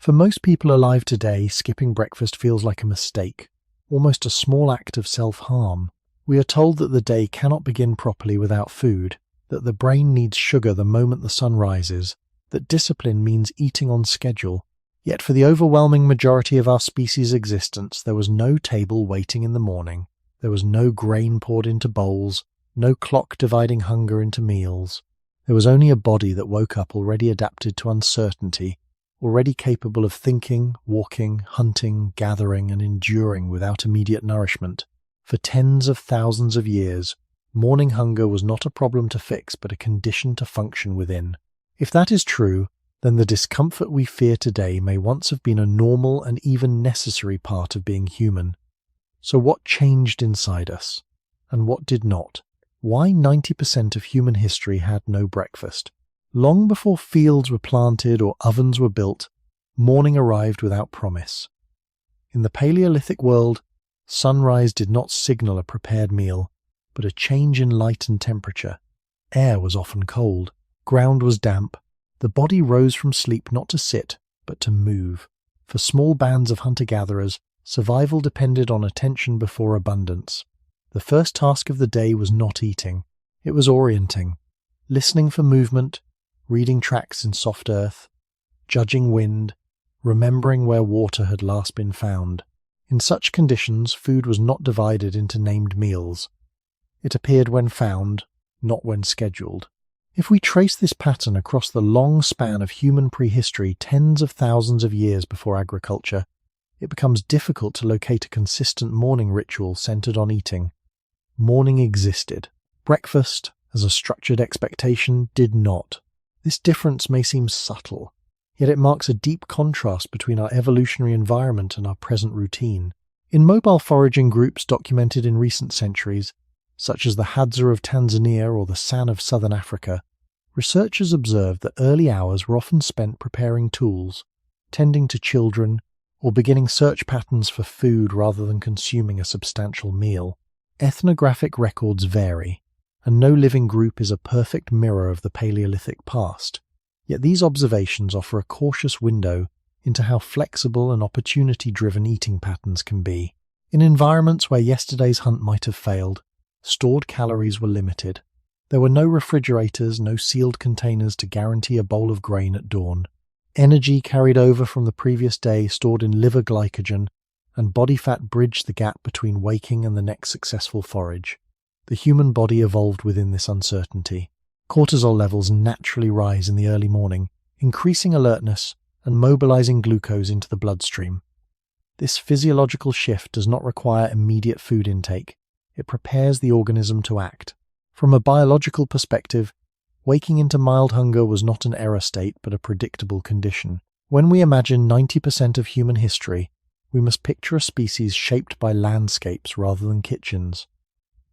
For most people alive today, skipping breakfast feels like a mistake, almost a small act of self-harm. We are told that the day cannot begin properly without food, that the brain needs sugar the moment the sun rises, that discipline means eating on schedule. Yet for the overwhelming majority of our species' existence, there was no table waiting in the morning. There was no grain poured into bowls, no clock dividing hunger into meals. There was only a body that woke up already adapted to uncertainty, already capable of thinking, walking, hunting, gathering, and enduring without immediate nourishment. For tens of thousands of years, morning hunger was not a problem to fix but a condition to function within. If that is true, then the discomfort we fear today may once have been a normal and even necessary part of being human. So what changed inside us? And what did not? Why 90% of human history had no breakfast? Long before fields were planted or ovens were built, morning arrived without promise. In the Paleolithic world, sunrise did not signal a prepared meal, but a change in light and temperature. Air was often cold, ground was damp. The body rose from sleep not to sit, but to move. For small bands of hunter-gatherers, survival depended on attention before abundance. The first task of the day was not eating. It was orienting, listening for movement, reading tracks in soft earth, judging wind, remembering where water had last been found. In such conditions, food was not divided into named meals. It appeared when found, not when scheduled. If we trace this pattern across the long span of human prehistory, tens of thousands of years before agriculture, it becomes difficult to locate a consistent morning ritual centered on eating. Morning existed. Breakfast, as a structured expectation, did not. This difference may seem subtle, yet it marks a deep contrast between our evolutionary environment and our present routine. In mobile foraging groups documented in recent centuries, such as the Hadza of Tanzania or the San of southern Africa, researchers observed that early hours were often spent preparing tools, tending to children, or beginning search patterns for food rather than consuming a substantial meal. Ethnographic records vary, and no living group is a perfect mirror of the Paleolithic past. Yet these observations offer a cautious window into how flexible and opportunity-driven eating patterns can be. In environments where yesterday's hunt might have failed, stored calories were limited. There were no refrigerators, no sealed containers to guarantee a bowl of grain at dawn. Energy carried over from the previous day stored in liver glycogen, and body fat bridged the gap between waking and the next successful forage. The human body evolved within this uncertainty. Cortisol levels naturally rise in the early morning, increasing alertness and mobilizing glucose into the bloodstream. This physiological shift does not require immediate food intake. It prepares the organism to act. From a biological perspective, waking into mild hunger was not an error state but a predictable condition. When we imagine 90% of human history, we must picture a species shaped by landscapes rather than kitchens.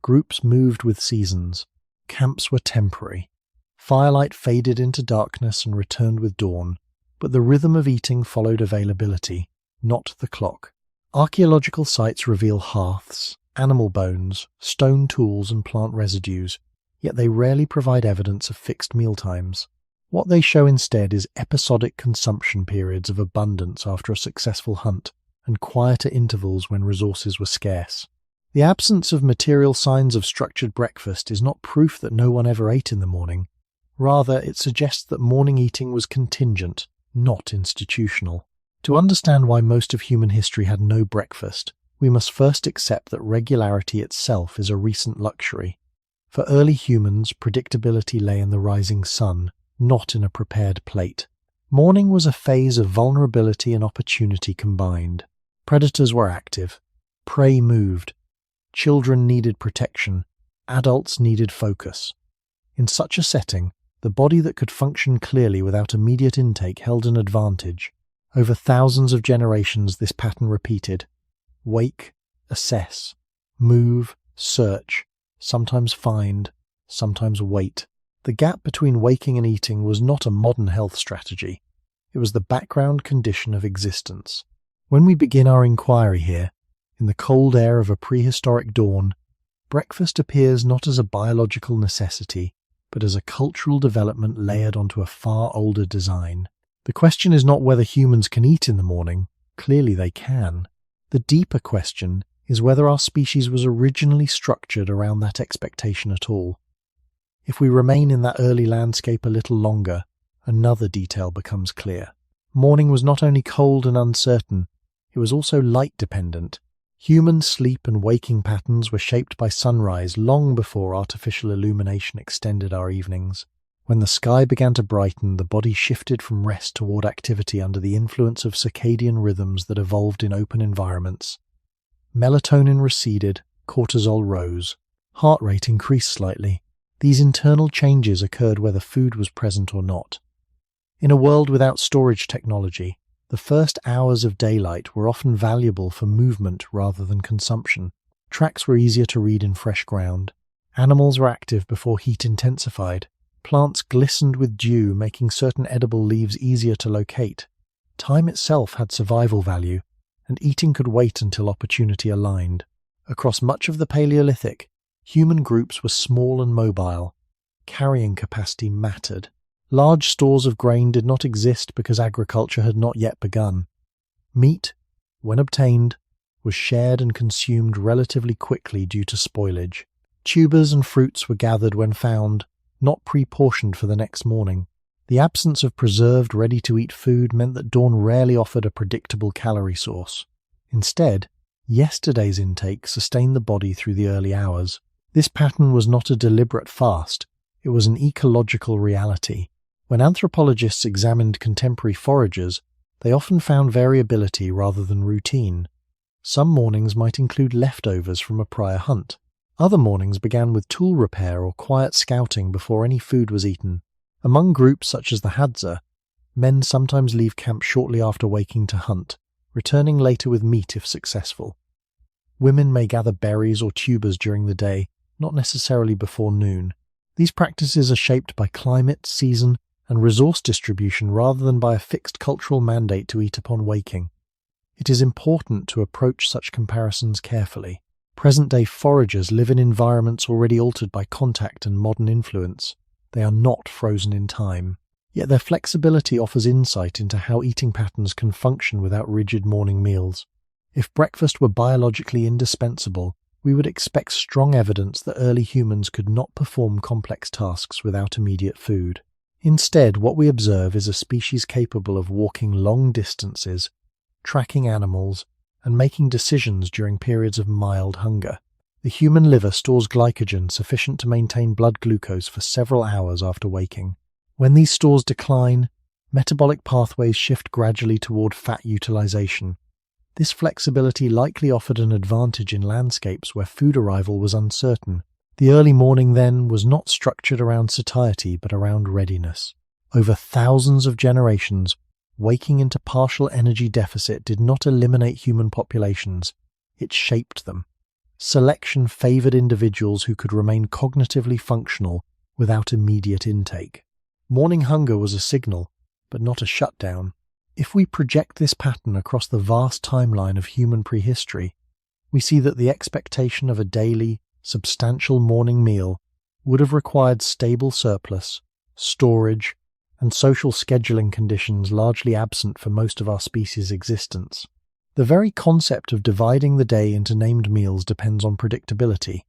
Groups moved with seasons. Camps were temporary. Firelight faded into darkness and returned with dawn, but the rhythm of eating followed availability, not the clock. Archaeological sites reveal hearths, animal bones, stone tools, and plant residues, yet they rarely provide evidence of fixed mealtimes. What they show instead is episodic consumption periods of abundance after a successful hunt, and quieter intervals when resources were scarce. The absence of material signs of structured breakfast is not proof that no one ever ate in the morning. Rather, it suggests that morning eating was contingent, not institutional. To understand why most of human history had no breakfast, we must first accept that regularity itself is a recent luxury. For early humans, predictability lay in the rising sun, not in a prepared plate. Morning was a phase of vulnerability and opportunity combined. Predators were active. Prey moved. Children needed protection. Adults needed focus. In such a setting, the body that could function clearly without immediate intake held an advantage. Over thousands of generations, this pattern repeated. Wake, assess, move, search, sometimes find, sometimes wait. The gap between waking and eating was not a modern health strategy. It was the background condition of existence. When we begin our inquiry here, in the cold air of a prehistoric dawn, breakfast appears not as a biological necessity, but as a cultural development layered onto a far older design. The question is not whether humans can eat in the morning. Clearly they can. The deeper question is whether our species was originally structured around that expectation at all. If we remain in that early landscape a little longer, another detail becomes clear. Morning was not only cold and uncertain, it was also light-dependent. Human sleep and waking patterns were shaped by sunrise long before artificial illumination extended our evenings. When the sky began to brighten, the body shifted from rest toward activity under the influence of circadian rhythms that evolved in open environments. Melatonin receded, cortisol rose, heart rate increased slightly. These internal changes occurred whether food was present or not. In a world without storage technology, the first hours of daylight were often valuable for movement rather than consumption. Tracks were easier to read in fresh ground. Animals were active before heat intensified. Plants glistened with dew, making certain edible leaves easier to locate. Time itself had survival value, and eating could wait until opportunity aligned. Across much of the Paleolithic, human groups were small and mobile. Carrying capacity mattered. Large stores of grain did not exist because agriculture had not yet begun. Meat, when obtained, was shared and consumed relatively quickly due to spoilage. Tubers and fruits were gathered when found, not pre-portioned for the next morning. The absence of preserved, ready-to-eat food meant that dawn rarely offered a predictable calorie source. Instead, yesterday's intake sustained the body through the early hours. This pattern was not a deliberate fast, it was an ecological reality. When anthropologists examined contemporary foragers, they often found variability rather than routine. Some mornings might include leftovers from a prior hunt. Other mornings began with tool repair or quiet scouting before any food was eaten. Among groups such as the Hadza, men sometimes leave camp shortly after waking to hunt, returning later with meat if successful. Women may gather berries or tubers during the day, not necessarily before noon. These practices are shaped by climate, season, and resource distribution rather than by a fixed cultural mandate to eat upon waking. It is important to approach such comparisons carefully. Present-day foragers live in environments already altered by contact and modern influence. They are not frozen in time. Yet their flexibility offers insight into how eating patterns can function without rigid morning meals. If breakfast were biologically indispensable, we would expect strong evidence that early humans could not perform complex tasks without immediate food. Instead, what we observe is a species capable of walking long distances, tracking animals, and making decisions during periods of mild hunger. The human liver stores glycogen sufficient to maintain blood glucose for several hours after waking. When these stores decline, metabolic pathways shift gradually toward fat utilization. This flexibility likely offered an advantage in landscapes where food arrival was uncertain. The early morning, then, was not structured around satiety but around readiness. Over thousands of generations, waking into partial energy deficit did not eliminate human populations, it shaped them. Selection favored individuals who could remain cognitively functional without immediate intake. Morning hunger was a signal, but not a shutdown. If we project this pattern across the vast timeline of human prehistory, we see that the expectation of a daily, substantial morning meal would have required stable surplus, storage, and social scheduling conditions largely absent for most of our species' existence. The very concept of dividing the day into named meals depends on predictability.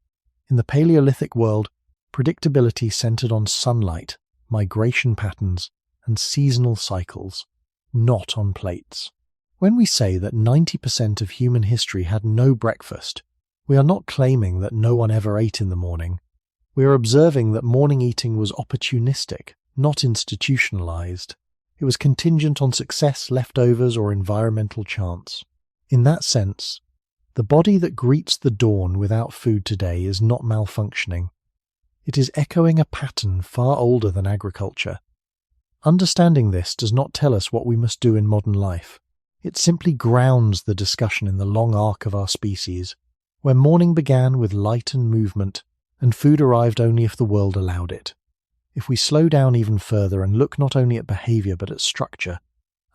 In the Paleolithic world, predictability centered on sunlight, migration patterns, and seasonal cycles, not on plates. When we say that 90% of human history had no breakfast, we are not claiming that no one ever ate in the morning. We are observing that morning eating was opportunistic, not institutionalized. It was contingent on success, leftovers, or environmental chance. In that sense, the body that greets the dawn without food today is not malfunctioning. It is echoing a pattern far older than agriculture. Understanding this does not tell us what we must do in modern life. It simply grounds the discussion in the long arc of our species, where morning began with light and movement, and food arrived only if the world allowed it. If we slow down even further and look not only at behavior but at structure,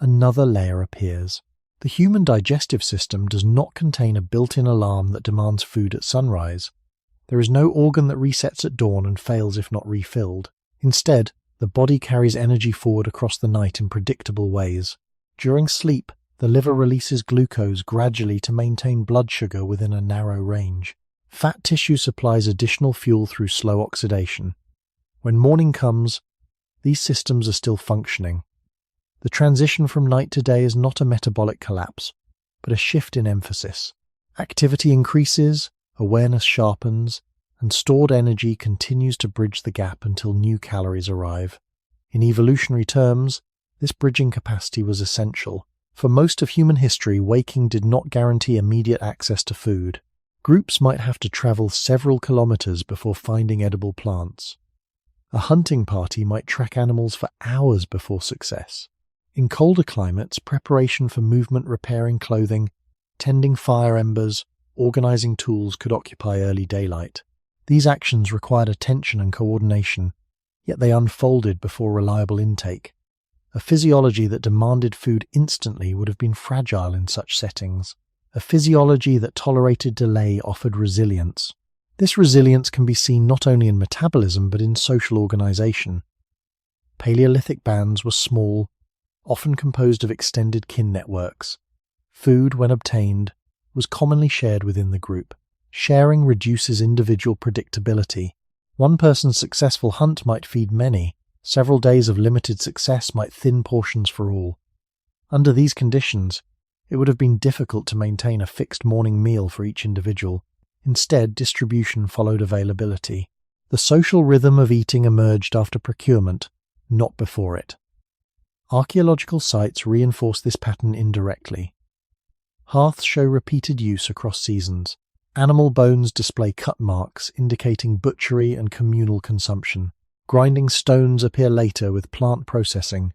another layer appears. The human digestive system does not contain a built-in alarm that demands food at sunrise. There is no organ that resets at dawn and fails if not refilled. Instead, The body carries energy forward across the night in predictable ways. During sleep, the liver releases glucose gradually to maintain blood sugar within a narrow range. Fat tissue supplies additional fuel through slow oxidation. When morning comes, these systems are still functioning. The transition from night to day is not a metabolic collapse, but a shift in emphasis. Activity increases, awareness sharpens, and stored energy continues to bridge the gap until new calories arrive. In evolutionary terms, this bridging capacity was essential. For most of human history, waking did not guarantee immediate access to food. Groups might have to travel several kilometers before finding edible plants. A hunting party might track animals for hours before success. In colder climates, preparation for movement, repairing clothing, tending fire embers, organizing tools could occupy early daylight. These actions required attention and coordination, yet they unfolded before reliable intake. A physiology that demanded food instantly would have been fragile in such settings. A physiology that tolerated delay offered resilience. This resilience can be seen not only in metabolism but in social organization. Paleolithic bands were small, often composed of extended kin networks. Food, when obtained, was commonly shared within the group. Sharing reduces individual predictability. One person's successful hunt might feed many. Several days of limited success might thin portions for all. Under these conditions, it would have been difficult to maintain a fixed morning meal for each individual. Instead, distribution followed availability. The social rhythm of eating emerged after procurement, not before it. Archaeological sites reinforce this pattern indirectly. Hearths show repeated use across seasons. Animal bones display cut marks indicating butchery and communal consumption. Grinding stones appear later with plant processing,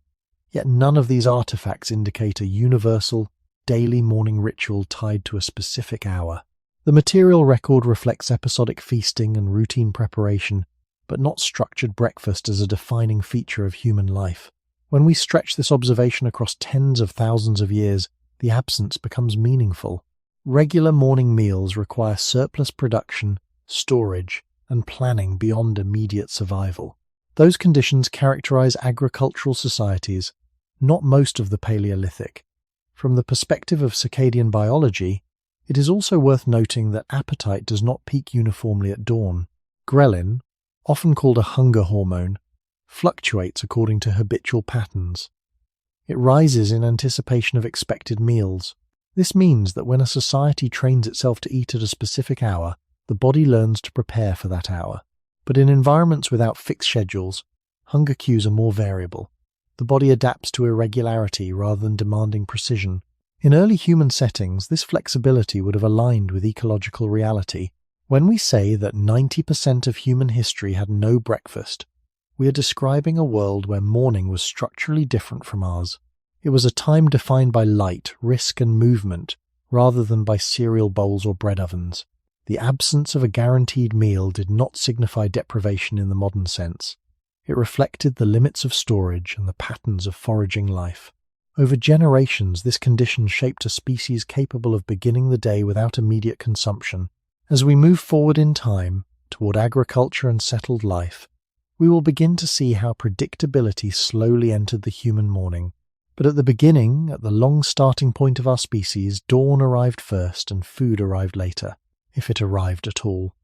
yet none of these artifacts indicate a universal, daily morning ritual tied to a specific hour. The material record reflects episodic feasting and routine preparation, but not structured breakfast as a defining feature of human life. When we stretch this observation across tens of thousands of years, the absence becomes meaningful. Regular morning meals require surplus production, storage, and planning beyond immediate survival. Those conditions characterize agricultural societies, not most of the Paleolithic. From the perspective of circadian biology, it is also worth noting that appetite does not peak uniformly at dawn. Ghrelin, often called a hunger hormone, fluctuates according to habitual patterns. It rises in anticipation of expected meals. This means that when a society trains itself to eat at a specific hour, the body learns to prepare for that hour. But in environments without fixed schedules, hunger cues are more variable. The body adapts to irregularity rather than demanding precision. In early human settings, this flexibility would have aligned with ecological reality. When we say that 90% of human history had no breakfast, we are describing a world where morning was structurally different from ours. It was a time defined by light, risk, and movement, rather than by cereal bowls or bread ovens. The absence of a guaranteed meal did not signify deprivation in the modern sense. It reflected the limits of storage and the patterns of foraging life. Over generations, this condition shaped a species capable of beginning the day without immediate consumption. As we move forward in time, toward agriculture and settled life, we will begin to see how predictability slowly entered the human morning. But at the beginning, at the long starting point of our species, dawn arrived first and food arrived later, if it arrived at all.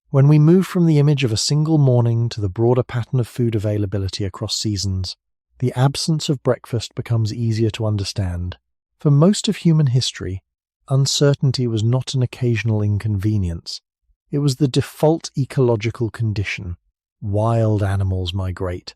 When we move from the image of a single morning to the broader pattern of food availability across seasons, the absence of breakfast becomes easier to understand. For most of human history, uncertainty was not an occasional inconvenience. It was the default ecological condition. Wild animals migrate.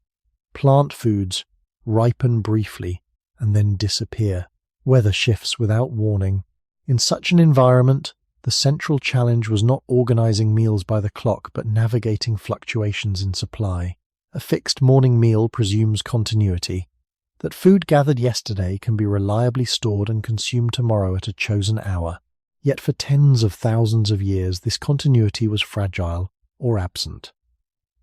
Plant foods ripen briefly and then disappear. Weather shifts without warning. In such an environment, the central challenge was not organizing meals by the clock but navigating fluctuations in supply. A fixed morning meal presumes continuity, that food gathered yesterday can be reliably stored and consumed tomorrow at a chosen hour. Yet for tens of thousands of years, this continuity was fragile or absent.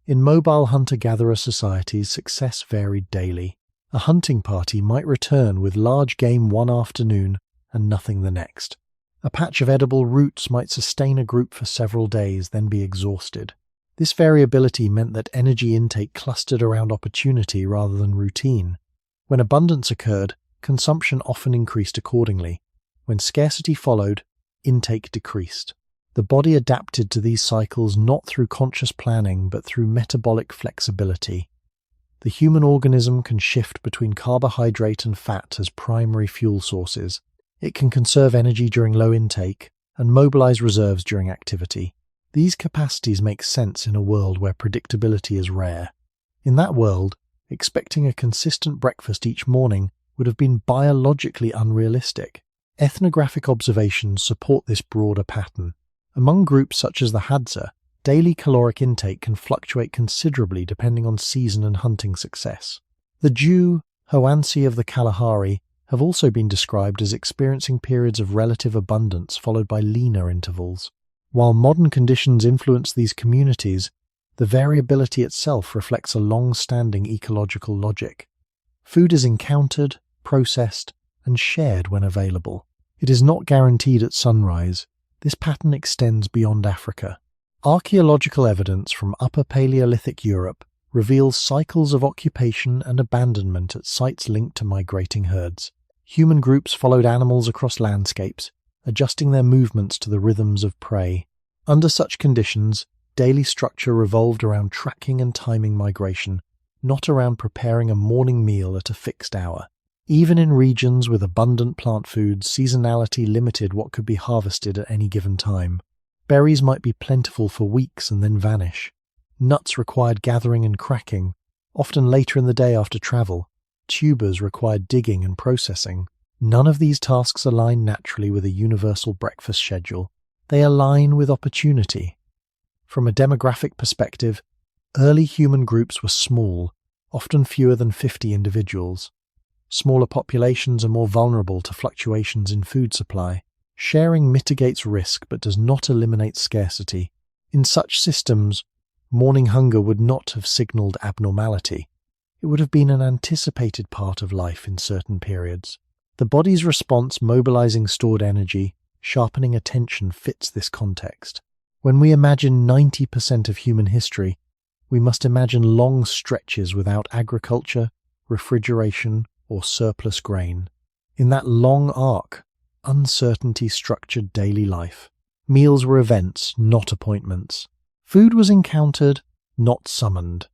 In mobile hunter-gatherer societies, success varied daily. A hunting party might return with large game one afternoon and nothing the next. A patch of edible roots might sustain a group for several days, then be exhausted. This variability meant that energy intake clustered around opportunity rather than routine. When abundance occurred, consumption often increased accordingly. When scarcity followed, intake decreased. The body adapted to these cycles not through conscious planning but through metabolic flexibility. The human organism can shift between carbohydrate and fat as primary fuel sources. It can conserve energy during low intake and mobilize reserves during activity. These capacities make sense in a world where predictability is rare. In that world, expecting a consistent breakfast each morning would have been biologically unrealistic. Ethnographic observations support this broader pattern. Among groups such as the Hadza, daily caloric intake can fluctuate considerably depending on season and hunting success. The Jew, Hoansi of the Kalahari, have also been described as experiencing periods of relative abundance followed by leaner intervals. While modern conditions influence these communities, the variability itself reflects a long-standing ecological logic. Food is encountered, processed, and shared when available. It is not guaranteed at sunrise. This pattern extends beyond Africa. Archaeological evidence from Upper Paleolithic Europe reveals cycles of occupation and abandonment at sites linked to migrating herds. Human groups followed animals across landscapes, adjusting their movements to the rhythms of prey. Under such conditions, daily structure revolved around tracking and timing migration, not around preparing a morning meal at a fixed hour. Even in regions with abundant plant foods, seasonality limited what could be harvested at any given time. Berries might be plentiful for weeks and then vanish. Nuts required gathering and cracking, often later in the day after travel. Tubers required digging and processing. None of these tasks align naturally with a universal breakfast schedule. They align with opportunity. From a demographic perspective, early human groups were small, often fewer than 50 individuals. Smaller populations are more vulnerable to fluctuations in food supply. Sharing mitigates risk but does not eliminate scarcity. In such systems, morning hunger would not have signaled abnormality. It would have been an anticipated part of life in certain periods. The body's response mobilizing stored energy, sharpening attention fits this context. When we imagine 90% of human history, we must imagine long stretches without agriculture, refrigeration, or surplus grain. In that long arc, uncertainty structured daily life. Meals were events, not appointments. Food was encountered, not summoned.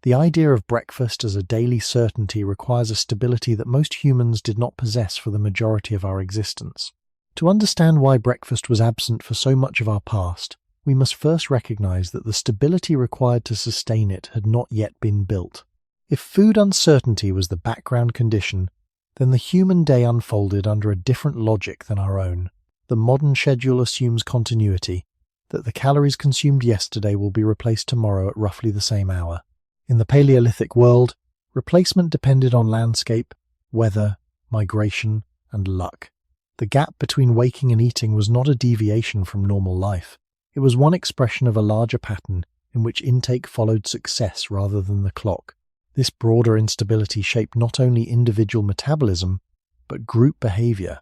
The idea of breakfast as a daily certainty requires a stability that most humans did not possess for the majority of our existence. To understand why breakfast was absent for so much of our past, we must first recognize that the stability required to sustain it had not yet been built. If food uncertainty was the background condition, then the human day unfolded under a different logic than our own. The modern schedule assumes continuity, that the calories consumed yesterday will be replaced tomorrow at roughly the same hour. In the Paleolithic world, replacement depended on landscape, weather, migration, and luck. The gap between waking and eating was not a deviation from normal life. It was one expression of a larger pattern in which intake followed success rather than the clock. This broader instability shaped not only individual metabolism, but group behavior.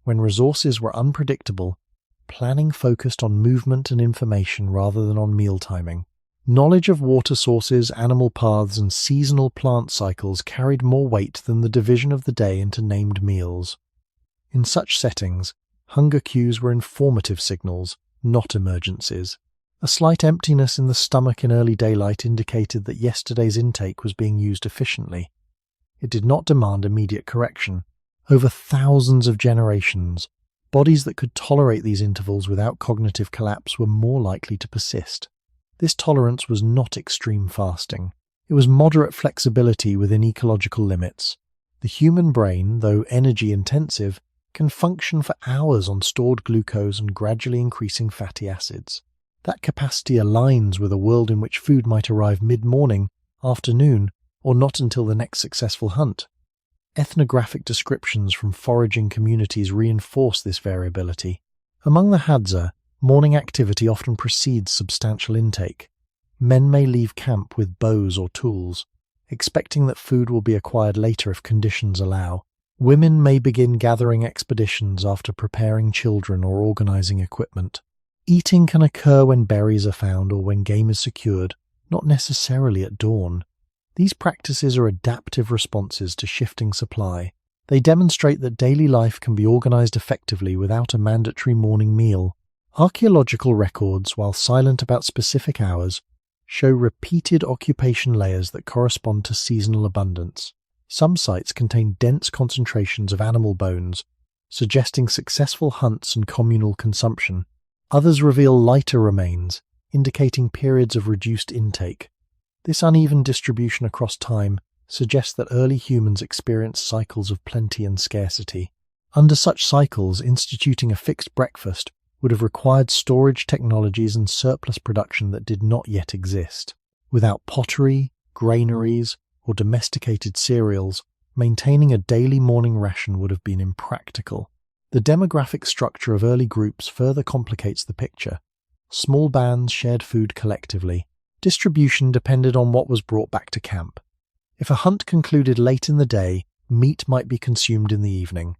When resources were unpredictable, planning focused on movement and information rather than on meal timing. Knowledge of water sources, animal paths, and seasonal plant cycles carried more weight than the division of the day into named meals. In such settings, hunger cues were informative signals, not emergencies. A slight emptiness in the stomach in early daylight indicated that yesterday's intake was being used efficiently. It did not demand immediate correction. Over thousands of generations, bodies that could tolerate these intervals without cognitive collapse were more likely to persist. This tolerance was not extreme fasting. It was moderate flexibility within ecological limits. The human brain, though energy-intensive, can function for hours on stored glucose and gradually increasing fatty acids. That capacity aligns with a world in which food might arrive mid-morning, afternoon, or not until the next successful hunt. Ethnographic descriptions from foraging communities reinforce this variability. Among the Hadza, morning activity often precedes substantial intake. Men may leave camp with bows or tools, expecting that food will be acquired later if conditions allow. Women may begin gathering expeditions after preparing children or organizing equipment. Eating can occur when berries are found or when game is secured, not necessarily at dawn. These practices are adaptive responses to shifting supply. They demonstrate that daily life can be organized effectively without a mandatory morning meal. Archaeological records, while silent about specific hours, show repeated occupation layers that correspond to seasonal abundance. Some sites contain dense concentrations of animal bones, suggesting successful hunts and communal consumption. Others reveal lighter remains, indicating periods of reduced intake. This uneven distribution across time suggests that early humans experienced cycles of plenty and scarcity. Under such cycles, instituting a fixed breakfast would have required storage technologies and surplus production that did not yet exist. Without pottery, granaries, or domesticated cereals, maintaining a daily morning ration would have been impractical. The demographic structure of early groups further complicates the picture. Small bands shared food collectively. Distribution depended on what was brought back to camp. If a hunt concluded late in the day, meat might be consumed in the evening.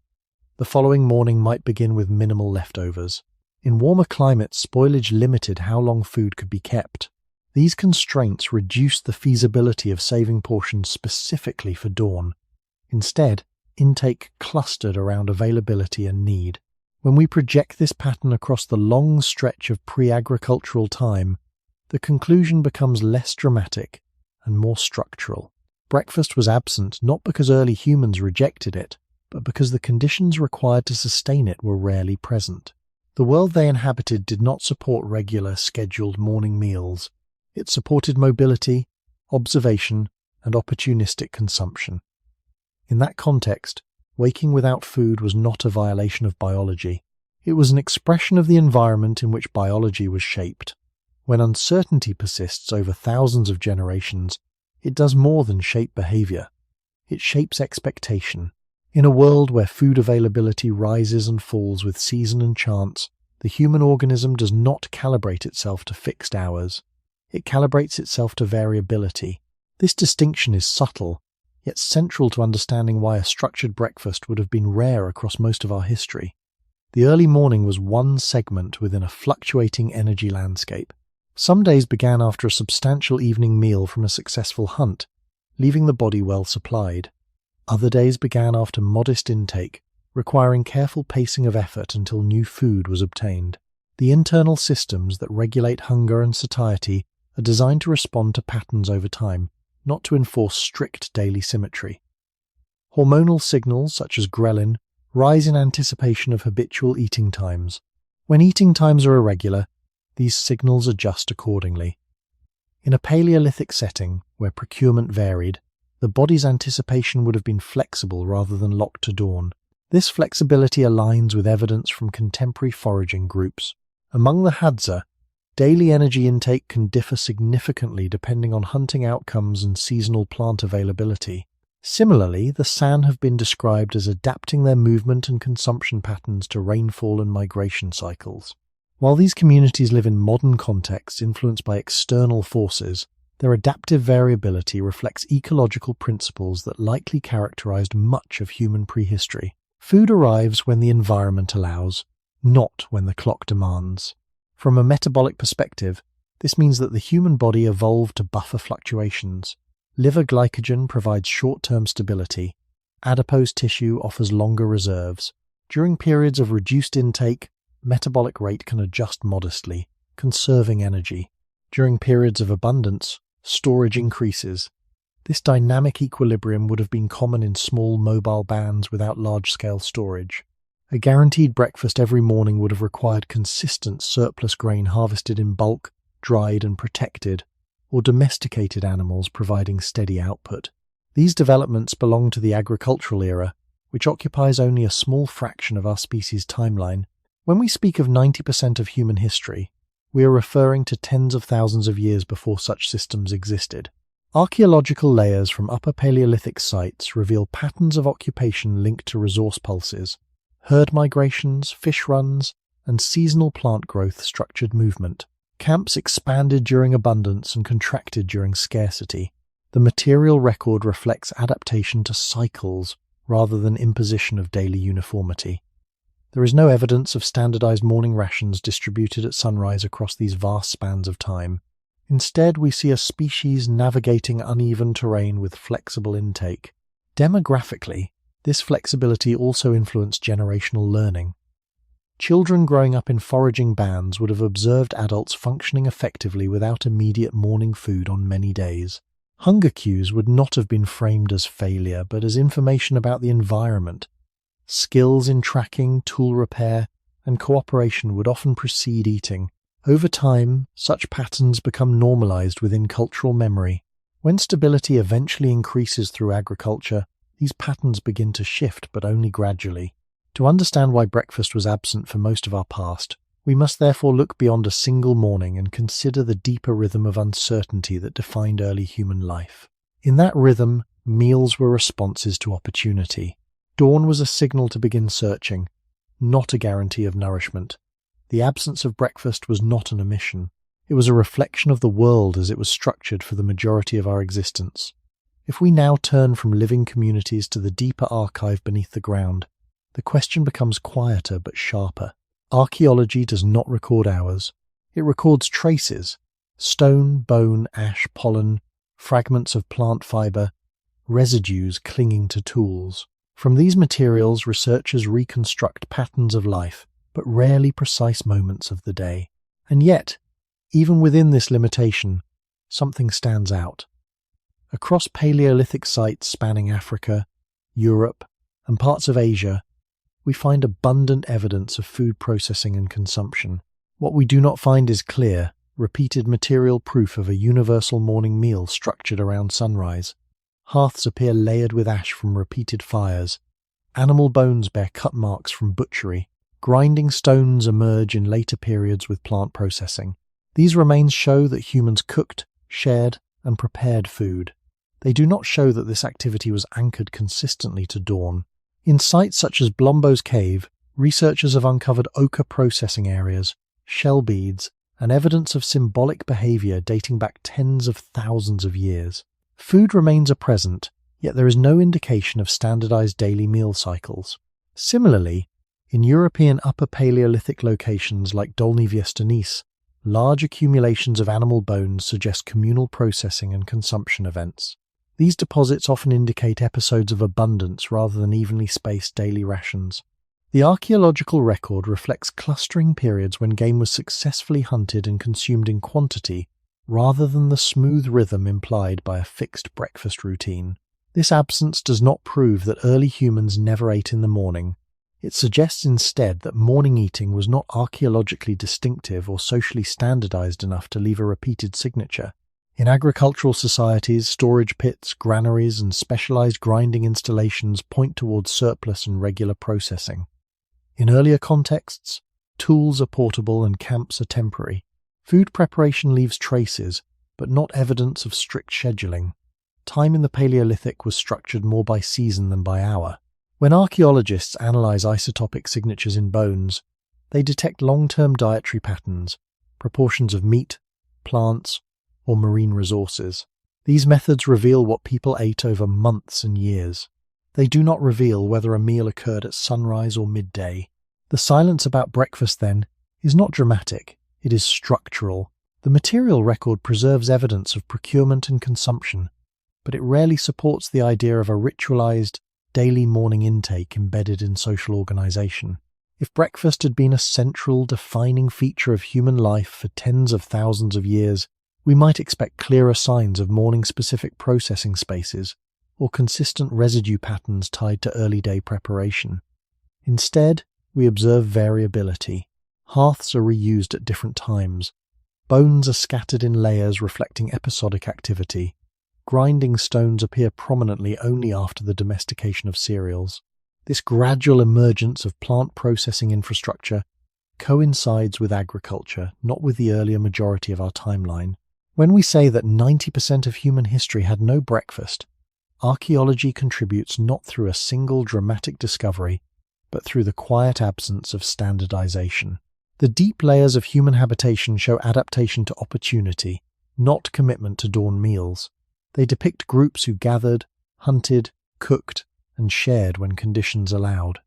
The following morning might begin with minimal leftovers. In warmer climates, spoilage limited how long food could be kept. These constraints reduced the feasibility of saving portions specifically for dawn. Instead, intake clustered around availability and need. When we project this pattern across the long stretch of pre-agricultural time, the conclusion becomes less dramatic and more structural. Breakfast was absent not because early humans rejected it, but because the conditions required to sustain it were rarely present. The world they inhabited did not support regular, scheduled morning meals. It supported mobility, observation, and opportunistic consumption. In that context, waking without food was not a violation of biology. It was an expression of the environment in which biology was shaped. When uncertainty persists over thousands of generations, it does more than shape behavior. It shapes expectation. In a world where food availability rises and falls with season and chance, the human organism does not calibrate itself to fixed hours. It calibrates itself to variability. This distinction is subtle, yet central to understanding why a structured breakfast would have been rare across most of our history. The early morning was one segment within a fluctuating energy landscape. Some days began after a substantial evening meal from a successful hunt, leaving the body well supplied. Other days began after modest intake, requiring careful pacing of effort until new food was obtained. The internal systems that regulate hunger and satiety are designed to respond to patterns over time, not to enforce strict daily symmetry. Hormonal signals, such as ghrelin, rise in anticipation of habitual eating times. When eating times are irregular, these signals adjust accordingly. In a Paleolithic setting, where procurement varied, the body's anticipation would have been flexible rather than locked to dawn. This flexibility aligns with evidence from contemporary foraging groups. Among the Hadza, daily energy intake can differ significantly depending on hunting outcomes and seasonal plant availability. Similarly, the San have been described as adapting their movement and consumption patterns to rainfall and migration cycles. While these communities live in modern contexts influenced by external forces, their adaptive variability reflects ecological principles that likely characterized much of human prehistory. Food arrives when the environment allows, not when the clock demands. From a metabolic perspective, this means that the human body evolved to buffer fluctuations. Liver glycogen provides short-term stability. Adipose tissue offers longer reserves. During periods of reduced intake, metabolic rate can adjust modestly, conserving energy. During periods of abundance, storage increases. This dynamic equilibrium would have been common in small mobile bands without large-scale storage. A guaranteed breakfast every morning would have required consistent surplus grain harvested in bulk, dried and protected, or domesticated animals providing steady output. These developments belong to the agricultural era, which occupies only a small fraction of our species' timeline. When we speak of 90% of human history, we are referring to tens of thousands of years before such systems existed. Archaeological layers from Upper Paleolithic sites reveal patterns of occupation linked to resource pulses. Herd migrations, fish runs, and seasonal plant growth structured movement. Camps expanded during abundance and contracted during scarcity. The material record reflects adaptation to cycles rather than imposition of daily uniformity. There is no evidence of standardized morning rations distributed at sunrise across these vast spans of time. Instead, we see a species navigating uneven terrain with flexible intake. Demographically, this flexibility also influenced generational learning. Children growing up in foraging bands would have observed adults functioning effectively without immediate morning food on many days. Hunger cues would not have been framed as failure, but as information about the environment. Skills in tracking, tool repair, and cooperation would often precede eating. Over time, such patterns become normalized within cultural memory. When stability eventually increases through agriculture, these patterns begin to shift, but only gradually. To understand why breakfast was absent for most of our past, we must therefore look beyond a single morning and consider the deeper rhythm of uncertainty that defined early human life. In that rhythm, meals were responses to opportunity. Dawn was a signal to begin searching, not a guarantee of nourishment. The absence of breakfast was not an omission. It was a reflection of the world as it was structured for the majority of our existence. If we now turn from living communities to the deeper archive beneath the ground, the question becomes quieter but sharper. Archaeology does not record hours. It records traces: stone, bone, ash, pollen, fragments of plant fiber, residues clinging to tools. From these materials, researchers reconstruct patterns of life, but rarely precise moments of the day. And yet, even within this limitation, something stands out. Across Paleolithic sites spanning Africa, Europe, and parts of Asia, we find abundant evidence of food processing and consumption. What we do not find is clear, repeated material proof of a universal morning meal structured around sunrise. Hearths appear layered with ash from repeated fires. Animal bones bear cut marks from butchery. Grinding stones emerge in later periods with plant processing. These remains show that humans cooked, shared, and prepared food. They do not show that this activity was anchored consistently to dawn. In sites such as Blombo's Cave, researchers have uncovered ochre processing areas, shell beads, and evidence of symbolic behavior dating back tens of thousands of years. Food remains a present, yet there is no indication of standardized daily meal cycles. Similarly, in European Upper Paleolithic locations like Dolny Viestanis, large accumulations of animal bones suggest communal processing and consumption events. These deposits often indicate episodes of abundance rather than evenly spaced daily rations. The archaeological record reflects clustering periods when game was successfully hunted and consumed in quantity, rather than the smooth rhythm implied by a fixed breakfast routine. This absence does not prove that early humans never ate in the morning. It suggests instead that morning eating was not archaeologically distinctive or socially standardized enough to leave a repeated signature. In agricultural societies, storage pits, granaries, and specialized grinding installations point towards surplus and regular processing. In earlier contexts, tools are portable and camps are temporary. Food preparation leaves traces, but not evidence of strict scheduling. Time in the Paleolithic was structured more by season than by hour. When archaeologists analyze isotopic signatures in bones, they detect long-term dietary patterns, proportions of meat, plants, or marine resources. These methods reveal what people ate over months and years. They do not reveal whether a meal occurred at sunrise or midday. The silence about breakfast, then, is not dramatic, it is structural. The material record preserves evidence of procurement and consumption, but it rarely supports the idea of a ritualized, daily morning intake embedded in social organization. If breakfast had been a central, defining feature of human life for tens of thousands of years, we might expect clearer signs of morning-specific processing spaces or consistent residue patterns tied to early day preparation. Instead, we observe variability. Hearths are reused at different times. Bones are scattered in layers reflecting episodic activity. Grinding stones appear prominently only after the domestication of cereals. This gradual emergence of plant processing infrastructure coincides with agriculture, not with the earlier majority of our timeline. When we say that 90% of human history had no breakfast, archaeology contributes not through a single dramatic discovery, but through the quiet absence of standardization. The deep layers of human habitation show adaptation to opportunity, not commitment to dawn meals. They depict groups who gathered, hunted, cooked, and shared when conditions allowed.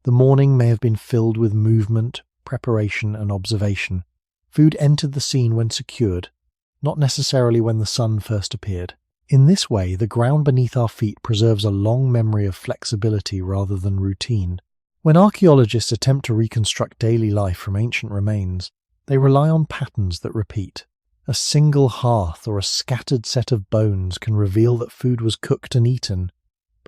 The morning may have been filled with movement, preparation, and observation. Food entered the scene when secured, not necessarily when the sun first appeared. In this way, the ground beneath our feet preserves a long memory of flexibility rather than routine. When archaeologists attempt to reconstruct daily life from ancient remains, they rely on patterns that repeat. A single hearth or a scattered set of bones can reveal that food was cooked and eaten,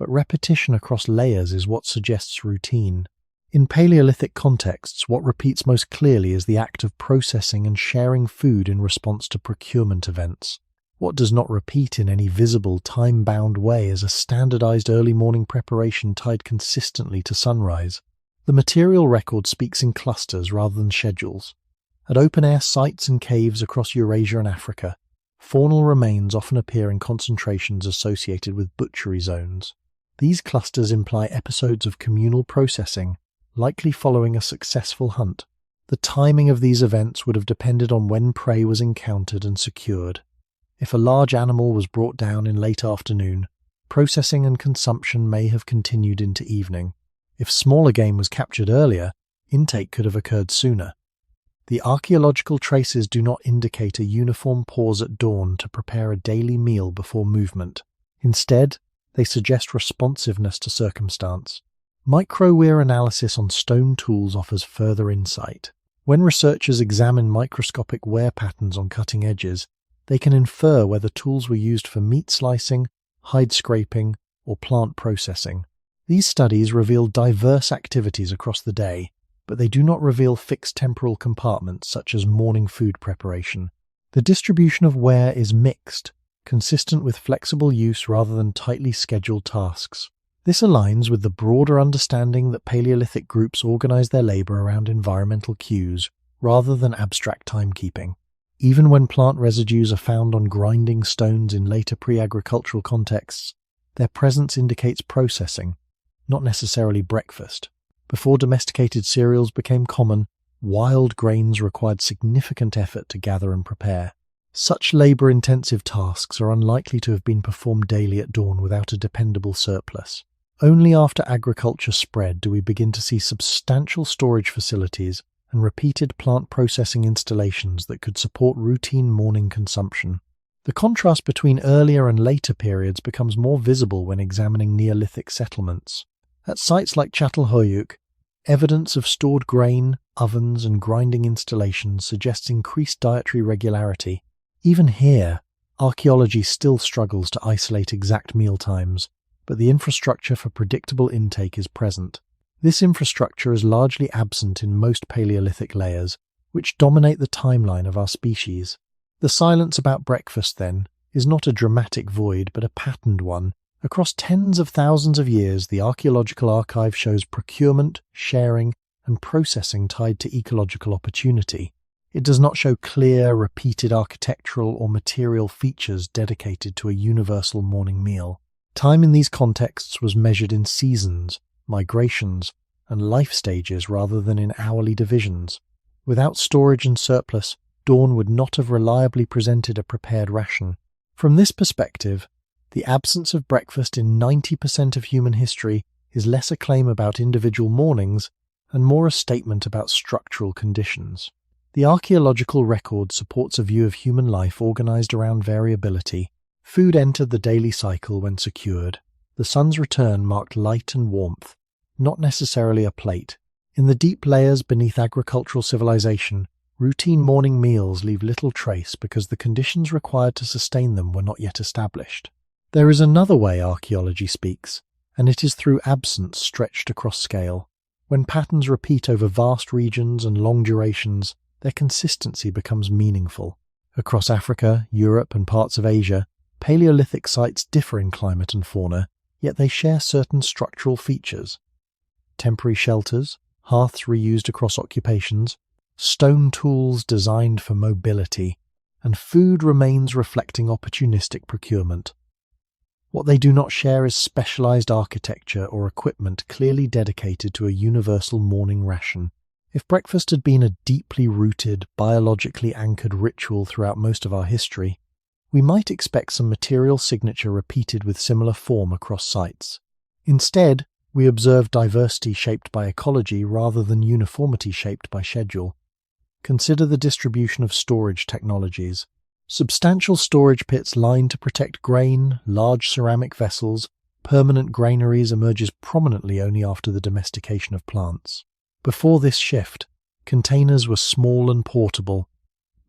but repetition across layers is what suggests routine. In Paleolithic contexts, what repeats most clearly is the act of processing and sharing food in response to procurement events. What does not repeat in any visible, time-bound way is a standardized early morning preparation tied consistently to sunrise. The material record speaks in clusters rather than schedules. At open-air sites and caves across Eurasia and Africa, faunal remains often appear in concentrations associated with butchery zones. These clusters imply episodes of communal processing, likely following a successful hunt. The timing of these events would have depended on when prey was encountered and secured. If a large animal was brought down in late afternoon, processing and consumption may have continued into evening. If smaller game was captured earlier, intake could have occurred sooner. The archaeological traces do not indicate a uniform pause at dawn to prepare a daily meal before movement. Instead, they suggest responsiveness to circumstance. Microwear analysis on stone tools offers further insight. When researchers examine microscopic wear patterns on cutting edges, they can infer whether tools were used for meat slicing, hide scraping, or plant processing. These studies reveal diverse activities across the day, but they do not reveal fixed temporal compartments such as morning food preparation. The distribution of wear is mixed, consistent with flexible use rather than tightly scheduled tasks. This aligns with the broader understanding that Paleolithic groups organize their labor around environmental cues rather than abstract timekeeping. Even when plant residues are found on grinding stones in later pre-agricultural contexts, their presence indicates processing, not necessarily breakfast. Before domesticated cereals became common, wild grains required significant effort to gather and prepare. Such labor-intensive tasks are unlikely to have been performed daily at dawn without a dependable surplus. Only after agriculture spread do we begin to see substantial storage facilities and repeated plant processing installations that could support routine morning consumption. The contrast between earlier and later periods becomes more visible when examining Neolithic settlements. At sites like Çatalhöyük, evidence of stored grain, ovens, and grinding installations suggests increased dietary regularity. Even here, archaeology still struggles to isolate exact meal times, but the infrastructure for predictable intake is present. This infrastructure is largely absent in most Paleolithic layers, which dominate the timeline of our species. The silence about breakfast, then, is not a dramatic void but a patterned one. Across tens of thousands of years, the archaeological archive shows procurement, sharing, and processing tied to ecological opportunity. It does not show clear, repeated architectural or material features dedicated to a universal morning meal. Time in these contexts was measured in seasons, migrations, and life stages rather than in hourly divisions. Without storage and surplus, dawn would not have reliably presented a prepared ration. From this perspective, the absence of breakfast in 90% of human history is less a claim about individual mornings and more a statement about structural conditions. The archaeological record supports a view of human life organized around variability. Food entered the daily cycle when secured. The sun's return marked light and warmth, not necessarily a plate. In the deep layers beneath agricultural civilization, routine morning meals leave little trace because the conditions required to sustain them were not yet established. There is another way archaeology speaks, and it is through absence stretched across scale. When patterns repeat over vast regions and long durations, their consistency becomes meaningful. Across Africa, Europe, and parts of Asia, Paleolithic sites differ in climate and fauna, yet they share certain structural features. Temporary shelters, hearths reused across occupations, stone tools designed for mobility, and food remains reflecting opportunistic procurement. What they do not share is specialized architecture or equipment clearly dedicated to a universal morning ration. If breakfast had been a deeply rooted, biologically anchored ritual throughout most of our history, we might expect some material signature repeated with similar form across sites. Instead, We observe diversity shaped by ecology rather than uniformity shaped by schedule. Consider the distribution of storage technologies. Substantial storage pits lined to protect grain, large ceramic vessels, permanent granaries emerges prominently only after the domestication of plants. Before this shift, containers were small and portable.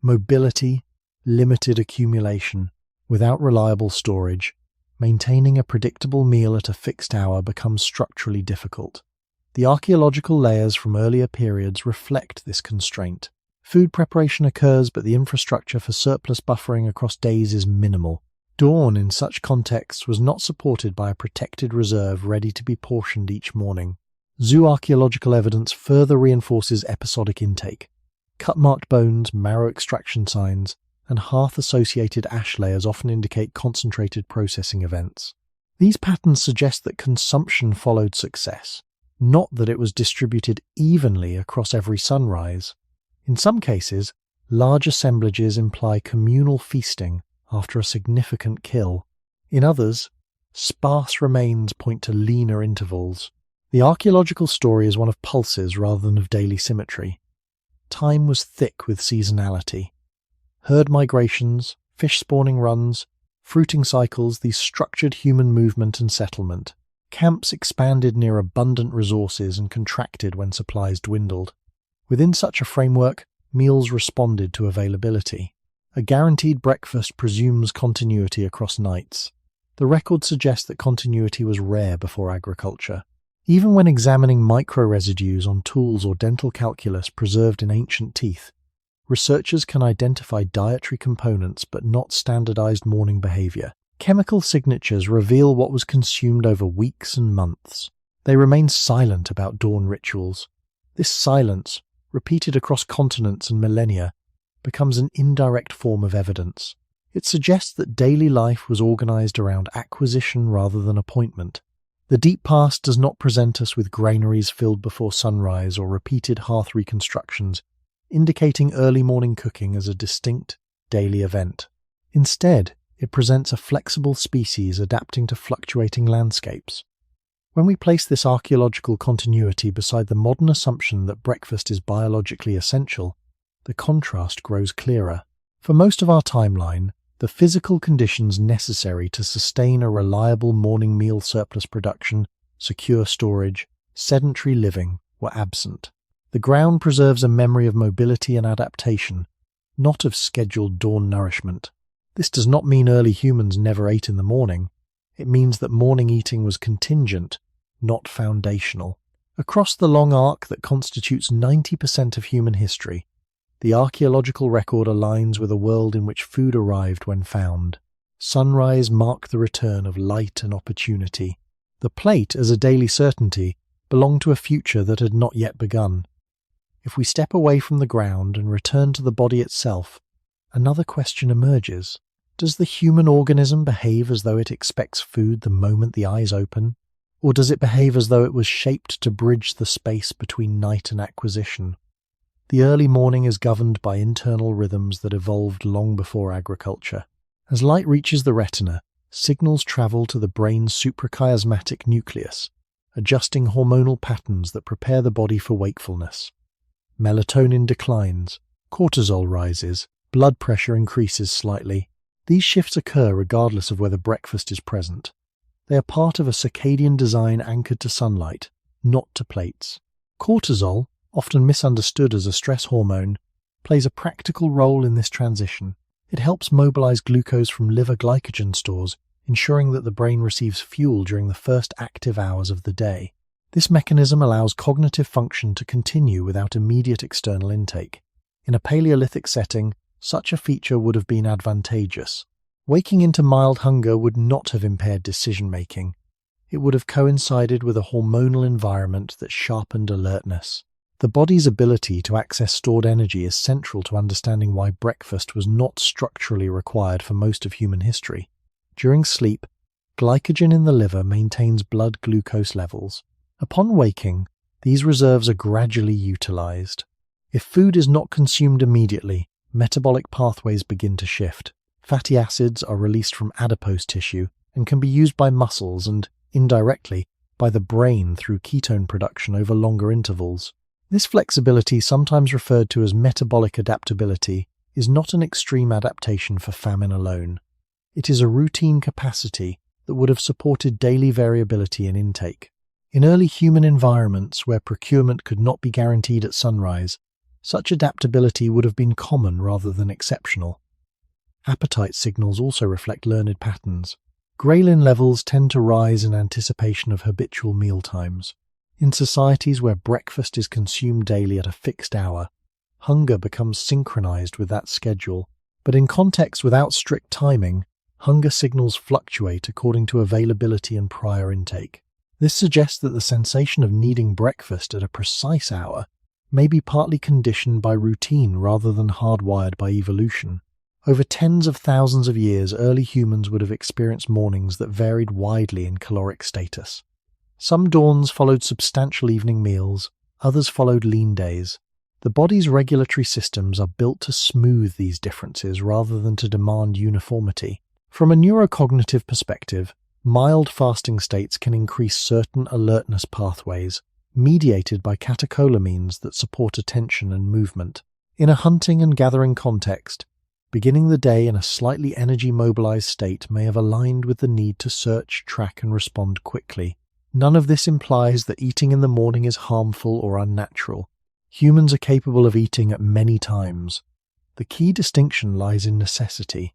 Mobility, limited accumulation. Without reliable storage, maintaining a predictable meal at a fixed hour becomes structurally difficult. The archaeological layers from earlier periods reflect this constraint. Food preparation occurs, but the infrastructure for surplus buffering across days is minimal. Dawn in such contexts was not supported by a protected reserve ready to be portioned each morning. Zooarchaeological evidence further reinforces episodic intake. Cut-marked bones, marrow extraction signs, and hearth-associated ash layers often indicate concentrated processing events. These patterns suggest that consumption followed success, not that it was distributed evenly across every sunrise. In some cases, large assemblages imply communal feasting after a significant kill. In others, sparse remains point to leaner intervals. The archaeological story is one of pulses rather than of daily symmetry. Time was thick with seasonality. Herd migrations, fish spawning runs, fruiting cycles, these structured human movement and settlement. Camps expanded near abundant resources and contracted when supplies dwindled. Within such a framework, meals responded to availability. A guaranteed breakfast presumes continuity across nights. The record suggests that continuity was rare before agriculture. Even when examining micro-residues on tools or dental calculus preserved in ancient teeth, researchers can identify dietary components but not standardized morning behavior. Chemical signatures reveal what was consumed over weeks and months. They remain silent about dawn rituals. This silence, repeated across continents and millennia, becomes an indirect form of evidence. It suggests that daily life was organized around acquisition rather than appointment. The deep past does not present us with granaries filled before sunrise or repeated hearth reconstructions, indicating early morning cooking as a distinct, daily event. Instead, it presents a flexible species adapting to fluctuating landscapes. When we place this archaeological continuity beside the modern assumption that breakfast is biologically essential, the contrast grows clearer. For most of our timeline, the physical conditions necessary to sustain a reliable morning meal surplus production, secure storage, sedentary living were absent. The ground preserves a memory of mobility and adaptation, not of scheduled dawn nourishment. This does not mean early humans never ate in the morning. It means that morning eating was contingent, not foundational. Across the long arc that constitutes 90% of human history, the archaeological record aligns with a world in which food arrived when found. Sunrise marked the return of light and opportunity. The plate, as a daily certainty, belonged to a future that had not yet begun. If we step away from the ground and return to the body itself, another question emerges. Does the human organism behave as though it expects food the moment the eyes open? Or does it behave as though it was shaped to bridge the space between night and acquisition? The early morning is governed by internal rhythms that evolved long before agriculture. As light reaches the retina, signals travel to the brain's suprachiasmatic nucleus, adjusting hormonal patterns that prepare the body for wakefulness. Melatonin declines, cortisol rises, blood pressure increases slightly. These shifts occur regardless of whether breakfast is present. They are part of a circadian design anchored to sunlight, not to plates. Cortisol, often misunderstood as a stress hormone, plays a practical role in this transition. It helps mobilize glucose from liver glycogen stores, ensuring that the brain receives fuel during the first active hours of the day. This mechanism allows cognitive function to continue without immediate external intake. In a Paleolithic setting, such a feature would have been advantageous. Waking into mild hunger would not have impaired decision-making. It would have coincided with a hormonal environment that sharpened alertness. The body's ability to access stored energy is central to understanding why breakfast was not structurally required for most of human history. During sleep, glycogen in the liver maintains blood glucose levels. Upon waking, these reserves are gradually utilized. If food is not consumed immediately, metabolic pathways begin to shift. Fatty acids are released from adipose tissue and can be used by muscles and, indirectly, by by the brain through ketone production over longer intervals. This flexibility, sometimes referred to as metabolic adaptability, is not an extreme adaptation for famine alone. It is a routine capacity that would have supported daily variability in intake. In early human environments where procurement could not be guaranteed at sunrise, such adaptability would have been common rather than exceptional. Appetite signals also reflect learned patterns. Ghrelin levels tend to rise in anticipation of habitual mealtimes. In societies where breakfast is consumed daily at a fixed hour, hunger becomes synchronized with that schedule. But in contexts without strict timing, hunger signals fluctuate according to availability and prior intake. This suggests that the sensation of needing breakfast at a precise hour may be partly conditioned by routine rather than hardwired by evolution. Over tens of thousands of years, early humans would have experienced mornings that varied widely in caloric status. Some dawns followed substantial evening meals, others followed lean days. The body's regulatory systems are built to smooth these differences rather than to demand uniformity. From a neurocognitive perspective, mild fasting states can increase certain alertness pathways, mediated by catecholamines that support attention and movement. In a hunting and gathering context, beginning the day in a slightly energy-mobilized state may have aligned with the need to search, track, and respond quickly. None of this implies that eating in the morning is harmful or unnatural. Humans are capable of eating at many times. The key distinction lies in necessity.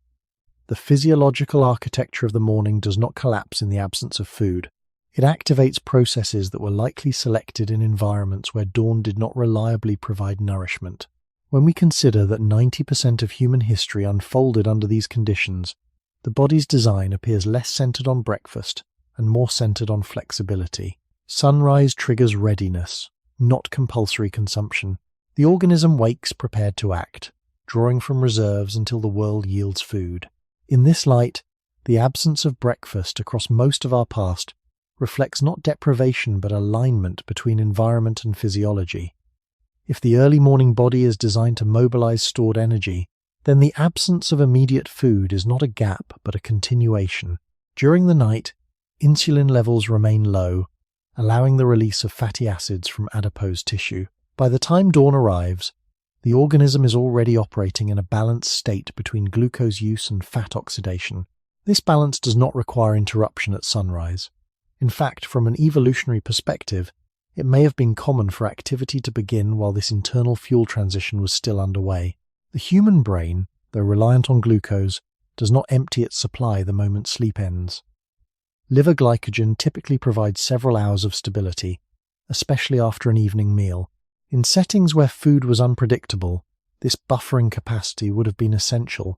The physiological architecture of the morning does not collapse in the absence of food. It activates processes that were likely selected in environments where dawn did not reliably provide nourishment. When we consider that 90% of human history unfolded under these conditions, the body's design appears less centered on breakfast and more centered on flexibility. Sunrise triggers readiness, not compulsory consumption. The organism wakes prepared to act, drawing from reserves until the world yields food. In this light, the absence of breakfast across most of our past reflects not deprivation but alignment between environment and physiology. If the early morning body is designed to mobilize stored energy, then the absence of immediate food is not a gap but a continuation. During the night, insulin levels remain low, allowing the release of fatty acids from adipose tissue. By the time dawn arrives, the organism is already operating in a balanced state between glucose use and fat oxidation. This balance does not require interruption at sunrise. In fact, from an evolutionary perspective, it may have been common for activity to begin while this internal fuel transition was still underway. The human brain, though reliant on glucose, does not empty its supply the moment sleep ends. Liver glycogen typically provides several hours of stability, especially after an evening meal. In settings where food was unpredictable, this buffering capacity would have been essential.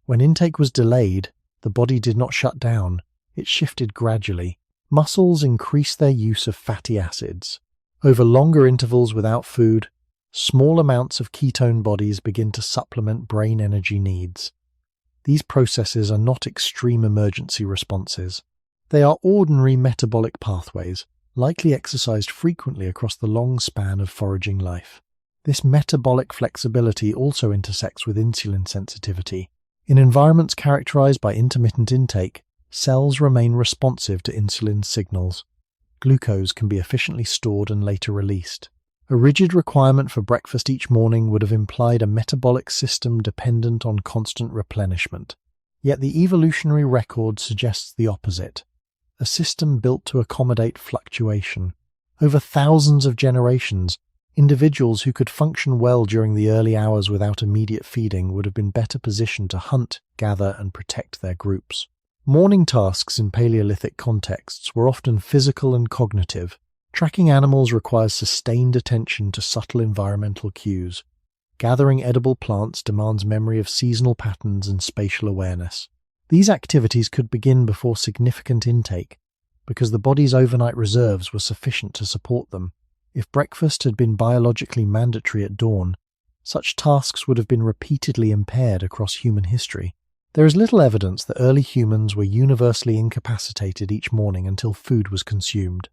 When intake was delayed, the body did not shut down, it shifted gradually. Muscles increase their use of fatty acids. Over longer intervals without food, small amounts of ketone bodies begin to supplement brain energy needs. These processes are not extreme emergency responses. They are ordinary metabolic pathways, likely exercised frequently across the long span of foraging life. This metabolic flexibility also intersects with insulin sensitivity. In environments characterized by intermittent intake, cells remain responsive to insulin signals. Glucose can be efficiently stored and later released. A rigid requirement for breakfast each morning would have implied a metabolic system dependent on constant replenishment. Yet the evolutionary record suggests the opposite. A system built to accommodate fluctuation. Over thousands of generations, individuals who could function well during the early hours without immediate feeding would have been better positioned to hunt, gather, and protect their groups. Morning tasks in Paleolithic contexts were often physical and cognitive. Tracking animals requires sustained attention to subtle environmental cues. Gathering edible plants demands memory of seasonal patterns and spatial awareness. These activities could begin before significant intake, because the body's overnight reserves were sufficient to support them. If breakfast had been biologically mandatory at dawn, such tasks would have been repeatedly impaired across human history. There is little evidence that early humans were universally incapacitated each morning until food was consumed.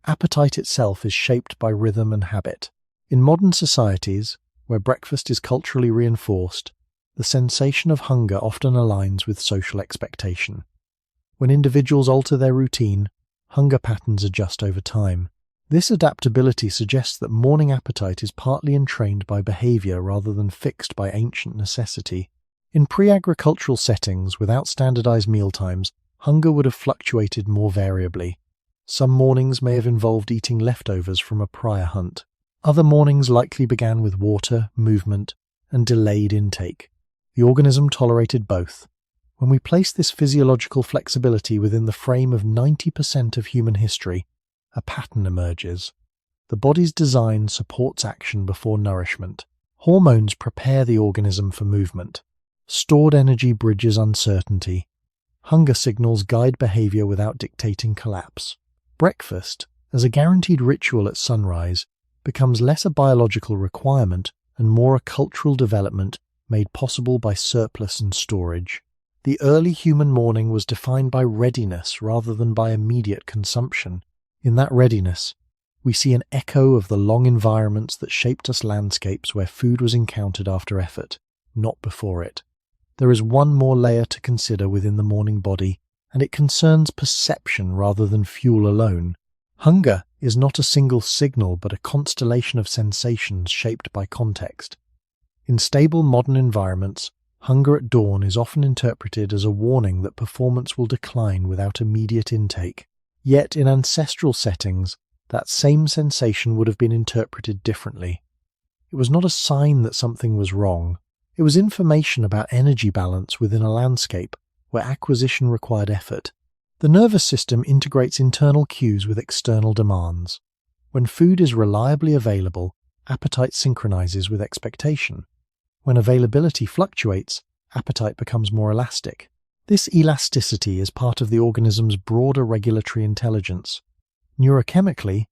Appetite itself is shaped by rhythm and habit. In modern societies, where breakfast is culturally reinforced, the sensation of hunger often aligns with social expectation. When individuals alter their routine, hunger patterns adjust over time. This adaptability suggests that morning appetite is partly entrained by behavior rather than fixed by ancient necessity. In pre-agricultural settings without standardized mealtimes, hunger would have fluctuated more variably. Some mornings may have involved eating leftovers from a prior hunt. Other mornings likely began with water, movement, and delayed intake. The organism tolerated both. When we place this physiological flexibility within the frame of 90% of human history, a pattern emerges. The body's design supports action before nourishment. Hormones prepare the organism for movement. Stored energy bridges uncertainty. Hunger signals guide behavior without dictating collapse. Breakfast, as a guaranteed ritual at sunrise, becomes less a biological requirement and more a cultural development made possible by surplus and storage. The early human morning was defined by readiness rather than by immediate consumption. In that readiness, we see an echo of the long environments that shaped us landscapes where food was encountered after effort, not before it. There is one more layer to consider within the morning body, and it concerns perception rather than fuel alone. Hunger is not a single signal but a constellation of sensations shaped by context. In stable modern environments, hunger at dawn is often interpreted as a warning that performance will decline without immediate intake. Yet in ancestral settings, that same sensation would have been interpreted differently. It was not a sign that something was wrong. It was information about energy balance within a landscape where acquisition required effort. The nervous system integrates internal cues with external demands. When food is reliably available, appetite synchronizes with expectation. When availability fluctuates, appetite becomes more elastic. This elasticity is part of the organism's broader regulatory intelligence. Neurochemically,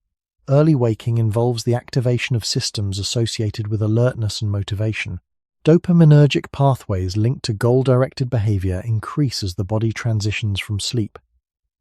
early waking involves the activation of systems associated with alertness and motivation. Dopaminergic pathways linked to goal-directed behavior increase as the body transitions from sleep.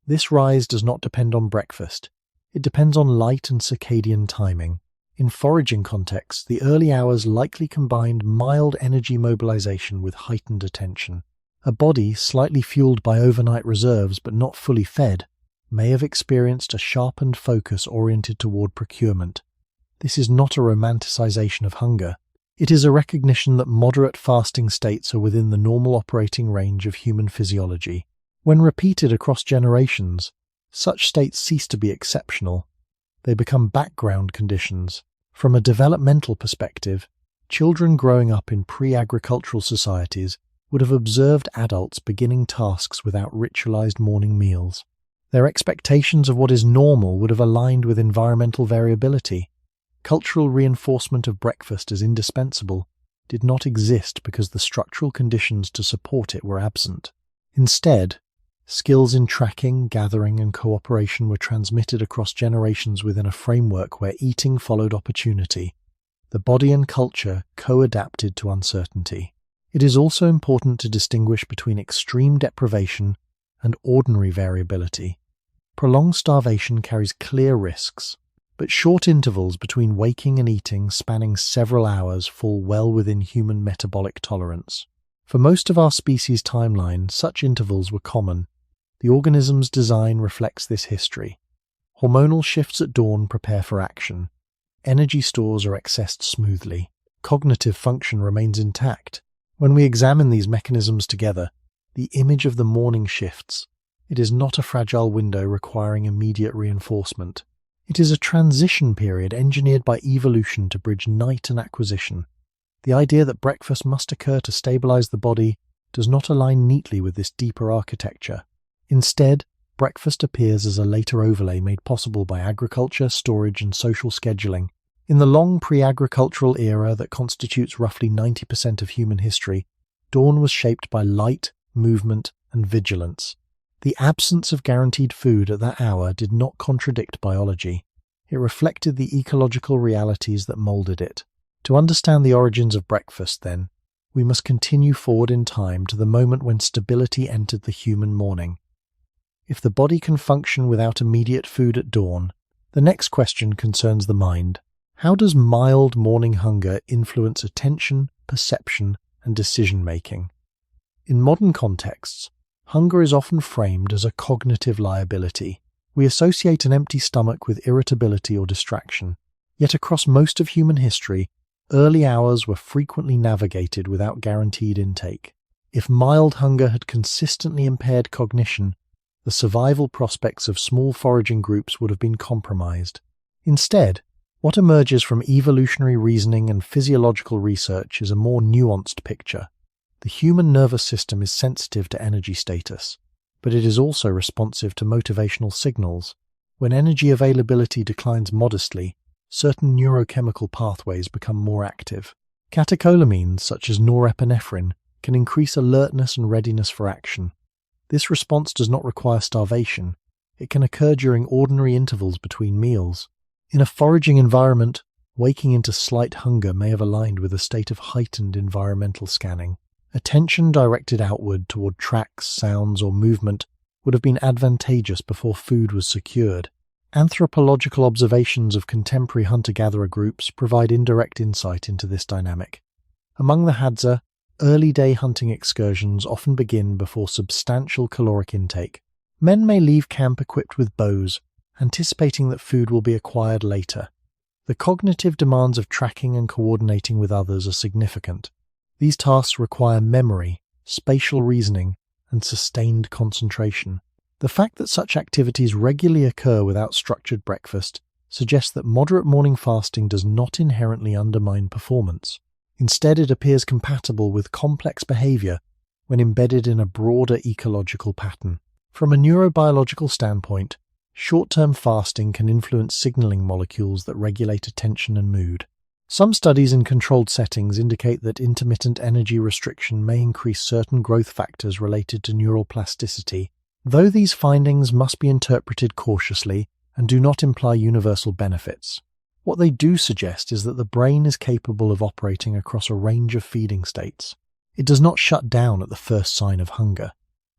This rise does not depend on breakfast. It depends on light and circadian timing. In foraging contexts, the early hours likely combined mild energy mobilization with heightened attention. A body slightly fueled by overnight reserves but not fully fed may have experienced a sharpened focus oriented toward procurement. This is not a romanticization of hunger. It is a recognition that moderate fasting states are within the normal operating range of human physiology. When repeated across generations, such states cease to be exceptional. They become background conditions. From a developmental perspective, children growing up in pre-agricultural societies would have observed adults beginning tasks without ritualized morning meals. Their expectations of what is normal would have aligned with environmental variability. Cultural reinforcement of breakfast as indispensable did not exist because the structural conditions to support it were absent. Instead, skills in tracking, gathering, and cooperation were transmitted across generations within a framework where eating followed opportunity. The body and culture co-adapted to uncertainty. It is also important to distinguish between extreme deprivation and ordinary variability. Prolonged starvation carries clear risks, but short intervals between waking and eating spanning several hours fall well within human metabolic tolerance. For most of our species' timeline, such intervals were common. The organism's design reflects this history. Hormonal shifts at dawn prepare for action. Energy stores are accessed smoothly. Cognitive function remains intact. When we examine these mechanisms together, the image of the morning shifts. It is not a fragile window requiring immediate reinforcement. It is a transition period engineered by evolution to bridge night and acquisition. The idea that breakfast must occur to stabilize the body does not align neatly with this deeper architecture. Instead, breakfast appears as a later overlay made possible by agriculture, storage, and social scheduling. In the long pre-agricultural era that constitutes roughly 90% of human history, dawn was shaped by light, movement, and vigilance. The absence of guaranteed food at that hour did not contradict biology. It reflected the ecological realities that molded it. To understand the origins of breakfast, then, we must continue forward in time to the moment when stability entered the human morning. If the body can function without immediate food at dawn, the next question concerns the mind. How does mild morning hunger influence attention, perception, and decision-making? In modern contexts, hunger is often framed as a cognitive liability. We associate an empty stomach with irritability or distraction. Yet across most of human history, early hours were frequently navigated without guaranteed intake. If mild hunger had consistently impaired cognition, the survival prospects of small foraging groups would have been compromised. Instead, what emerges from evolutionary reasoning and physiological research is a more nuanced picture. The human nervous system is sensitive to energy status, but it is also responsive to motivational signals. When energy availability declines modestly, certain neurochemical pathways become more active. Catecholamines, such as norepinephrine, can increase alertness and readiness for action. This response does not require starvation. It can occur during ordinary intervals between meals. In a foraging environment, waking into slight hunger may have aligned with a state of heightened environmental scanning. Attention directed outward toward tracks, sounds, or movement would have been advantageous before food was secured. Anthropological observations of contemporary hunter-gatherer groups provide indirect insight into this dynamic. Among the Hadza, early day hunting excursions often begin before substantial caloric intake. Men may leave camp equipped with bows, anticipating that food will be acquired later. The cognitive demands of tracking and coordinating with others are significant. These tasks require memory, spatial reasoning, and sustained concentration. The fact that such activities regularly occur without structured breakfast suggests that moderate morning fasting does not inherently undermine performance. Instead, it appears compatible with complex behavior when embedded in a broader ecological pattern. From a neurobiological standpoint, short-term fasting can influence signaling molecules that regulate attention and mood. Some studies in controlled settings indicate that intermittent energy restriction may increase certain growth factors related to neural plasticity, though these findings must be interpreted cautiously and do not imply universal benefits. What they do suggest is that the brain is capable of operating across a range of feeding states. It does not shut down at the first sign of hunger.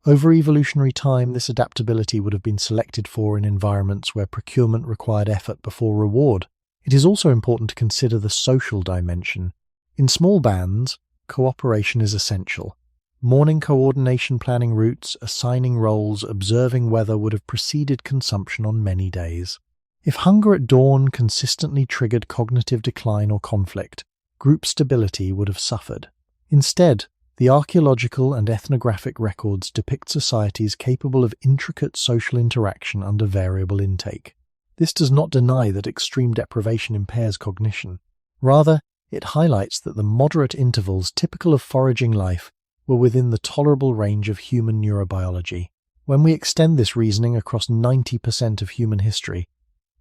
Over evolutionary time, this adaptability would have been selected for in environments where procurement required effort before reward. It is also important to consider the social dimension. In small bands, cooperation is essential. Morning coordination, planning routes, assigning roles, observing weather would have preceded consumption on many days. If hunger at dawn consistently triggered cognitive decline or conflict, group stability would have suffered. Instead, the archaeological and ethnographic records depict societies capable of intricate social interaction under variable intake. This does not deny that extreme deprivation impairs cognition. Rather, it highlights that the moderate intervals typical of foraging life were within the tolerable range of human neurobiology. When we extend this reasoning across 90% of human history,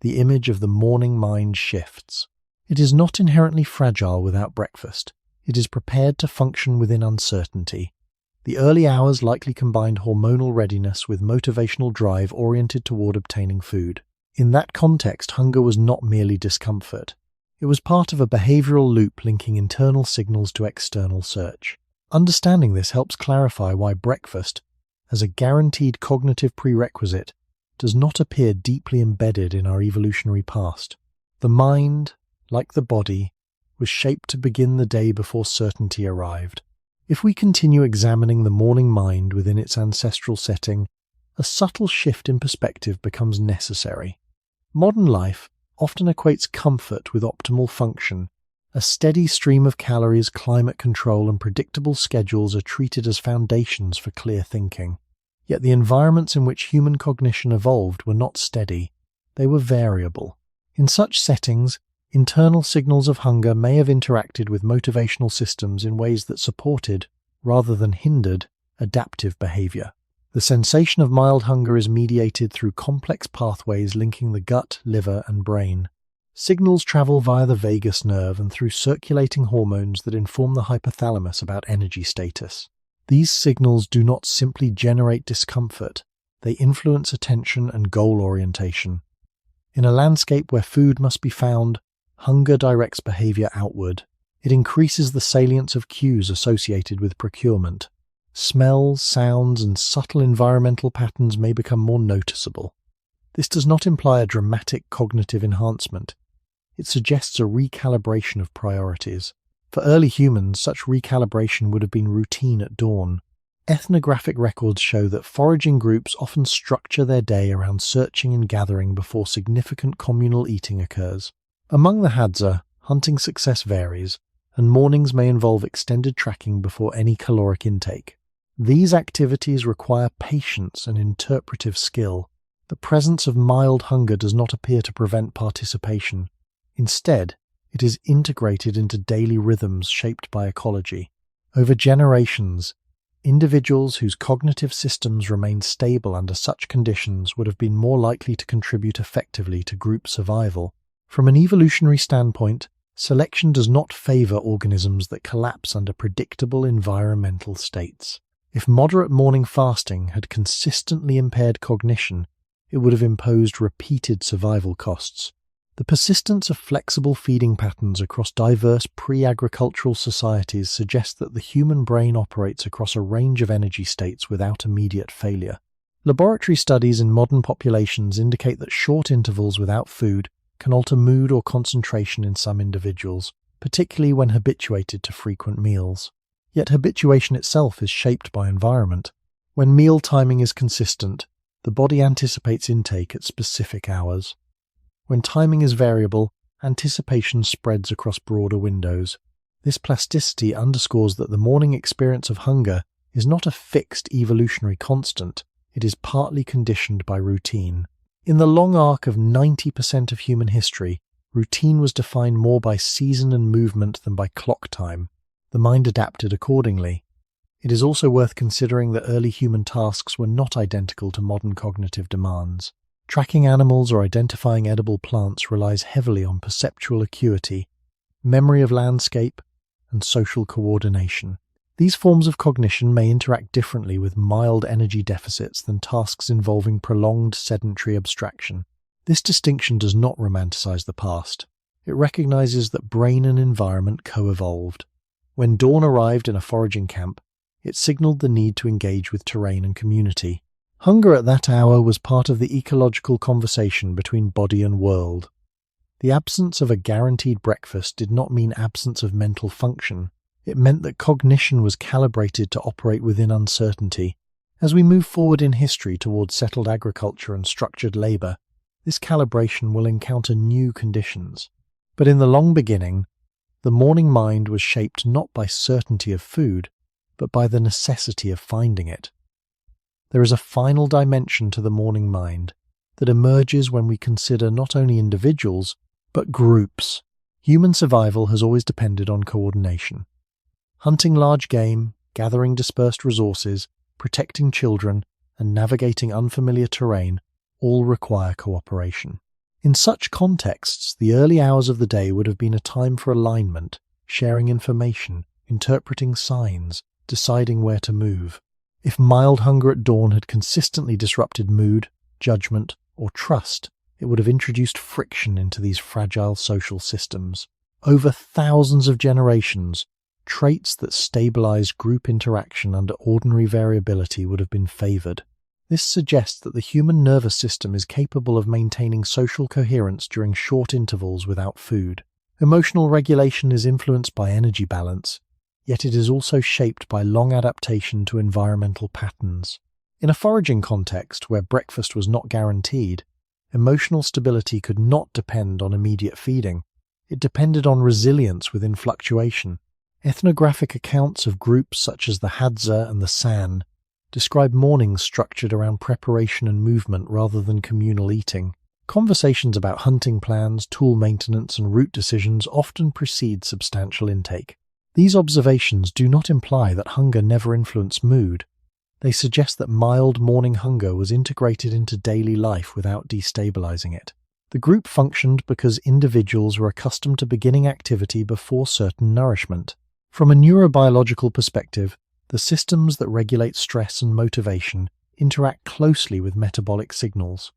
the image of the morning mind shifts. It is not inherently fragile without breakfast. It is prepared to function within uncertainty. The early hours likely combined hormonal readiness with motivational drive oriented toward obtaining food. In that context, hunger was not merely discomfort. It was part of a behavioral loop linking internal signals to external search. Understanding this helps clarify why breakfast, as a guaranteed cognitive prerequisite, does not appear deeply embedded in our evolutionary past. The mind, like the body, was shaped to begin the day before certainty arrived. If we continue examining the morning mind within its ancestral setting, a subtle shift in perspective becomes necessary. Modern life often equates comfort with optimal function. A steady stream of calories, climate control, and predictable schedules are treated as foundations for clear thinking. Yet the environments in which human cognition evolved were not steady. They were variable. In such settings, internal signals of hunger may have interacted with motivational systems in ways that supported, rather than hindered, adaptive behavior. The sensation of mild hunger is mediated through complex pathways linking the gut, liver, and brain. Signals travel via the vagus nerve and through circulating hormones that inform the hypothalamus about energy status. These signals do not simply generate discomfort, they influence attention and goal orientation. In a landscape where food must be found, hunger directs behavior outward. It increases the salience of cues associated with procurement. Smells, sounds, and subtle environmental patterns may become more noticeable. This does not imply a dramatic cognitive enhancement. It suggests a recalibration of priorities. For early humans, such recalibration would have been routine at dawn. Ethnographic records show that foraging groups often structure their day around searching and gathering before significant communal eating occurs. Among the Hadza, hunting success varies, and mornings may involve extended tracking before any caloric intake. These activities require patience and interpretive skill. The presence of mild hunger does not appear to prevent participation. Instead, it is integrated into daily rhythms shaped by ecology. Over generations, individuals whose cognitive systems remained stable under such conditions would have been more likely to contribute effectively to group survival. From an evolutionary standpoint, selection does not favor organisms that collapse under predictable environmental states. If moderate morning fasting had consistently impaired cognition, it would have imposed repeated survival costs. The persistence of flexible feeding patterns across diverse pre-agricultural societies suggests that the human brain operates across a range of energy states without immediate failure. Laboratory studies in modern populations indicate that short intervals without food can alter mood or concentration in some individuals, particularly when habituated to frequent meals. Yet habituation itself is shaped by environment. When meal timing is consistent, the body anticipates intake at specific hours. When timing is variable, anticipation spreads across broader windows. This plasticity underscores that the morning experience of hunger is not a fixed evolutionary constant, it is partly conditioned by routine. In the long arc of 90% of human history, routine was defined more by season and movement than by clock time. The mind adapted accordingly. It is also worth considering that early human tasks were not identical to modern cognitive demands. Tracking animals or identifying edible plants relies heavily on perceptual acuity, memory of landscape, and social coordination. These forms of cognition may interact differently with mild energy deficits than tasks involving prolonged sedentary abstraction. This distinction does not romanticize the past. It recognizes that brain and environment co-evolved. When dawn arrived in a foraging camp, it signaled the need to engage with terrain and community. Hunger at that hour was part of the ecological conversation between body and world. The absence of a guaranteed breakfast did not mean absence of mental function. It meant that cognition was calibrated to operate within uncertainty. As we move forward in history towards settled agriculture and structured labor, this calibration will encounter new conditions. But in the long beginning, the morning mind was shaped not by certainty of food, but by the necessity of finding it. There is a final dimension to the morning mind that emerges when we consider not only individuals, but groups. Human survival has always depended on coordination. Hunting large game, gathering dispersed resources, protecting children, and navigating unfamiliar terrain all require cooperation. In such contexts, the early hours of the day would have been a time for alignment, sharing information, interpreting signs, deciding where to move. If mild hunger at dawn had consistently disrupted mood, judgment, or trust, it would have introduced friction into these fragile social systems. Over thousands of generations, traits that stabilize group interaction under ordinary variability would have been favored. This suggests that the human nervous system is capable of maintaining social coherence during short intervals without food. Emotional regulation is influenced by energy balance, yet it is also shaped by long adaptation to environmental patterns. In a foraging context where breakfast was not guaranteed, emotional stability could not depend on immediate feeding. It depended on resilience within fluctuation. Ethnographic accounts of groups such as the Hadza and the San describe mornings structured around preparation and movement rather than communal eating. Conversations about hunting plans, tool maintenance, and route decisions often precede substantial intake. These observations do not imply that hunger never influenced mood. They suggest that mild morning hunger was integrated into daily life without destabilizing it. The group functioned because individuals were accustomed to beginning activity before certain nourishment. From a neurobiological perspective, the systems that regulate stress and motivation interact closely with metabolic signals.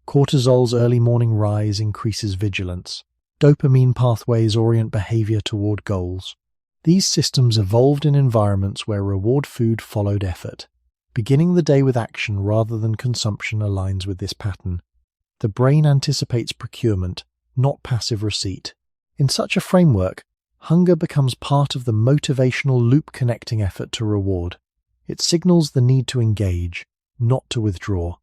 Cortisol's early morning rise increases vigilance. Dopamine pathways orient behavior toward goals. These systems evolved in environments where reward food followed effort. Beginning the day with action rather than consumption aligns with this pattern. The brain anticipates procurement, not passive receipt. In such a framework, hunger becomes part of the motivational loop connecting effort to reward. It signals the need to engage, not to withdraw.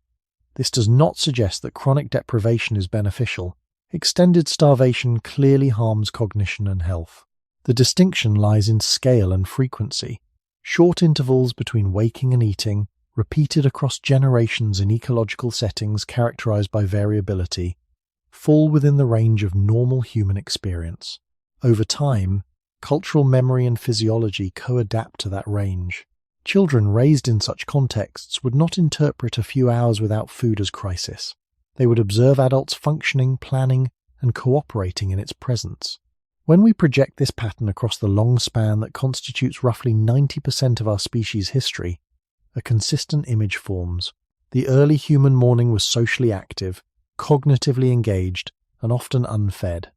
This does not suggest that chronic deprivation is beneficial. Extended starvation clearly harms cognition and health. The distinction lies in scale and frequency. Short intervals between waking and eating, repeated across generations in ecological settings characterized by variability, fall within the range of normal human experience. Over time, cultural memory and physiology co-adapt to that range. Children raised in such contexts would not interpret a few hours without food as crisis. They would observe adults functioning, planning, and cooperating in its presence. When we project this pattern across the long span that constitutes roughly 90% of our species' history, a consistent image forms. The early human morning was socially active, cognitively engaged, and often unfed.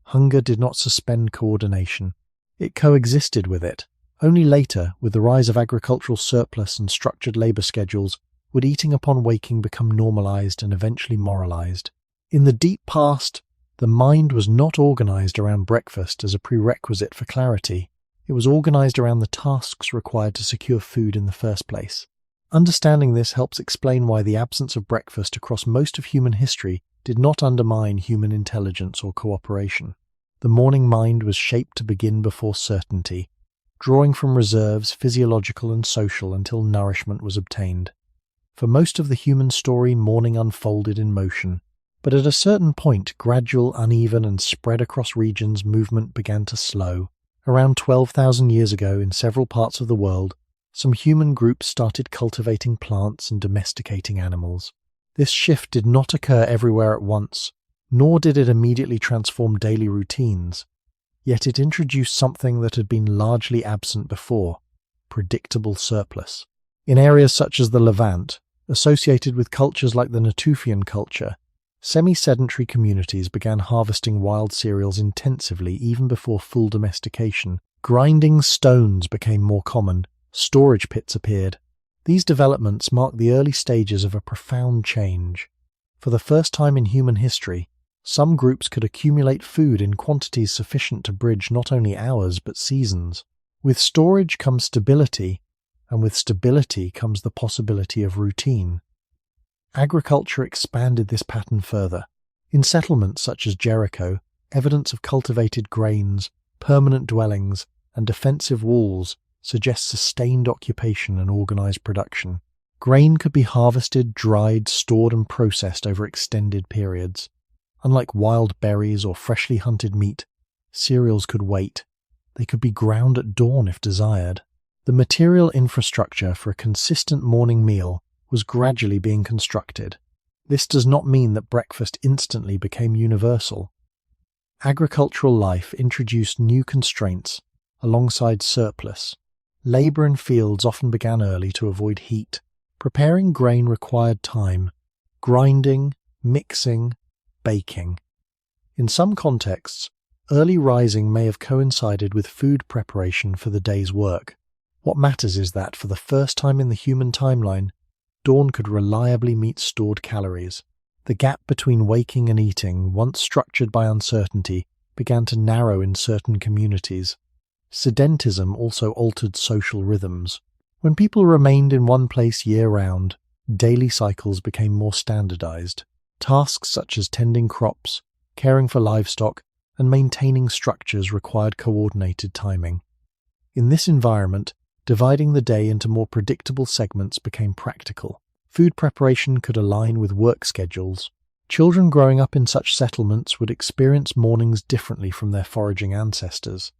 Hunger did not suspend coordination. It coexisted with it. Only later, with the rise of agricultural surplus and structured labor schedules, would eating upon waking become normalized and eventually moralized. In the deep past, the mind was not organized around breakfast as a prerequisite for clarity. It was organized around the tasks required to secure food in the first place. Understanding this helps explain why the absence of breakfast across most of human history did not undermine human intelligence or cooperation. The morning mind was shaped to begin before certainty, drawing from reserves, physiological and social, until nourishment was obtained. For most of the human story, morning unfolded in motion, but at a certain point, gradual, uneven, and spread across regions, movement began to slow. Around 12,000 years ago, in several parts of the world, some human groups started cultivating plants and domesticating animals. This shift did not occur everywhere at once, nor did it immediately transform daily routines. Yet it introduced something that had been largely absent before: predictable surplus. In areas such as the Levant, associated with cultures like the Natufian culture, semi-sedentary communities began harvesting wild cereals intensively even before full domestication. Grinding stones became more common, storage pits appeared. These developments marked the early stages of a profound change. For the first time in human history, some groups could accumulate food in quantities sufficient to bridge not only hours but seasons. With storage comes stability, and with stability comes the possibility of routine. Agriculture expanded this pattern further. In settlements such as Jericho, evidence of cultivated grains, permanent dwellings, and defensive walls suggests sustained occupation and organized production. Grain could be harvested, dried, stored, and processed over extended periods. Unlike wild berries or freshly hunted meat, cereals could wait. They could be ground at dawn if desired. The material infrastructure for a consistent morning meal was gradually being constructed. This does not mean that breakfast instantly became universal. Agricultural life introduced new constraints alongside surplus. Labor in fields often began early to avoid heat. Preparing grain required time: grinding, mixing, baking. In some contexts, early rising may have coincided with food preparation for the day's work. What matters is that, for the first time in the human timeline, dawn could reliably meet stored calories. The gap between waking and eating, once structured by uncertainty, began to narrow in certain communities. Sedentism also altered social rhythms. When people remained in one place year-round, daily cycles became more standardized. Tasks such as tending crops, caring for livestock, and maintaining structures required coordinated timing. In this environment, dividing the day into more predictable segments became practical. Food preparation could align with work schedules. Children growing up in such settlements would experience mornings differently from their foraging ancestors.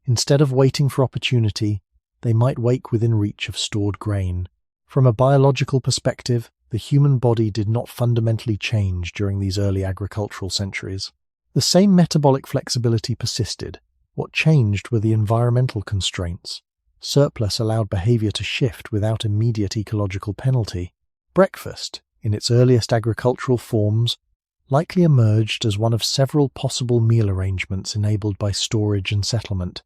Instead of waiting for opportunity, they might wake within reach of stored grain. From a biological perspective, the human body did not fundamentally change during these early agricultural centuries. The same metabolic flexibility persisted. What changed were the environmental constraints. Surplus allowed behavior to shift without immediate ecological penalty. Breakfast, in its earliest agricultural forms, likely emerged as one of several possible meal arrangements enabled by storage and settlement.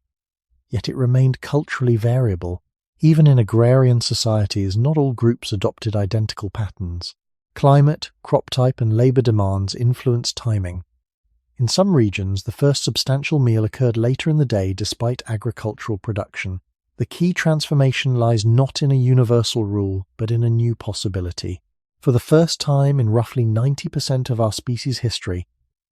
Yet it remained culturally variable. Even in agrarian societies, not all groups adopted identical patterns. Climate, crop type, and labor demands influenced timing. In some regions, the first substantial meal occurred later in the day despite agricultural production. The key transformation lies not in a universal rule, but in a new possibility. For the first time in roughly 90% of our species' history,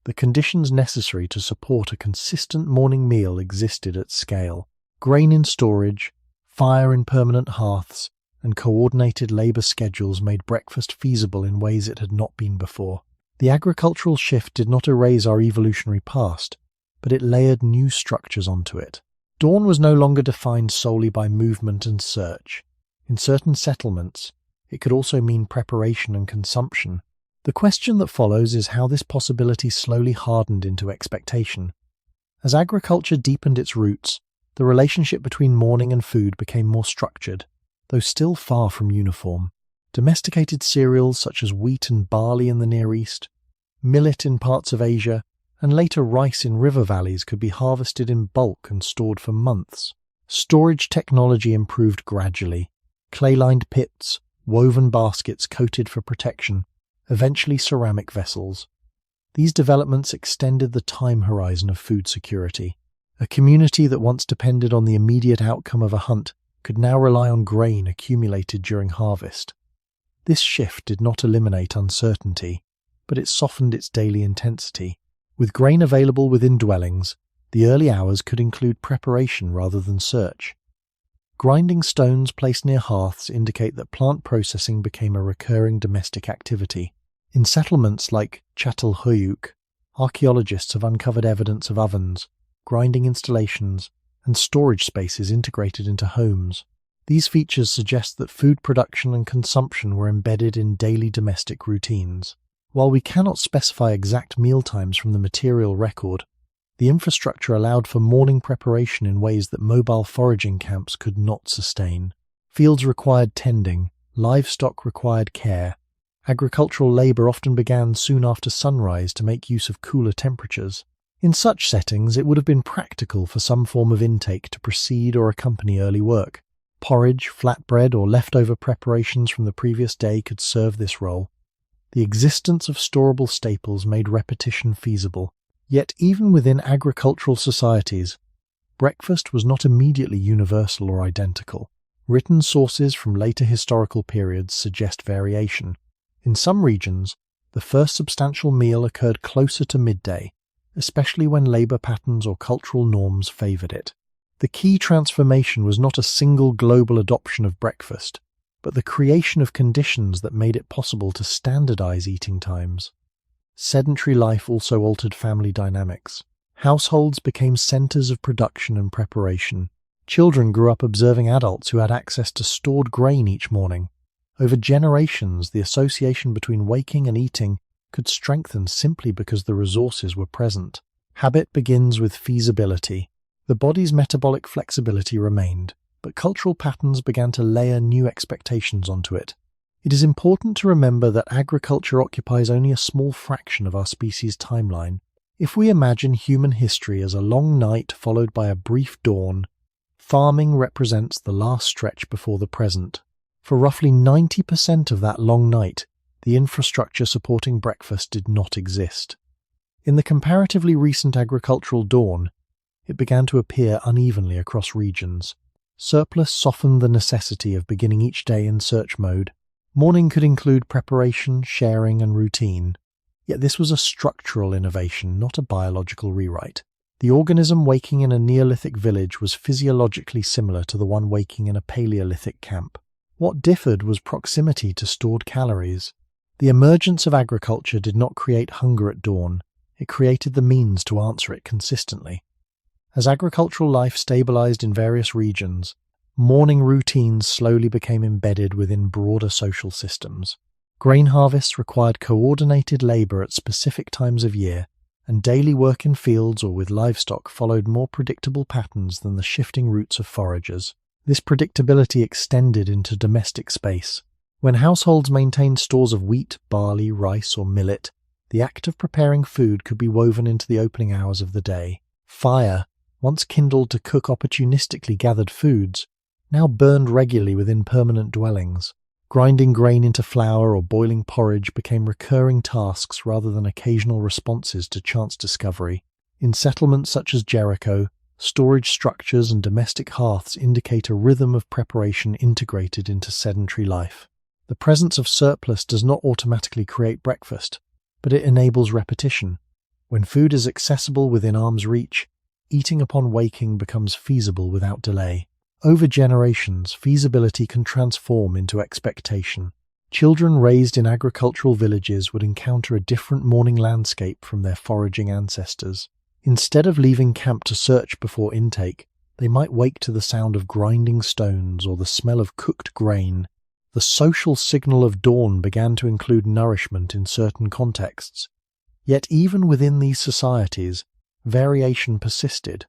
the conditions necessary to support a consistent morning meal existed at scale. Grain in storage, fire in permanent hearths, and coordinated labor schedules made breakfast feasible in ways it had not been before. The agricultural shift did not erase our evolutionary past, but it layered new structures onto it. Dawn was no longer defined solely by movement and search. In certain settlements, it could also mean preparation and consumption. The question that follows is how this possibility slowly hardened into expectation. As agriculture deepened its roots, the relationship between morning and food became more structured, though still far from uniform. Domesticated cereals such as wheat and barley in the Near East, millet in parts of Asia, and later rice in river valleys could be harvested in bulk and stored for months. Storage technology improved gradually. Clay-lined pits, woven baskets coated for protection, eventually ceramic vessels. These developments extended the time horizon of food security. A community that once depended on the immediate outcome of a hunt could now rely on grain accumulated during harvest. This shift did not eliminate uncertainty, but it softened its daily intensity. With grain available within dwellings, the early hours could include preparation rather than search. Grinding stones placed near hearths indicate that plant processing became a recurring domestic activity. In settlements like Çatalhöyük, archaeologists have uncovered evidence of ovens, grinding installations, and storage spaces integrated into homes. These features suggest that food production and consumption were embedded in daily domestic routines. While we cannot specify exact mealtimes from the material record, the infrastructure allowed for morning preparation in ways that mobile foraging camps could not sustain. Fields required tending, livestock required care. Agricultural labor often began soon after sunrise to make use of cooler temperatures. In such settings, it would have been practical for some form of intake to precede or accompany early work. Porridge, flatbread, or leftover preparations from the previous day could serve this role. The existence of storable staples made repetition feasible. Yet even within agricultural societies, breakfast was not immediately universal or identical. Written sources from later historical periods suggest variation. In some regions, the first substantial meal occurred closer to midday, especially when labor patterns or cultural norms favored it. The key transformation was not a single global adoption of breakfast, but the creation of conditions that made it possible to standardize eating times. Sedentary life also altered family dynamics. Households became centers of production and preparation. Children grew up observing adults who had access to stored grain each morning. Over generations, the association between waking and eating could strengthen simply because the resources were present. Habit begins with feasibility. The body's metabolic flexibility remained, but cultural patterns began to layer new expectations onto it. It is important to remember that agriculture occupies only a small fraction of our species' timeline. If we imagine human history as a long night followed by a brief dawn, farming represents the last stretch before the present. For roughly 90% of that long night, the infrastructure supporting breakfast did not exist. In the comparatively recent agricultural dawn, it began to appear unevenly across regions. Surplus softened the necessity of beginning each day in search mode. Morning could include preparation, sharing, and routine. Yet this was a structural innovation, not a biological rewrite. The organism waking in a Neolithic village was physiologically similar to the one waking in a Paleolithic camp. What differed was proximity to stored calories. The emergence of agriculture did not create hunger at dawn. It created the means to answer it consistently. As agricultural life stabilized in various regions, morning routines slowly became embedded within broader social systems. Grain harvests required coordinated labor at specific times of year, and daily work in fields or with livestock followed more predictable patterns than the shifting routes of foragers. This predictability extended into domestic space. When households maintained stores of wheat, barley, rice, or millet, the act of preparing food could be woven into the opening hours of the day. Fire, once kindled to cook opportunistically gathered foods, now burned regularly within permanent dwellings. Grinding grain into flour or boiling porridge became recurring tasks rather than occasional responses to chance discovery. In settlements such as Jericho, Storage structures and domestic hearths indicate a rhythm of preparation integrated into sedentary life. The presence of surplus does not automatically create breakfast, but it enables repetition. When food is accessible within arm's reach, eating upon waking becomes feasible without delay. Over generations, feasibility can transform into expectation. Children raised in agricultural villages would encounter a different morning landscape from their foraging ancestors. Instead of leaving camp to search before intake, they might wake to the sound of grinding stones or the smell of cooked grain. The social signal of dawn began to include nourishment in certain contexts. Yet even within these societies, variation persisted.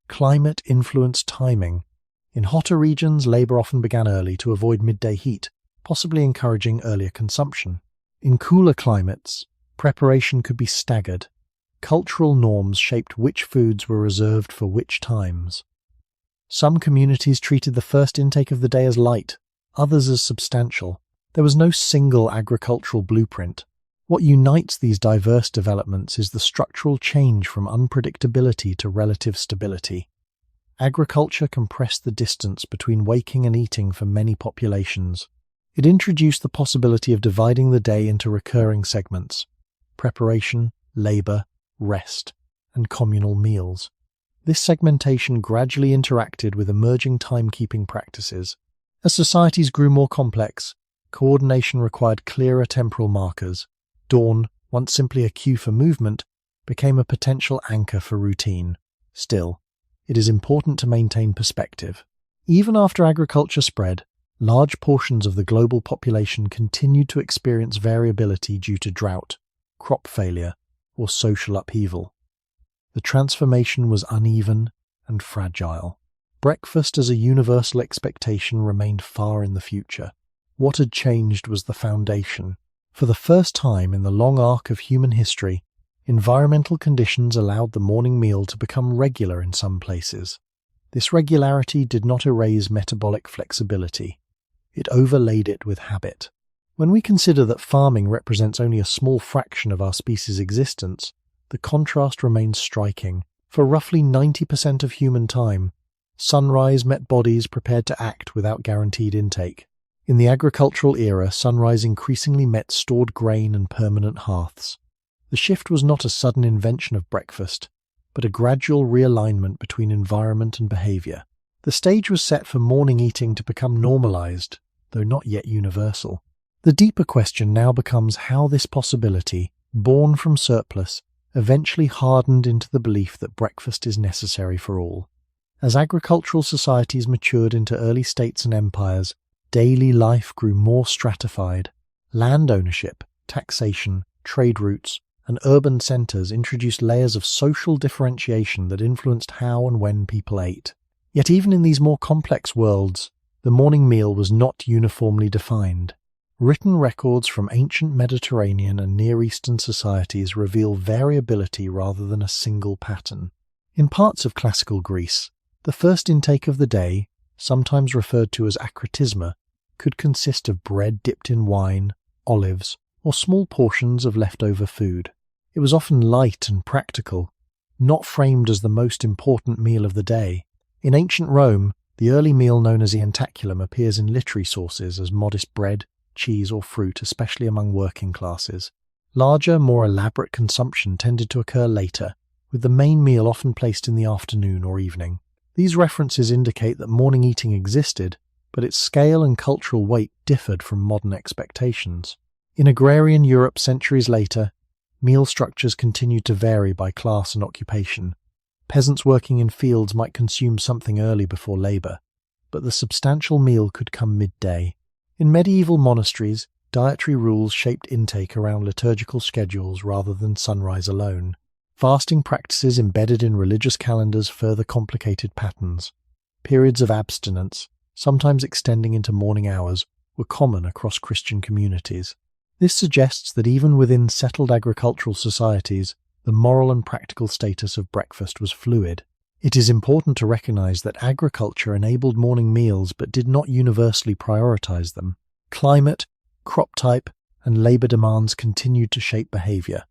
Climate influenced timing. In hotter regions, labor often began early to avoid midday heat, possibly encouraging earlier consumption. In cooler climates, preparation could be staggered. Cultural norms shaped which foods were reserved for which times. Some communities treated the first intake of the day as light, others as substantial. There was no single agricultural blueprint. What unites these diverse developments is the structural change from unpredictability to relative stability. Agriculture compressed the distance between waking and eating for many populations. It introduced the possibility of dividing the day into recurring segments: preparation, labor, rest, and communal meals. This segmentation gradually interacted with emerging timekeeping practices. As societies grew more complex, coordination required clearer temporal markers. Dawn, once simply a cue for movement, became a potential anchor for routine. Still, it is important to maintain perspective. Even after agriculture spread, large portions of the global population continued to experience variability due to drought, crop failure, or social upheaval. The transformation was uneven and fragile. Breakfast as a universal expectation remained far in the future. What had changed was the foundation. For the first time in the long arc of human history, environmental conditions allowed the morning meal to become regular in some places. This regularity did not erase metabolic flexibility. It overlaid it with habit. When we consider that farming represents only a small fraction of our species' existence, the contrast remains striking. For roughly 90% of human time, sunrise met bodies prepared to act without guaranteed intake. In the agricultural era, sunrise increasingly met stored grain and permanent hearths. The shift was not a sudden invention of breakfast, but a gradual realignment between environment and behavior. The stage was set for morning eating to become normalized, though not yet universal. The deeper question now becomes how this possibility, born from surplus, eventually hardened into the belief that breakfast is necessary for all. As agricultural societies matured into early states and empires, daily life grew more stratified. Land ownership, taxation, trade routes, and urban centers introduced layers of social differentiation that influenced how and when people ate. Yet even in these more complex worlds, the morning meal was not uniformly defined. Written records from ancient Mediterranean and Near Eastern societies reveal variability rather than a single pattern. In parts of classical Greece, the first intake of the day, sometimes referred to as akritisma, could consist of bread dipped in wine, olives, or small portions of leftover food. It was often light and practical, not framed as the most important meal of the day. In ancient Rome, the early meal known as the entaculum appears in literary sources as modest bread, cheese, or fruit, especially among working classes. Larger, more elaborate consumption tended to occur later, with the main meal often placed in the afternoon or evening. These references indicate that morning eating existed, but its scale and cultural weight differed from modern expectations. In agrarian Europe centuries later, meal structures continued to vary by class and occupation. Peasants working in fields might consume something early before labor, but the substantial meal could come midday. In medieval monasteries, dietary rules shaped intake around liturgical schedules rather than sunrise alone. Fasting practices embedded in religious calendars further complicated patterns. Periods of abstinence, sometimes extending into morning hours, were common across Christian communities. This suggests that even within settled agricultural societies, the moral and practical status of breakfast was fluid. It is important to recognize that agriculture enabled morning meals but did not universally prioritize them. Climate, crop type, and labor demands continued to shape behavior.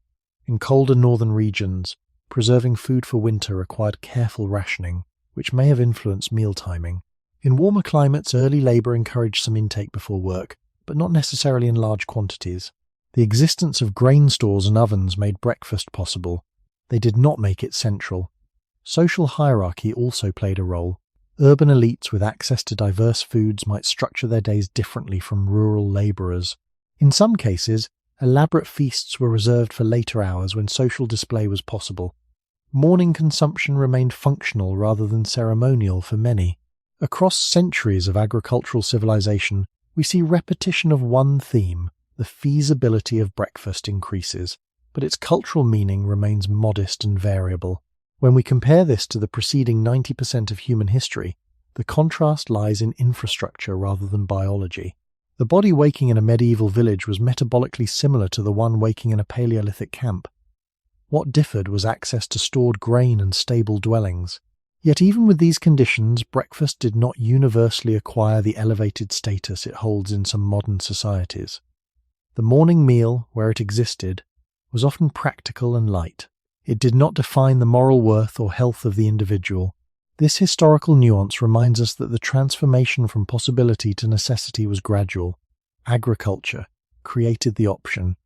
In colder northern regions, preserving food for winter required careful rationing, which may have influenced meal timing. In warmer climates, early labour encouraged some intake before work, but not necessarily in large quantities. The existence of grain stores and ovens made breakfast possible. They did not make it central. Social hierarchy also played a role. Urban elites with access to diverse foods might structure their days differently from rural labourers. In some cases, elaborate feasts were reserved for later hours when social display was possible. Morning consumption remained functional rather than ceremonial for many. Across centuries of agricultural civilization, we see repetition of one theme: the feasibility of breakfast increases, but its cultural meaning remains modest and variable. When we compare this to the preceding 90% of human history, the contrast lies in infrastructure rather than biology. The body waking in a medieval village was metabolically similar to the one waking in a Paleolithic camp. What differed was access to stored grain and stable dwellings. Yet even with these conditions, breakfast did not universally acquire the elevated status it holds in some modern societies. The morning meal, where it existed, was often practical and light. It did not define the moral worth or health of the individual. This historical nuance reminds us that the transformation from possibility to necessity was gradual. Agriculture created the option.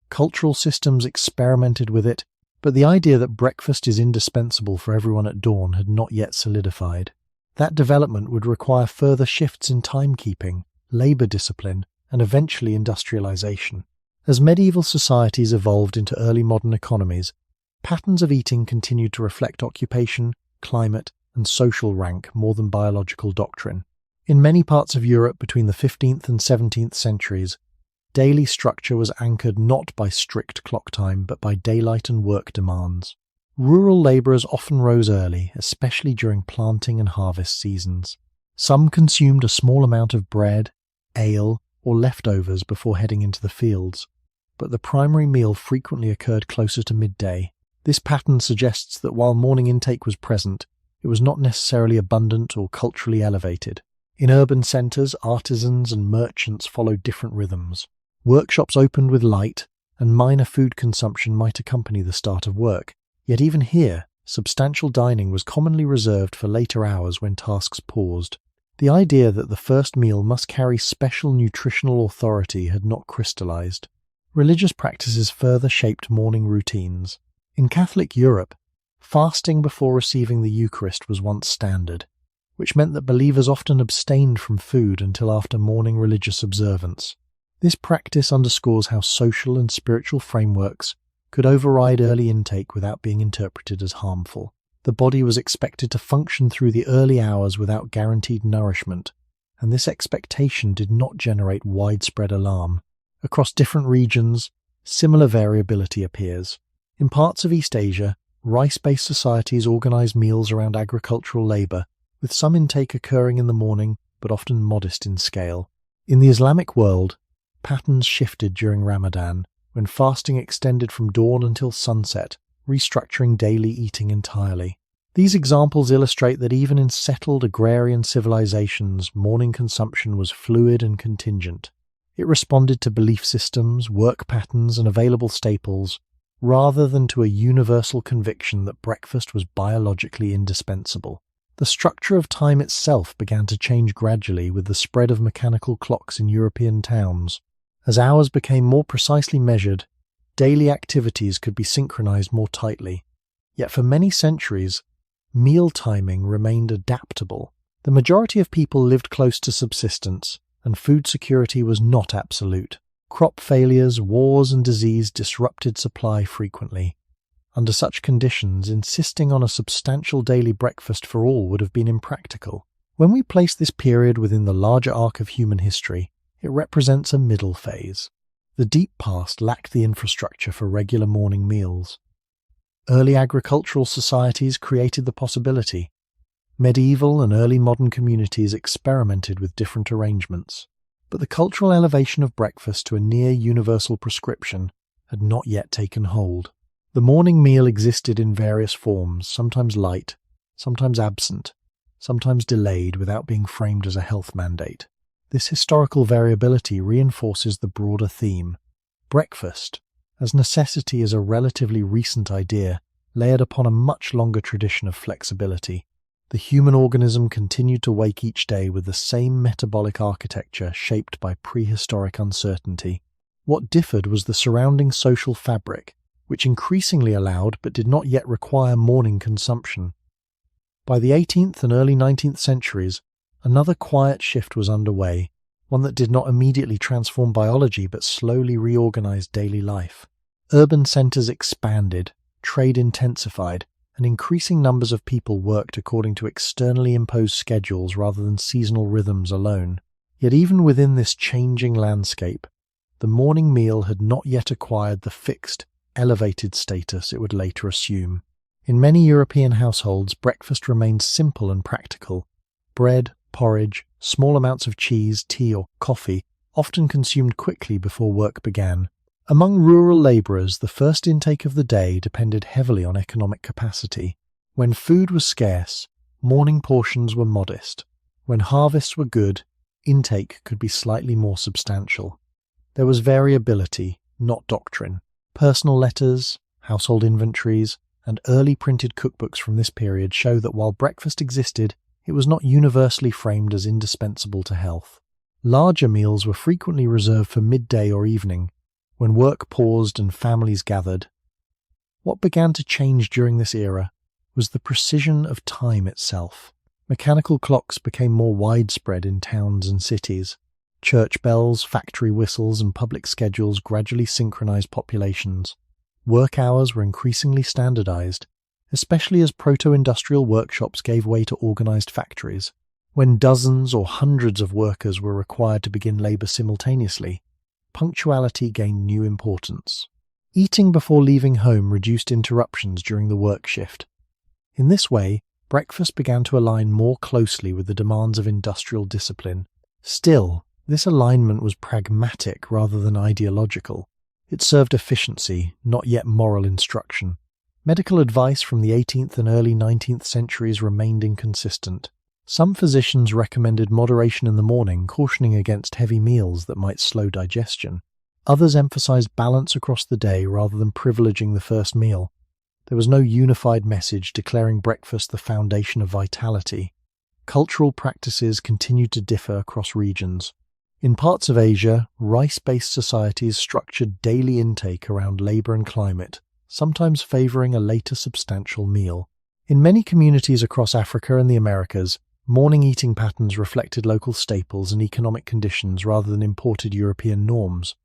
Cultural systems experimented with it, but the idea that breakfast is indispensable for everyone at dawn had not yet solidified. That development would require further shifts in timekeeping, labour discipline, and eventually industrialization. As medieval societies evolved into early modern economies, patterns of eating continued to reflect occupation, climate, and social rank more than biological doctrine. In many parts of Europe between the 15th and 17th centuries, daily structure was anchored not by strict clock time but by daylight and work demands. Rural labourers often rose early, especially during planting and harvest seasons. Some consumed a small amount of bread, ale, or leftovers before heading into the fields, but the primary meal frequently occurred closer to midday. This pattern suggests that while morning intake was present, it was not necessarily abundant or culturally elevated. In urban centres, artisans and merchants followed different rhythms. Workshops opened with light, and minor food consumption might accompany the start of work. Yet even here, substantial dining was commonly reserved for later hours when tasks paused. The idea that the first meal must carry special nutritional authority had not crystallized. Religious practices further shaped morning routines. In Catholic Europe, fasting before receiving the Eucharist was once standard, which meant that believers often abstained from food until after morning religious observance. This practice underscores how social and spiritual frameworks could override early intake without being interpreted as harmful. The body was expected to function through the early hours without guaranteed nourishment, and this expectation did not generate widespread alarm. Across different regions, similar variability appears. In parts of East Asia, rice-based societies organized meals around agricultural labor, with some intake occurring in the morning but often modest in scale. In the Islamic world, patterns shifted during Ramadan, when fasting extended from dawn until sunset, restructuring daily eating entirely. These examples illustrate that even in settled agrarian civilizations, morning consumption was fluid and contingent. It responded to belief systems, work patterns, and available staples, rather than to a universal conviction that breakfast was biologically indispensable. The structure of time itself began to change gradually with the spread of mechanical clocks in European towns. As hours became more precisely measured, daily activities could be synchronized more tightly. Yet for many centuries, meal timing remained adaptable. The majority of people lived close to subsistence, and food security was not absolute. Crop failures, wars, and disease disrupted supply frequently. Under such conditions, insisting on a substantial daily breakfast for all would have been impractical. When we place this period within the larger arc of human history, it represents a middle phase. The deep past lacked the infrastructure for regular morning meals. Early agricultural societies created the possibility. Medieval and early modern communities experimented with different arrangements. But the cultural elevation of breakfast to a near-universal prescription had not yet taken hold. The morning meal existed in various forms, sometimes light, sometimes absent, sometimes delayed without being framed as a health mandate. This historical variability reinforces the broader theme. Breakfast, as necessity, is a relatively recent idea, layered upon a much longer tradition of flexibility. The human organism continued to wake each day with the same metabolic architecture shaped by prehistoric uncertainty. What differed was the surrounding social fabric, which increasingly allowed but did not yet require morning consumption. By the 18th and early 19th centuries, another quiet shift was underway, one that did not immediately transform biology but slowly reorganized daily life. Urban centers expanded, trade intensified, and increasing numbers of people worked according to externally imposed schedules rather than seasonal rhythms alone. Yet even within this changing landscape, the morning meal had not yet acquired the fixed, elevated status it would later assume. In many European households, breakfast remained simple and practical. Bread, porridge, small amounts of cheese, tea, or coffee, often consumed quickly before work began. Among rural labourers, the first intake of the day depended heavily on economic capacity. When food was scarce, morning portions were modest. When harvests were good, intake could be slightly more substantial. There was variability, not doctrine. Personal letters, household inventories, and early printed cookbooks from this period show that while breakfast existed, it was not universally framed as indispensable to health. Larger meals were frequently reserved for midday or evening, when work paused and families gathered. What began to change during this era was the precision of time itself. Mechanical clocks became more widespread in towns and cities. Church bells, factory whistles, and public schedules gradually synchronized populations. Work hours were increasingly standardized, especially as proto-industrial workshops gave way to organized factories. When dozens or hundreds of workers were required to begin labor simultaneously, punctuality gained new importance. Eating before leaving home reduced interruptions during the work shift. In this way, breakfast began to align more closely with the demands of industrial discipline. Still, this alignment was pragmatic rather than ideological. It served efficiency, not yet moral instruction. Medical advice from the 18th and early 19th centuries remained inconsistent. Some physicians recommended moderation in the morning, cautioning against heavy meals that might slow digestion. Others emphasized balance across the day rather than privileging the first meal. There was no unified message declaring breakfast the foundation of vitality. Cultural practices continued to differ across regions. In parts of Asia, rice-based societies structured daily intake around labor and climate, sometimes favoring a later substantial meal. In many communities across Africa and the Americas, morning eating patterns reflected local staples and economic conditions rather than imported European norms.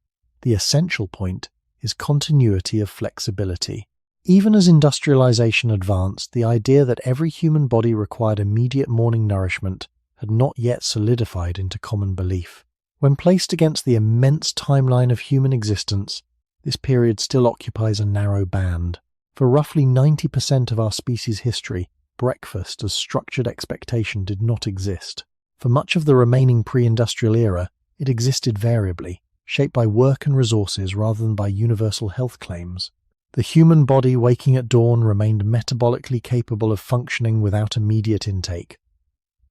The essential point is continuity of flexibility. Even as industrialization advanced, the idea that every human body required immediate morning nourishment had not yet solidified into common belief. When placed against the immense timeline of human existence, this period still occupies a narrow band. For roughly 90% of our species' history, breakfast as structured expectation did not exist. For much of the remaining pre-industrial era, it existed variably, shaped by work and resources rather than by universal health claims. The human body waking at dawn remained metabolically capable of functioning without immediate intake,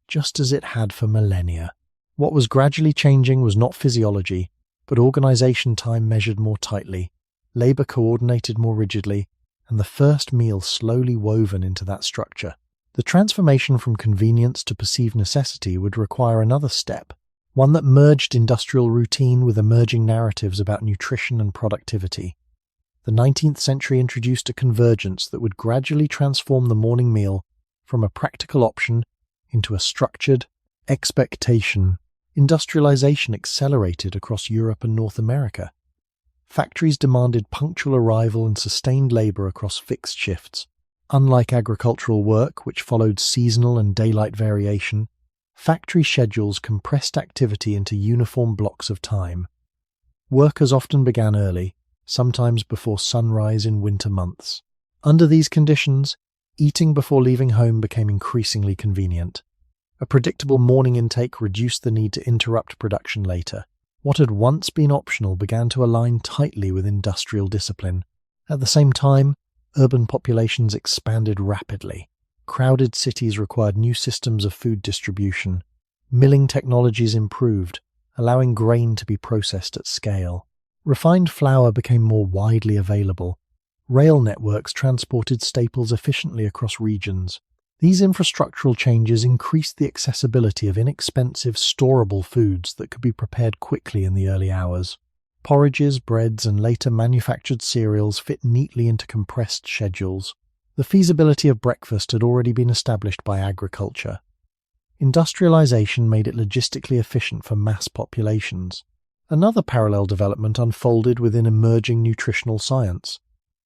just as it had for millennia. What was gradually changing was not physiology, but organization time measured more tightly, labor coordinated more rigidly, and the first meal slowly woven into that structure. The transformation from convenience to perceived necessity would require another step, one that merged industrial routine with emerging narratives about nutrition and productivity. The 19th century introduced a convergence that would gradually transform the morning meal from a practical option into a structured expectation. Industrialization accelerated across Europe and North America. Factories demanded punctual arrival and sustained labor across fixed shifts. Unlike agricultural work, which followed seasonal and daylight variation, factory schedules compressed activity into uniform blocks of time. Workers often began early, sometimes before sunrise in winter months. Under these conditions, eating before leaving home became increasingly convenient. A predictable morning intake reduced the need to interrupt production later. What had once been optional began to align tightly with industrial discipline. At the same time, urban populations expanded rapidly. Crowded cities required new systems of food distribution. Milling technologies improved, allowing grain to be processed at scale. Refined flour became more widely available. Rail networks transported staples efficiently across regions. These infrastructural changes increased the accessibility of inexpensive, storable foods that could be prepared quickly in the early hours. Porridges, breads, and later manufactured cereals fit neatly into compressed schedules. The feasibility of breakfast had already been established by agriculture. Industrialization made it logistically efficient for mass populations. Another parallel development unfolded within emerging nutritional science.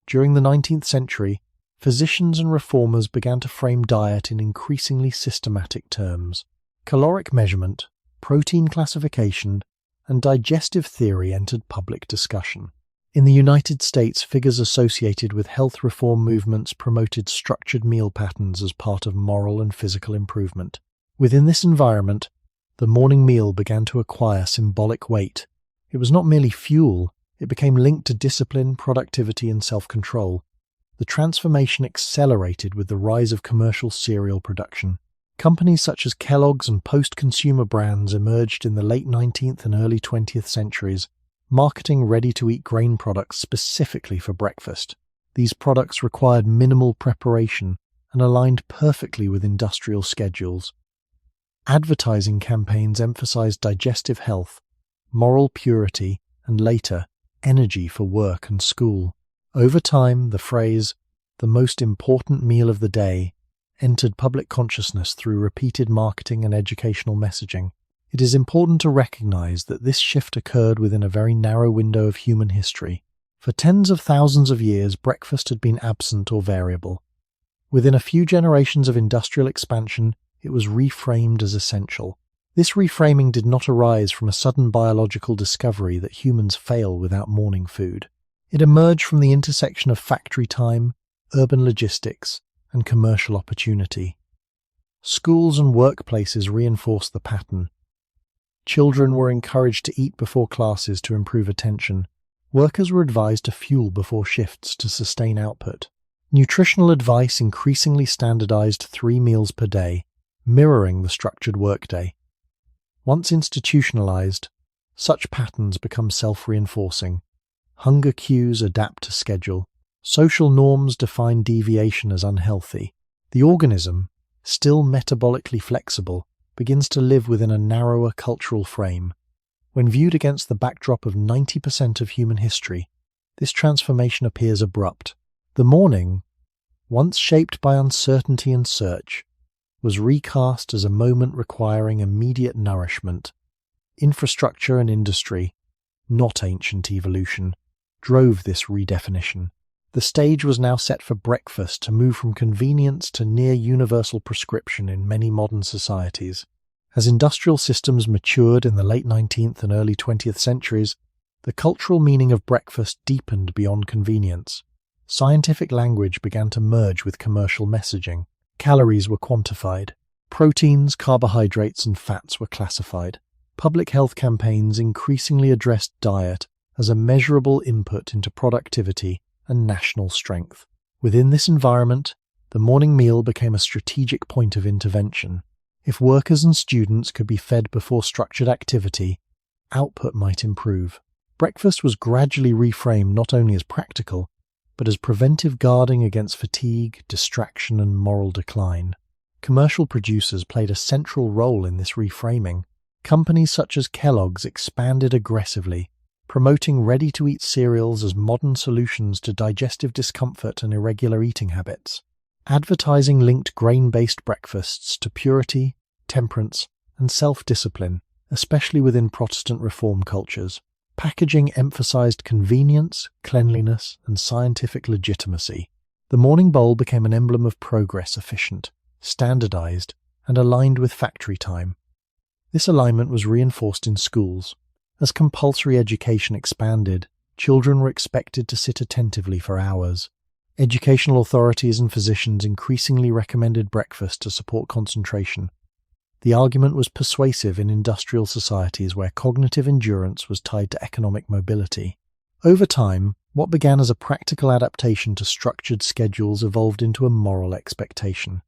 During the 19th century, physicians and reformers began to frame diet in increasingly systematic terms. Caloric measurement, protein classification, and digestive theory entered public discussion. In the United States, figures associated with health reform movements promoted structured meal patterns as part of moral and physical improvement. Within this environment, the morning meal began to acquire symbolic weight. It was not merely fuel, it became linked to discipline, productivity, and self-control. The transformation accelerated with the rise of commercial cereal production. Companies such as Kellogg's and post-consumer brands emerged in the late 19th and early 20th centuries, marketing ready-to-eat grain products specifically for breakfast. These products required minimal preparation and aligned perfectly with industrial schedules. Advertising campaigns emphasized digestive health, moral purity, and later, energy for work and school. Over time, the phrase, "the most important meal of the day," entered public consciousness through repeated marketing and educational messaging. It is important to recognize that this shift occurred within a very narrow window of human history. For tens of thousands of years, breakfast had been absent or variable. Within a few generations of industrial expansion, it was reframed as essential. This reframing did not arise from a sudden biological discovery that humans fail without morning food. It emerged from the intersection of factory time, urban logistics, and commercial opportunity. Schools and workplaces reinforced the pattern. Children were encouraged to eat before classes to improve attention. Workers were advised to fuel before shifts to sustain output. Nutritional advice increasingly standardized 3 meals per day, mirroring the structured workday. Once institutionalized, such patterns become self-reinforcing. Hunger cues adapt to schedule. Social norms define deviation as unhealthy. The organism, still metabolically flexible, begins to live within a narrower cultural frame. When viewed against the backdrop of 90% of human history, this transformation appears abrupt. The morning, once shaped by uncertainty and search, was recast as a moment requiring immediate nourishment. Infrastructure and industry, not ancient evolution, drove this redefinition. The stage was now set for breakfast to move from convenience to near universal prescription in many modern societies. As industrial systems matured in the late 19th and early 20th centuries, the cultural meaning of breakfast deepened beyond convenience. Scientific language began to merge with commercial messaging. Calories were quantified. Proteins, carbohydrates, and fats were classified. Public health campaigns increasingly addressed diet as a measurable input into productivity and national strength. Within this environment, the morning meal became a strategic point of intervention. If workers and students could be fed before structured activity, output might improve. Breakfast was gradually reframed not only as practical, but as preventive guarding against fatigue, distraction, and moral decline. Commercial producers played a central role in this reframing. Companies such as Kellogg's expanded aggressively, promoting ready-to-eat cereals as modern solutions to digestive discomfort and irregular eating habits. Advertising linked grain-based breakfasts to purity, temperance, and self-discipline, especially within Protestant Reform cultures. Packaging emphasized convenience, cleanliness, and scientific legitimacy. The morning bowl became an emblem of progress, efficient, standardized, and aligned with factory time. This alignment was reinforced in schools. As compulsory education expanded, children were expected to sit attentively for hours. Educational authorities and physicians increasingly recommended breakfast to support concentration. The argument was persuasive in industrial societies where cognitive endurance was tied to economic mobility. Over time, what began as a practical adaptation to structured schedules evolved into a moral expectation.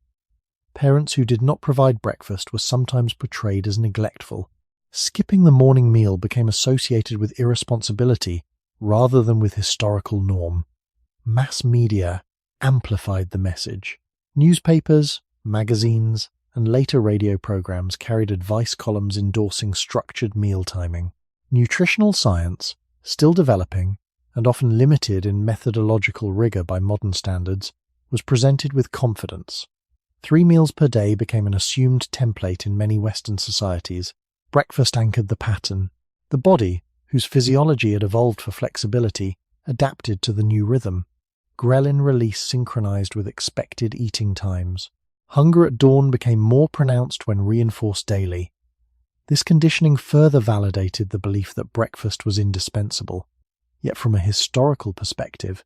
Parents who did not provide breakfast were sometimes portrayed as neglectful. Skipping the morning meal became associated with irresponsibility rather than with historical norm. mass media amplified the message. Newspapers, magazines, and later radio programs carried advice columns endorsing structured meal timing. Nutritional science, still developing and often limited in methodological rigor by modern standards, was presented with confidence. 3 meals per day became an assumed template in many Western societies. Breakfast anchored the pattern. The body, whose physiology had evolved for flexibility, adapted to the new rhythm. Ghrelin release synchronized with expected eating times. Hunger at dawn became more pronounced when reinforced daily. This conditioning further validated the belief that breakfast was indispensable. Yet from a historical perspective,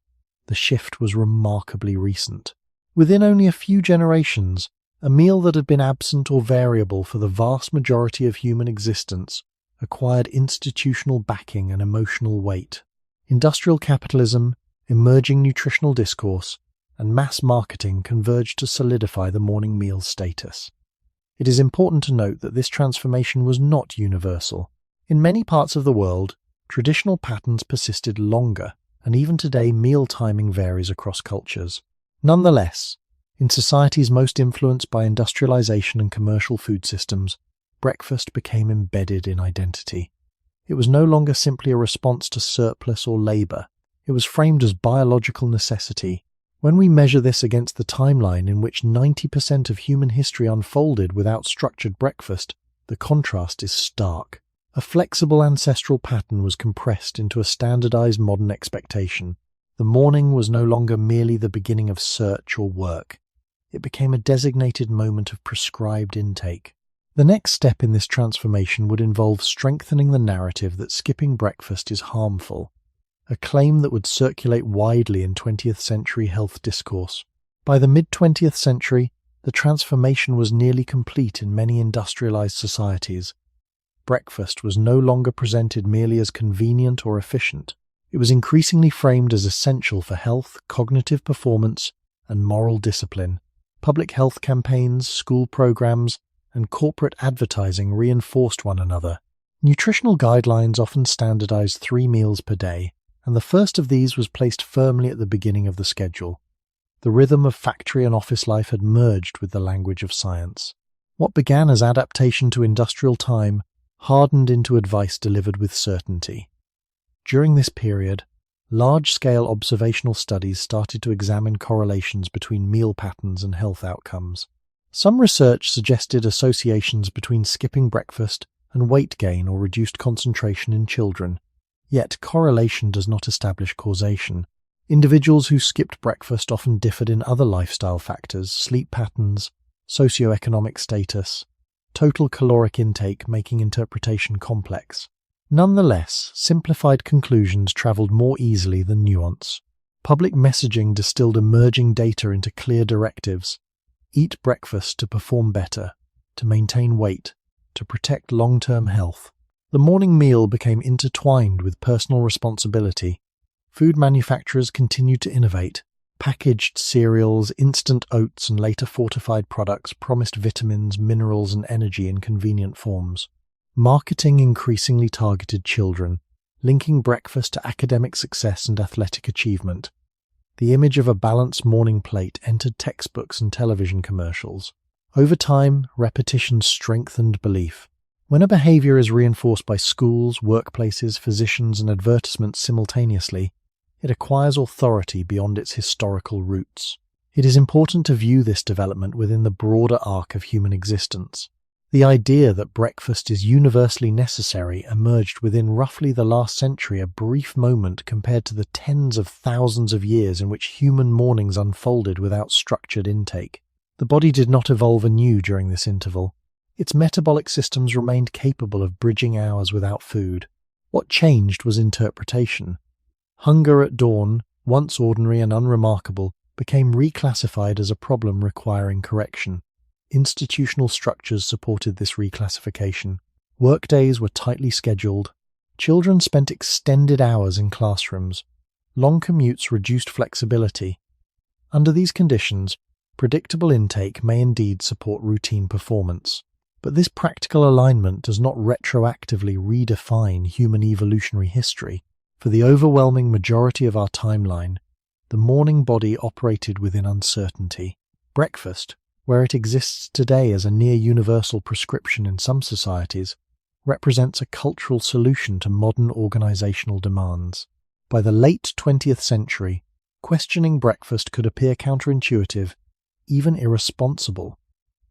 the shift was remarkably recent. Within only a few generations, a meal that had been absent or variable for the vast majority of human existence acquired institutional backing and emotional weight. Industrial capitalism, emerging nutritional discourse, and mass marketing converged to solidify the morning meal's status. It is important to note that this transformation was not universal. In many parts of the world, traditional patterns persisted longer, and even today meal timing varies across cultures. Nonetheless, in societies most influenced by industrialization and commercial food systems, breakfast became embedded in identity. It was no longer simply a response to surplus or labor. It was framed as biological necessity. When we measure this against the timeline in which 90% of human history unfolded without structured breakfast, the contrast is stark. A flexible ancestral pattern was compressed into a standardized modern expectation. The morning was no longer merely the beginning of search or work. It became a designated moment of prescribed intake. The next step in this transformation would involve strengthening the narrative that skipping breakfast is harmful, a claim that would circulate widely in 20th century health discourse. By the mid-20th century, the transformation was nearly complete in many industrialized societies. Breakfast was no longer presented merely as convenient or efficient. It was increasingly framed as essential for health, cognitive performance, and moral discipline. Public health campaigns, school programs, and corporate advertising reinforced one another. Nutritional guidelines often standardized 3 meals per day, and the first of these was placed firmly at the beginning of the schedule. The rhythm of factory and office life had merged with the language of science. What began as adaptation to industrial time hardened into advice delivered with certainty. During this period, large-scale observational studies started to examine correlations between meal patterns and health outcomes. Some research suggested associations between skipping breakfast and weight gain or reduced concentration in children. Yet correlation does not establish causation. Individuals who skipped breakfast often differed in other lifestyle factors, sleep patterns, socioeconomic status, total caloric intake, making interpretation complex. Nonetheless, simplified conclusions traveled more easily than nuance. Public messaging distilled emerging data into clear directives. Eat breakfast to perform better, to maintain weight, to protect long-term health. The morning meal became intertwined with personal responsibility. Food manufacturers continued to innovate. Packaged cereals, instant oats, and later fortified products promised vitamins, minerals, and energy in convenient forms. Marketing increasingly targeted children, linking breakfast to academic success and athletic achievement. The image of a balanced morning plate entered textbooks and television commercials. Over time, repetition strengthened belief. When a behavior is reinforced by schools, workplaces, physicians, and advertisements simultaneously, it acquires authority beyond its historical roots. It is important to view this development within the broader arc of human existence. The idea that breakfast is universally necessary emerged within roughly the last century, a brief moment compared to the tens of thousands of years in which human mornings unfolded without structured intake. The body did not evolve anew during this interval. Its metabolic systems remained capable of bridging hours without food. What changed was interpretation. Hunger at dawn, once ordinary and unremarkable, became reclassified as a problem requiring correction. Institutional structures supported this reclassification. Workdays were tightly scheduled. Children spent extended hours in classrooms. Long commutes reduced flexibility. Under these conditions, predictable intake may indeed support routine performance. But this practical alignment does not retroactively redefine human evolutionary history. For the overwhelming majority of our timeline, the morning body operated within uncertainty. Breakfast, where it exists today as a near-universal prescription in some societies, represents a cultural solution to modern organizational demands. By the late 20th century, questioning breakfast could appear counterintuitive, even irresponsible.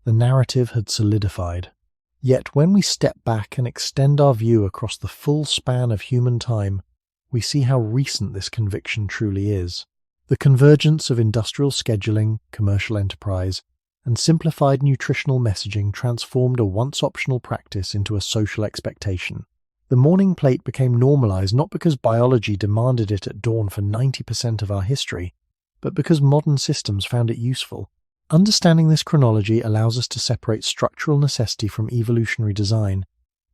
The narrative had solidified. Yet when we step back and extend our view across the full span of human time, we see how recent this conviction truly is. The convergence of industrial scheduling, commercial enterprise, and simplified nutritional messaging transformed a once optional practice into a social expectation. The morning plate became normalized not because biology demanded it at dawn for 90% of our history, but because modern systems found it useful. Understanding this chronology allows us to separate structural necessity from evolutionary design,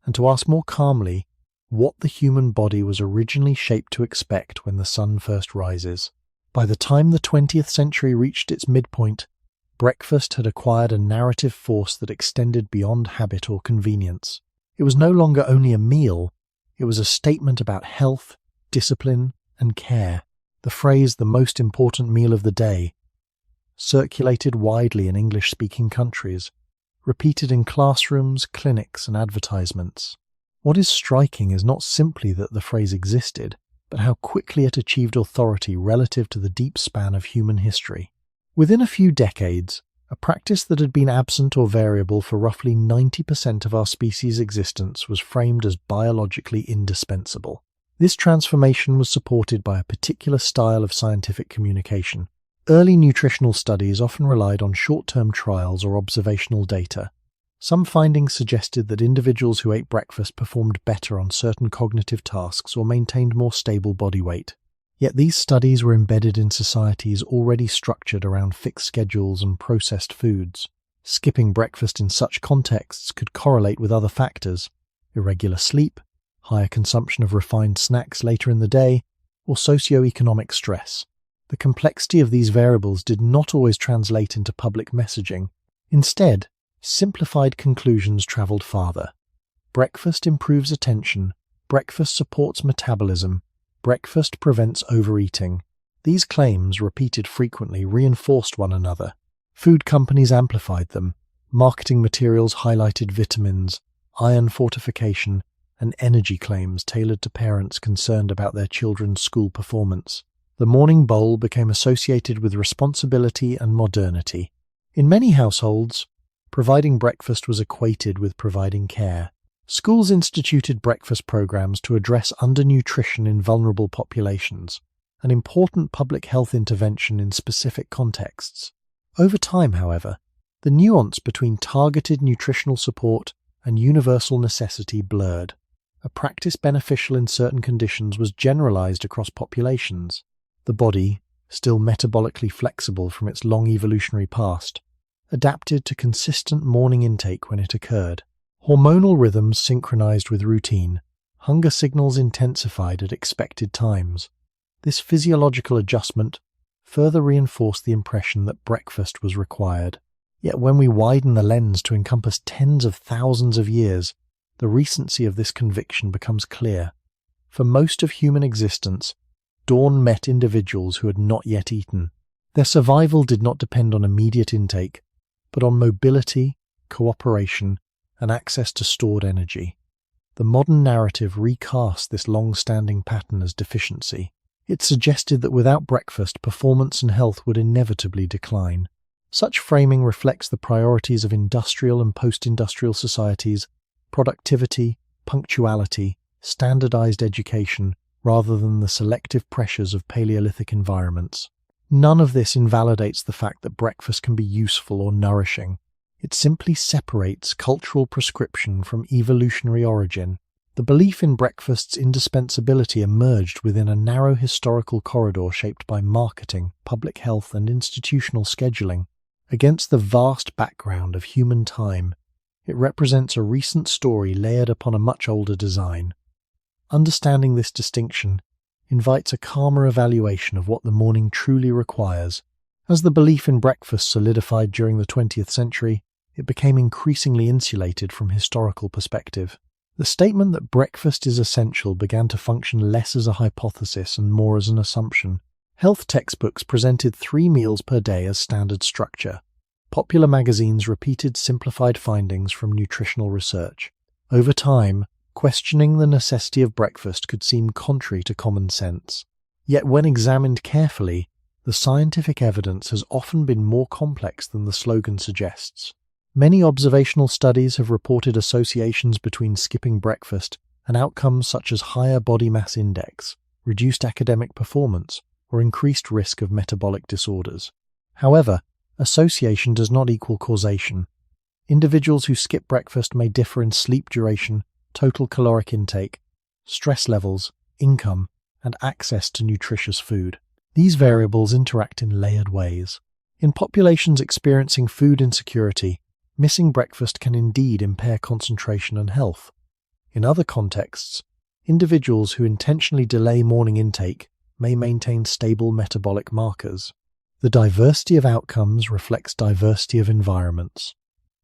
and to ask more calmly what the human body was originally shaped to expect when the sun first rises. By the time the 20th century reached its midpoint, breakfast had acquired a narrative force that extended beyond habit or convenience. It was no longer only a meal, it was a statement about health, discipline, and care. The phrase, "the most important meal of the day," circulated widely in English-speaking countries, repeated in classrooms, clinics, and advertisements. What is striking is not simply that the phrase existed, but how quickly it achieved authority relative to the deep span of human history. Within a few decades, a practice that had been absent or variable for roughly 90% of our species' existence was framed as biologically indispensable. This transformation was supported by a particular style of scientific communication. Early nutritional studies often relied on short-term trials or observational data. Some findings suggested that individuals who ate breakfast performed better on certain cognitive tasks or maintained more stable body weight. Yet these studies were embedded in societies already structured around fixed schedules and processed foods. Skipping breakfast in such contexts could correlate with other factors: irregular sleep, higher consumption of refined snacks later in the day, or socioeconomic stress. The complexity of these variables did not always translate into public messaging. Instead, simplified conclusions traveled farther. Breakfast improves attention. Breakfast supports metabolism. Breakfast prevents overeating. These claims, repeated frequently, reinforced one another. Food companies amplified them. Marketing materials highlighted vitamins, iron fortification, and energy claims tailored to parents concerned about their children's school performance. The morning bowl became associated with responsibility and modernity. In many households, providing breakfast was equated with providing care. Schools instituted breakfast programs to address undernutrition in vulnerable populations, an important public health intervention in specific contexts. Over time, however, the nuance between targeted nutritional support and universal necessity blurred. A practice beneficial in certain conditions was generalized across populations. The body, still metabolically flexible from its long evolutionary past, adapted to consistent morning intake when it occurred. Hormonal rhythms synchronized with routine. Hunger signals intensified at expected times. This physiological adjustment further reinforced the impression that breakfast was required. Yet when we widen the lens to encompass tens of thousands of years, the recency of this conviction becomes clear. For most of human existence, dawn met individuals who had not yet eaten. Their survival did not depend on immediate intake, but on mobility, cooperation, and access to stored energy. The modern narrative recast this long-standing pattern as deficiency. It suggested that without breakfast, performance and health would inevitably decline. Such framing reflects the priorities of industrial and post-industrial societies: productivity, punctuality, standardized education, rather than the selective pressures of Paleolithic environments. None of this invalidates the fact that breakfast can be useful or nourishing. It simply separates cultural prescription from evolutionary origin. The belief in breakfast's indispensability emerged within a narrow historical corridor shaped by marketing, public health, and institutional scheduling. Against the vast background of human time, it represents a recent story layered upon a much older design. Understanding this distinction invites a calmer evaluation of what the morning truly requires. As the belief in breakfast solidified during the 20th century, it became increasingly insulated from historical perspective. The statement that breakfast is essential began to function less as a hypothesis and more as an assumption. Health textbooks presented 3 meals per day as standard structure. Popular magazines repeated simplified findings from nutritional research. Over time, questioning the necessity of breakfast could seem contrary to common sense. Yet when examined carefully, the scientific evidence has often been more complex than the slogan suggests. Many observational studies have reported associations between skipping breakfast and outcomes such as higher body mass index, reduced academic performance, or increased risk of metabolic disorders. However, association does not equal causation. Individuals who skip breakfast may differ in sleep duration, total caloric intake, stress levels, income, and access to nutritious food. These variables interact in layered ways. In populations experiencing food insecurity, missing breakfast can indeed impair concentration and health. In other contexts, individuals who intentionally delay morning intake may maintain stable metabolic markers. The diversity of outcomes reflects diversity of environments.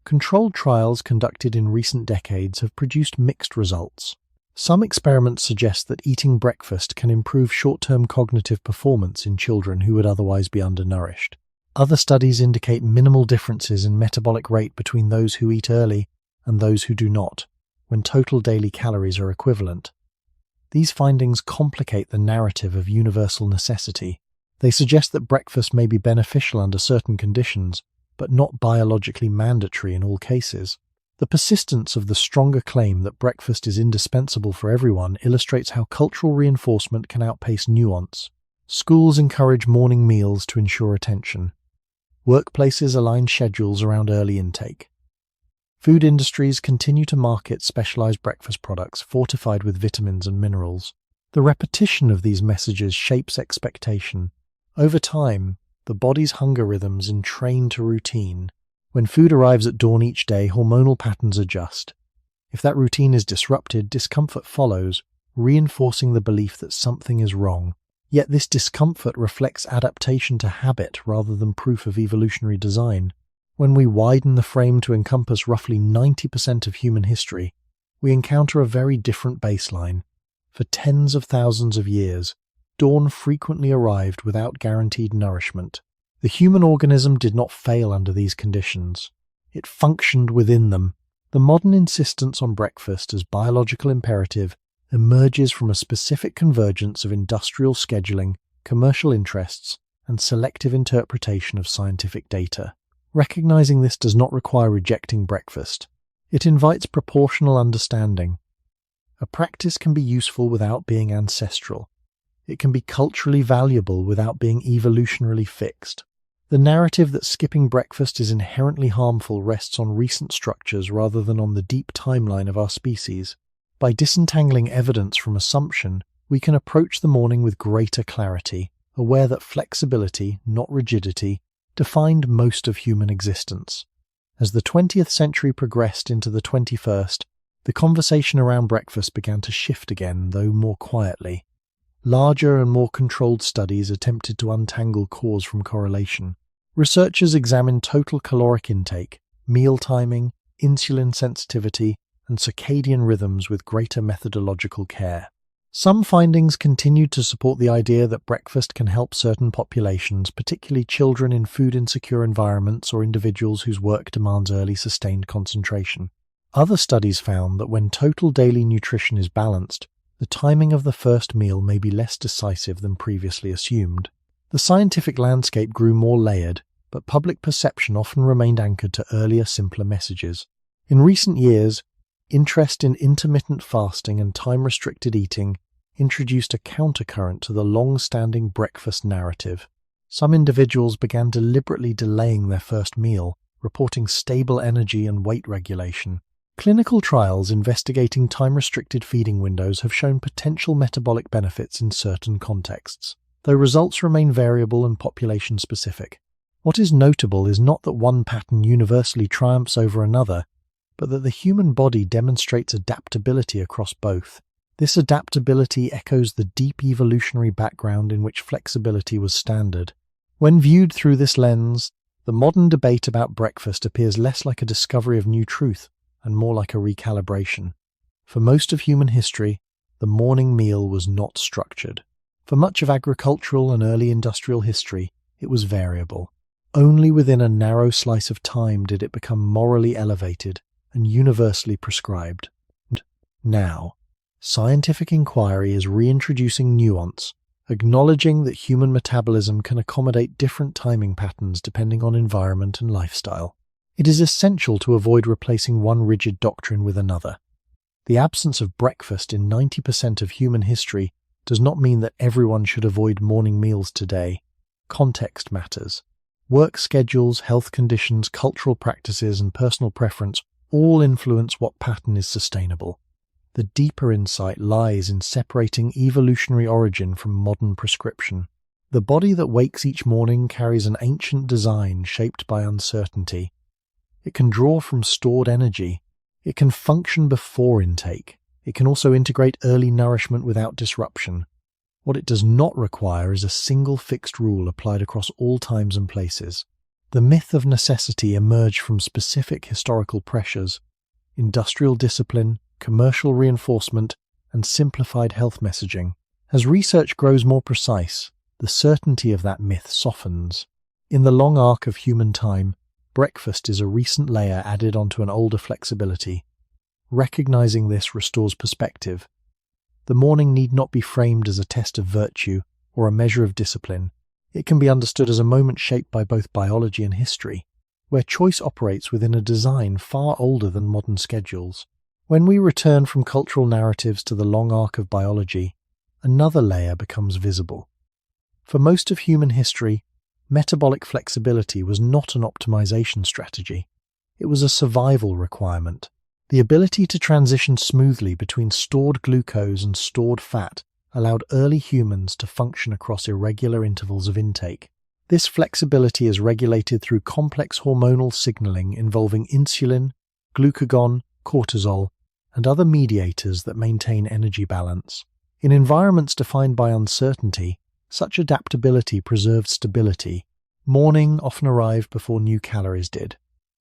Controlled trials conducted in recent decades have produced mixed results. Some experiments suggest that eating breakfast can improve short-term cognitive performance in children who would otherwise be undernourished. Other studies indicate minimal differences in metabolic rate between those who eat early and those who do not, when total daily calories are equivalent. These findings complicate the narrative of universal necessity. They suggest that breakfast may be beneficial under certain conditions, but not biologically mandatory in all cases. The persistence of the stronger claim that breakfast is indispensable for everyone illustrates how cultural reinforcement can outpace nuance. Schools encourage morning meals to ensure attention. Workplaces align schedules around early intake. Food industries continue to market specialized breakfast products fortified with vitamins and minerals. The repetition of these messages shapes expectation. Over time, the body's hunger rhythms entrain to routine. When food arrives at dawn each day, hormonal patterns adjust. If that routine is disrupted, discomfort follows, reinforcing the belief that something is wrong. Yet this discomfort reflects adaptation to habit rather than proof of evolutionary design. When we widen the frame to encompass roughly 90% of human history, we encounter a very different baseline. For tens of thousands of years, dawn frequently arrived without guaranteed nourishment. The human organism did not fail under these conditions. It functioned within them. The modern insistence on breakfast as biological imperative emerges from a specific convergence of industrial scheduling, commercial interests, and selective interpretation of scientific data. Recognizing this does not require rejecting breakfast. It invites proportional understanding. A practice can be useful without being ancestral. It can be culturally valuable without being evolutionarily fixed. The narrative that skipping breakfast is inherently harmful rests on recent structures rather than on the deep timeline of our species. By disentangling evidence from assumption, we can approach the morning with greater clarity, aware that flexibility, not rigidity, defined most of human existence. As the 20th century progressed into the 21st, the conversation around breakfast began to shift again, though more quietly. Larger and more controlled studies attempted to untangle cause from correlation. Researchers examined total caloric intake, meal timing, insulin sensitivity, and circadian rhythms with greater methodological care. Some findings continued to support the idea that breakfast can help certain populations, particularly children in food-insecure environments or individuals whose work demands early sustained concentration. Other studies found that when total daily nutrition is balanced, the timing of the first meal may be less decisive than previously assumed. The scientific landscape grew more layered, but public perception often remained anchored to earlier, simpler messages. In recent years, interest in intermittent fasting and time-restricted eating introduced a countercurrent to the long-standing breakfast narrative. Some individuals began deliberately delaying their first meal, reporting stable energy and weight regulation. Clinical trials investigating time-restricted feeding windows have shown potential metabolic benefits in certain contexts, though results remain variable and population-specific. What is notable is not that one pattern universally triumphs over another, but that the human body demonstrates adaptability across both. This adaptability echoes the deep evolutionary background in which flexibility was standard. When viewed through this lens, the modern debate about breakfast appears less like a discovery of new truth and more like a recalibration. For most of human history, the morning meal was not structured. For much of agricultural and early industrial history, it was variable. Only within a narrow slice of time did it become morally elevated and universally prescribed. Now, scientific inquiry is reintroducing nuance, acknowledging that human metabolism can accommodate different timing patterns depending on environment and lifestyle. It is essential to avoid replacing one rigid doctrine with another. The absence of breakfast in 90% of human history does not mean that everyone should avoid morning meals today. Context matters. Work schedules, health conditions, cultural practices, and personal preference all influence what pattern is sustainable. The deeper insight lies in separating evolutionary origin from modern prescription. The body that wakes each morning carries an ancient design shaped by uncertainty. It can draw from stored energy. It can function before intake. It can also integrate early nourishment without disruption. What it does not require is a single fixed rule applied across all times and places. The myth of necessity emerged from specific historical pressures, industrial discipline, commercial reinforcement, and simplified health messaging. As research grows more precise, the certainty of that myth softens. In the long arc of human time, breakfast is a recent layer added onto an older flexibility. Recognizing this restores perspective. The morning need not be framed as a test of virtue or a measure of discipline. It can be understood as a moment shaped by both biology and history, where choice operates within a design far older than modern schedules. When we return from cultural narratives to the long arc of biology, another layer becomes visible. For most of human history, metabolic flexibility was not an optimization strategy. It was a survival requirement. The ability to transition smoothly between stored glucose and stored fat allowed early humans to function across irregular intervals of intake. This flexibility is regulated through complex hormonal signaling involving insulin, glucagon, cortisol, and other mediators that maintain energy balance. In environments defined by uncertainty, such adaptability preserved stability. Morning often arrived before new calories did.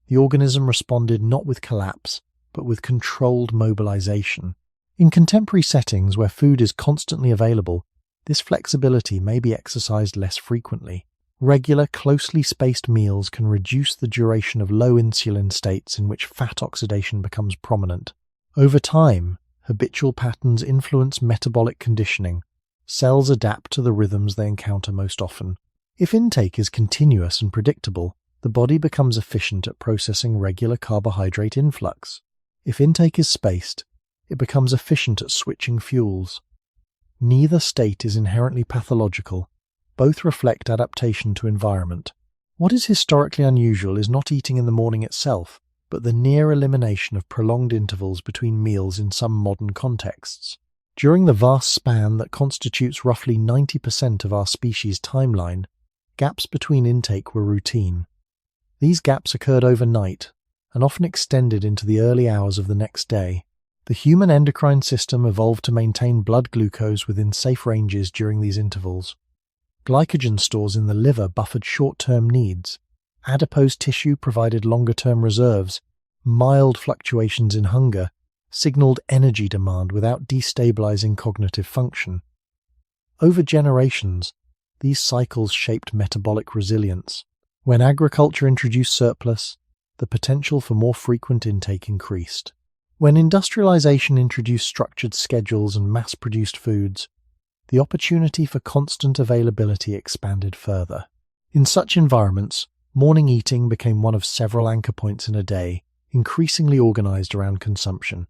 The organism responded not with collapse, but with controlled mobilization. In contemporary settings where food is constantly available, this flexibility may be exercised less frequently. Regular, closely spaced meals can reduce the duration of low insulin states in which fat oxidation becomes prominent. Over time, habitual patterns influence metabolic conditioning. Cells adapt to the rhythms they encounter most often. If intake is continuous and predictable, the body becomes efficient at processing regular carbohydrate influx. If intake is spaced, it becomes efficient at switching fuels. Neither state is inherently pathological. Both reflect adaptation to environment. What is historically unusual is not eating in the morning itself, but the near elimination of prolonged intervals between meals in some modern contexts. During the vast span that constitutes roughly 90% of our species' timeline, gaps between intake were routine. These gaps occurred overnight and often extended into the early hours of the next day. The human endocrine system evolved to maintain blood glucose within safe ranges during these intervals. Glycogen stores in the liver buffered short-term needs. Adipose tissue provided longer-term reserves. Mild fluctuations in hunger signaled energy demand without destabilizing cognitive function. Over generations, these cycles shaped metabolic resilience. When agriculture introduced surplus, the potential for more frequent intake increased. When industrialization introduced structured schedules and mass-produced foods, the opportunity for constant availability expanded further. In such environments, morning eating became one of several anchor points in a day, increasingly organized around consumption.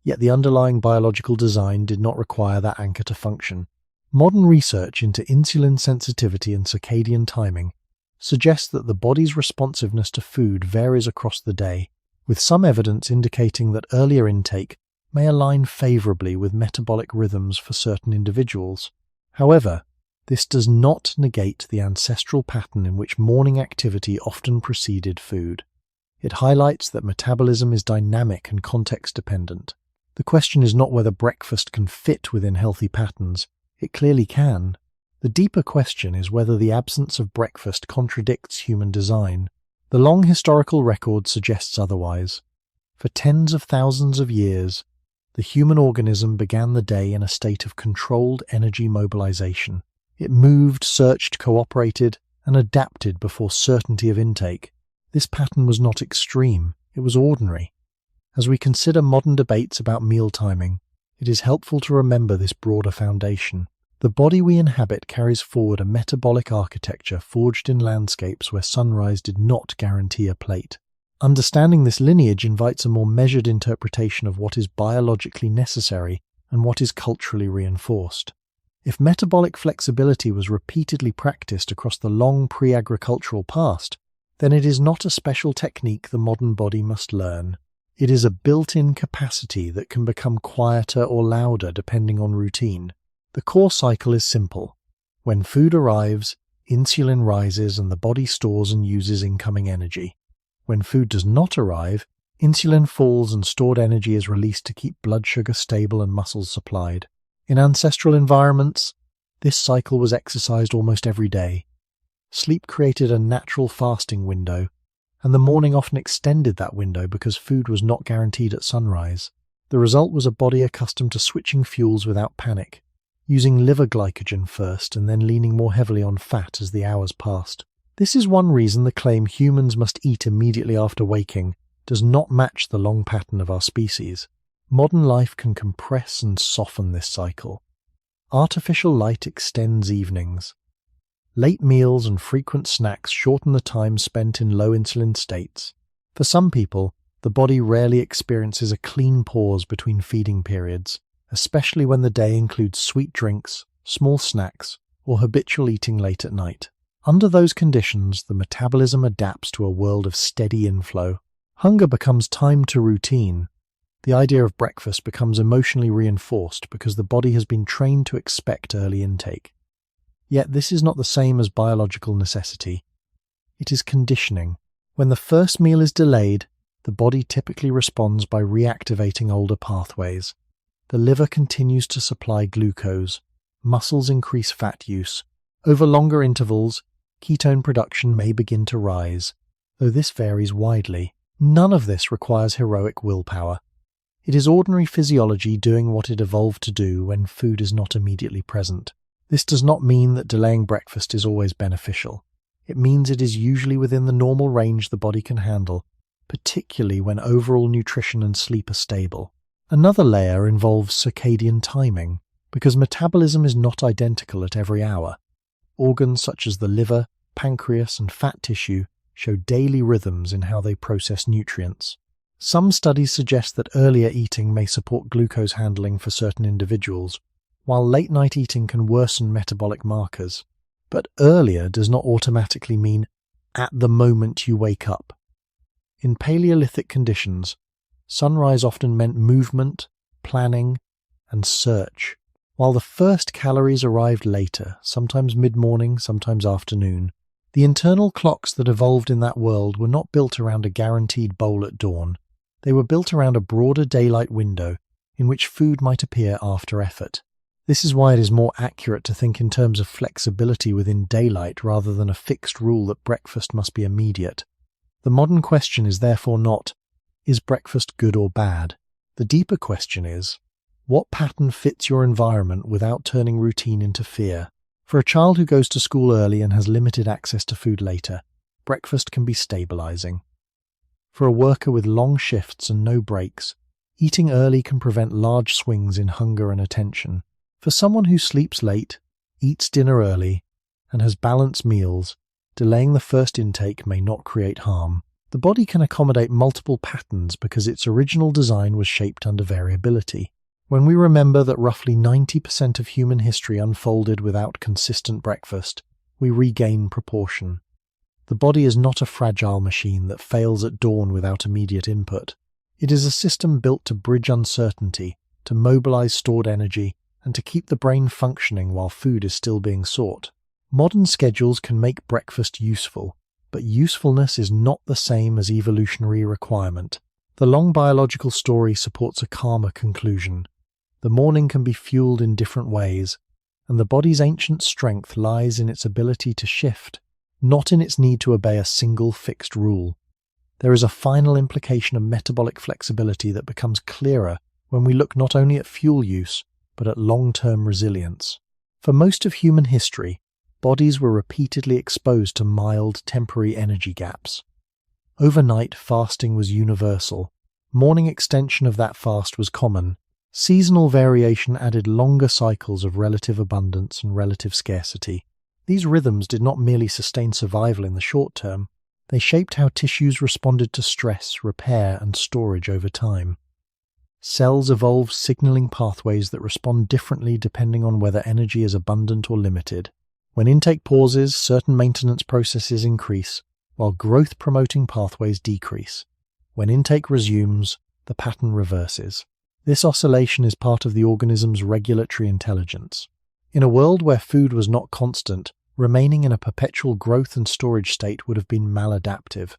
Yet the underlying biological design did not require that anchor to function. Modern research into insulin sensitivity and circadian timing suggests that the body's responsiveness to food varies across the day, with some evidence indicating that earlier intake may align favorably with metabolic rhythms for certain individuals. However, this does not negate the ancestral pattern in which morning activity often preceded food. It highlights that metabolism is dynamic and context-dependent. The question is not whether breakfast can fit within healthy patterns. It clearly can. The deeper question is whether the absence of breakfast contradicts human design. The long historical record suggests otherwise. For tens of thousands of years, The human organism began the day in a state of controlled energy mobilization. It moved, searched, cooperated, and adapted before certainty of intake. This pattern was not extreme, it was ordinary. As we consider modern debates about meal timing, it is helpful to remember this broader foundation. The body we inhabit carries forward a metabolic architecture forged in landscapes where sunrise did not guarantee a plate. Understanding this lineage invites a more measured interpretation of what is biologically necessary and what is culturally reinforced. If metabolic flexibility was repeatedly practiced across the long pre-agricultural past, then it is not a special technique the modern body must learn. It is a built-in capacity that can become quieter or louder depending on routine. The core cycle is simple. When food arrives, insulin rises and the body stores and uses incoming energy. When food does not arrive, insulin falls and stored energy is released to keep blood sugar stable and muscles supplied. In ancestral environments, this cycle was exercised almost every day. Sleep created a natural fasting window, and the morning often extended that window because food was not guaranteed at sunrise. The result was a body accustomed to switching fuels without panic, using liver glycogen first and then leaning more heavily on fat as the hours passed. This is one reason the claim humans must eat immediately after waking does not match the long pattern of our species. Modern life can compress and soften this cycle. Artificial light extends evenings. Late meals and frequent snacks shorten the time spent in low insulin states. For some people, the body rarely experiences a clean pause between feeding periods, especially when the day includes sweet drinks, small snacks, or habitual eating late at night. Under those conditions, the metabolism adapts to a world of steady inflow. Hunger becomes timed to routine. The idea of breakfast becomes emotionally reinforced because the body has been trained to expect early intake. Yet this is not the same as biological necessity. It is conditioning. When the first meal is delayed, the body typically responds by reactivating older pathways. The liver continues to supply glucose. Muscles increase fat use. Over longer intervals, ketone production may begin to rise, though this varies widely. None of this requires heroic willpower. It is ordinary physiology doing what it evolved to do when food is not immediately present. This does not mean that delaying breakfast is always beneficial. It means it is usually within the normal range the body can handle, particularly when overall nutrition and sleep are stable. Another layer involves circadian timing, because metabolism is not identical at every hour. Organs such as the liver, pancreas, and fat tissue show daily rhythms in how they process nutrients. Some studies suggest that earlier eating may support glucose handling for certain individuals, while late-night eating can worsen metabolic markers. But earlier does not automatically mean at the moment you wake up. In Paleolithic conditions, sunrise often meant movement, planning, and search, while the first calories arrived later, sometimes mid-morning, sometimes afternoon. The internal clocks that evolved in that world were not built around a guaranteed bowl at dawn. They were built around a broader daylight window in which food might appear after effort. This is why it is more accurate to think in terms of flexibility within daylight rather than a fixed rule that breakfast must be immediate. The modern question is therefore not, is breakfast good or bad? The deeper question is, what pattern fits your environment without turning routine into fear? For a child who goes to school early and has limited access to food later, breakfast can be stabilizing. For a worker with long shifts and no breaks, eating early can prevent large swings in hunger and attention. For someone who sleeps late, eats dinner early, and has balanced meals, delaying the first intake may not create harm. The body can accommodate multiple patterns because its original design was shaped under variability. When we remember that roughly 90% of human history unfolded without consistent breakfast, we regain proportion. The body is not a fragile machine that fails at dawn without immediate input. It is a system built to bridge uncertainty, to mobilize stored energy, and to keep the brain functioning while food is still being sought. Modern schedules can make breakfast useful, but usefulness is not the same as evolutionary requirement. The long biological story supports a calmer conclusion. The morning can be fueled in different ways, and the body's ancient strength lies in its ability to shift, not in its need to obey a single fixed rule. There is a final implication of metabolic flexibility that becomes clearer when we look not only at fuel use, but at long-term resilience. For most of human history, bodies were repeatedly exposed to mild, temporary energy gaps. Overnight fasting was universal. Morning extension of that fast was common. Seasonal variation added longer cycles of relative abundance and relative scarcity. These rhythms did not merely sustain survival in the short term, they shaped how tissues responded to stress, repair, and storage over time. Cells evolved signaling pathways that respond differently depending on whether energy is abundant or limited. When intake pauses, certain maintenance processes increase, while growth-promoting pathways decrease. When intake resumes, the pattern reverses. This oscillation is part of the organism's regulatory intelligence. In a world where food was not constant, remaining in a perpetual growth and storage state would have been maladaptive.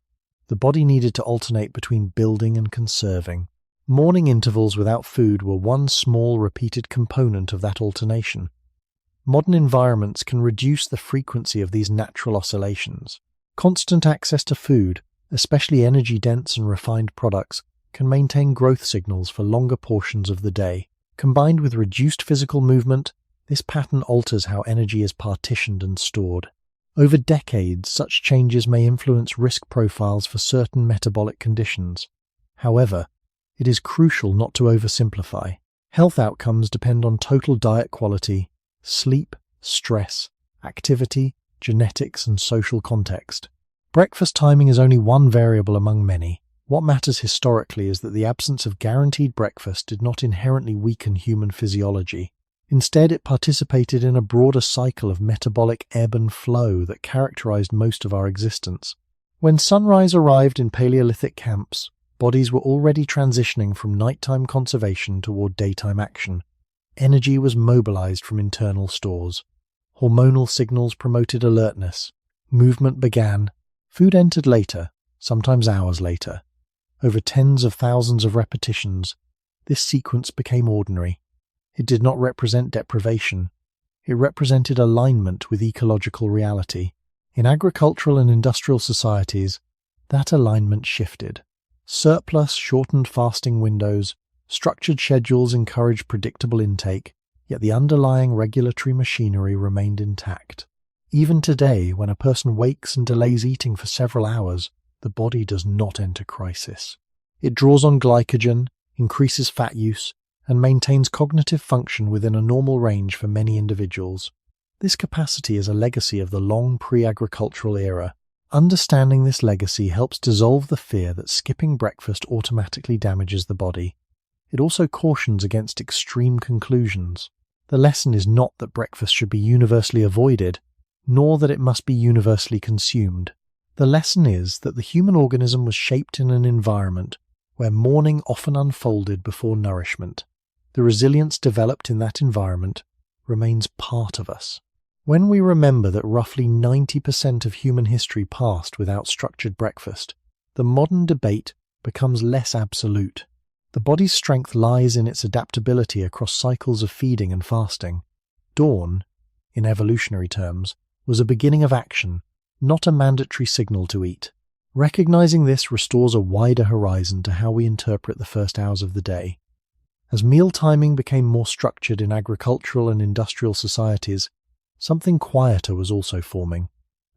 The body needed to alternate between building and conserving. Morning intervals without food were one small repeated component of that alternation. Modern environments can reduce the frequency of these natural oscillations. Constant access to food, especially energy-dense and refined products, can maintain growth signals for longer portions of the day. Combined with reduced physical movement, this pattern alters how energy is partitioned and stored. Over decades, such changes may influence risk profiles for certain metabolic conditions. However, it is crucial not to oversimplify. Health outcomes depend on total diet quality, sleep, stress, activity, genetics, and social context. Breakfast timing is only one variable among many. What matters historically is that the absence of guaranteed breakfast did not inherently weaken human physiology. Instead, it participated in a broader cycle of metabolic ebb and flow that characterized most of our existence. When sunrise arrived in Paleolithic camps, bodies were already transitioning from nighttime conservation toward daytime action. Energy was mobilized from internal stores. Hormonal signals promoted alertness. Movement began. Food entered later, sometimes hours later. Over tens of thousands of repetitions, this sequence became ordinary. It did not represent deprivation. It represented alignment with ecological reality. In agricultural and industrial societies, that alignment shifted. Surplus shortened fasting windows, structured schedules encouraged predictable intake, yet the underlying regulatory machinery remained intact. Even today, when a person wakes and delays eating for several hours, the body does not enter crisis. It draws on glycogen, increases fat use, and maintains cognitive function within a normal range for many individuals. This capacity is a legacy of the long pre-agricultural era. Understanding this legacy helps dissolve the fear that skipping breakfast automatically damages the body. It also cautions against extreme conclusions. The lesson is not that breakfast should be universally avoided, nor that it must be universally consumed. The lesson is that the human organism was shaped in an environment where morning often unfolded before nourishment. The resilience developed in that environment remains part of us. When we remember that roughly 90% of human history passed without structured breakfast, the modern debate becomes less absolute. The body's strength lies in its adaptability across cycles of feeding and fasting. Dawn, in evolutionary terms, was a beginning of action, not a mandatory signal to eat. Recognizing this restores a wider horizon to how we interpret the first hours of the day. As meal timing became more structured in agricultural and industrial societies, something quieter was also forming: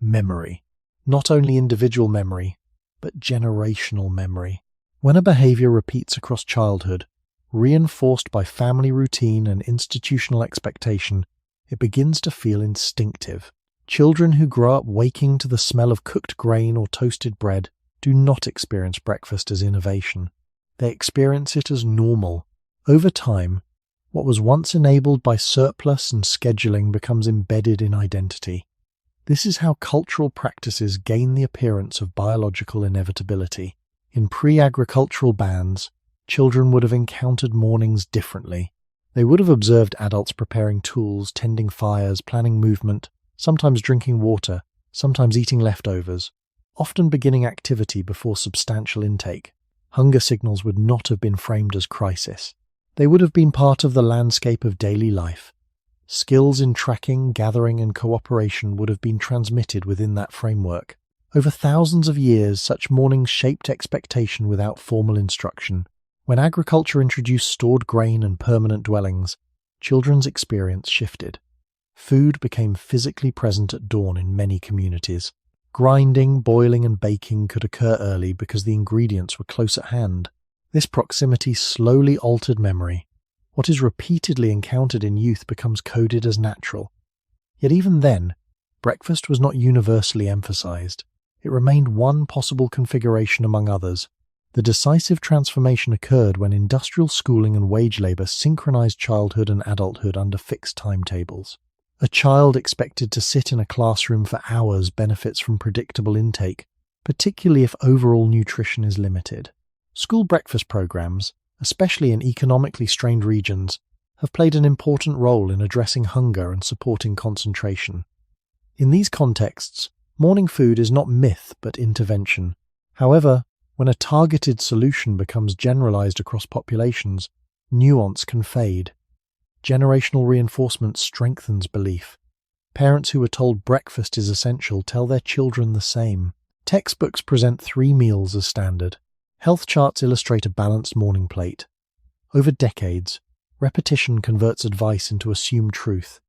memory. Not only individual memory, but generational memory. When a behavior repeats across childhood, reinforced by family routine and institutional expectation, it begins to feel instinctive. Children who grow up waking to the smell of cooked grain or toasted bread do not experience breakfast as innovation. They experience it as normal. Over time, what was once enabled by surplus and scheduling becomes embedded in identity. This is how cultural practices gain the appearance of biological inevitability. In pre-agricultural bands, children would have encountered mornings differently. They would have observed adults preparing tools, tending fires, planning movement, sometimes drinking water, sometimes eating leftovers, often beginning activity before substantial intake. Hunger signals would not have been framed as crisis. They would have been part of the landscape of daily life. Skills in tracking, gathering, and cooperation would have been transmitted within that framework. Over thousands of years, such mornings shaped expectation without formal instruction. When agriculture introduced stored grain and permanent dwellings, children's experience shifted. Food became physically present at dawn in many communities. Grinding, boiling, and baking could occur early because the ingredients were close at hand. This proximity slowly altered memory. What is repeatedly encountered in youth becomes coded as natural. Yet even then, breakfast was not universally emphasized. It remained one possible configuration among others. The decisive transformation occurred when industrial schooling and wage labor synchronized childhood and adulthood under fixed timetables. A child expected to sit in a classroom for hours benefits from predictable intake, particularly if overall nutrition is limited. School breakfast programs, especially in economically strained regions, have played an important role in addressing hunger and supporting concentration. In these contexts, morning food is not myth but intervention. However, when a targeted solution becomes generalized across populations, nuance can fade. Generational reinforcement strengthens belief. Parents who are told breakfast is essential tell their children the same. Textbooks present 3 meals as standard. Health charts illustrate a balanced morning plate. Over decades, repetition converts advice into assumed truth.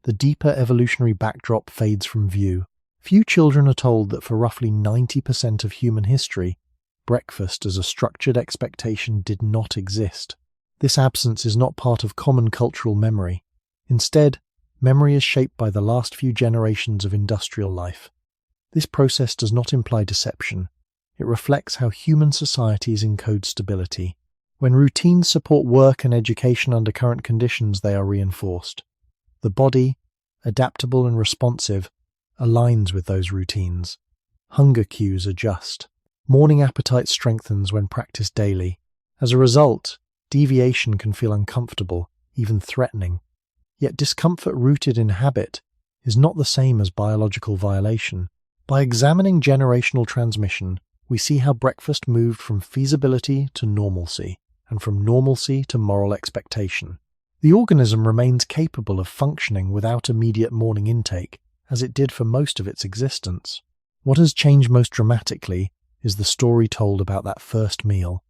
The deeper evolutionary backdrop fades from view. Few children are told that for roughly 90% of human history, breakfast as a structured expectation did not exist. This absence is not part of common cultural memory. Instead, memory is shaped by the last few generations of industrial life. This process does not imply deception. It reflects how human societies encode stability. When routines support work and education under current conditions, they are reinforced. The body, adaptable and responsive, aligns with those routines. Hunger cues adjust. Morning appetite strengthens when practiced daily. As a result, deviation can feel uncomfortable, even threatening. Yet discomfort rooted in habit is not the same as biological violation. By examining generational transmission, we see how breakfast moved from feasibility to normalcy, and from normalcy to moral expectation. The organism remains capable of functioning without immediate morning intake, as it did for most of its existence. What has changed most dramatically is the story told about that first meal.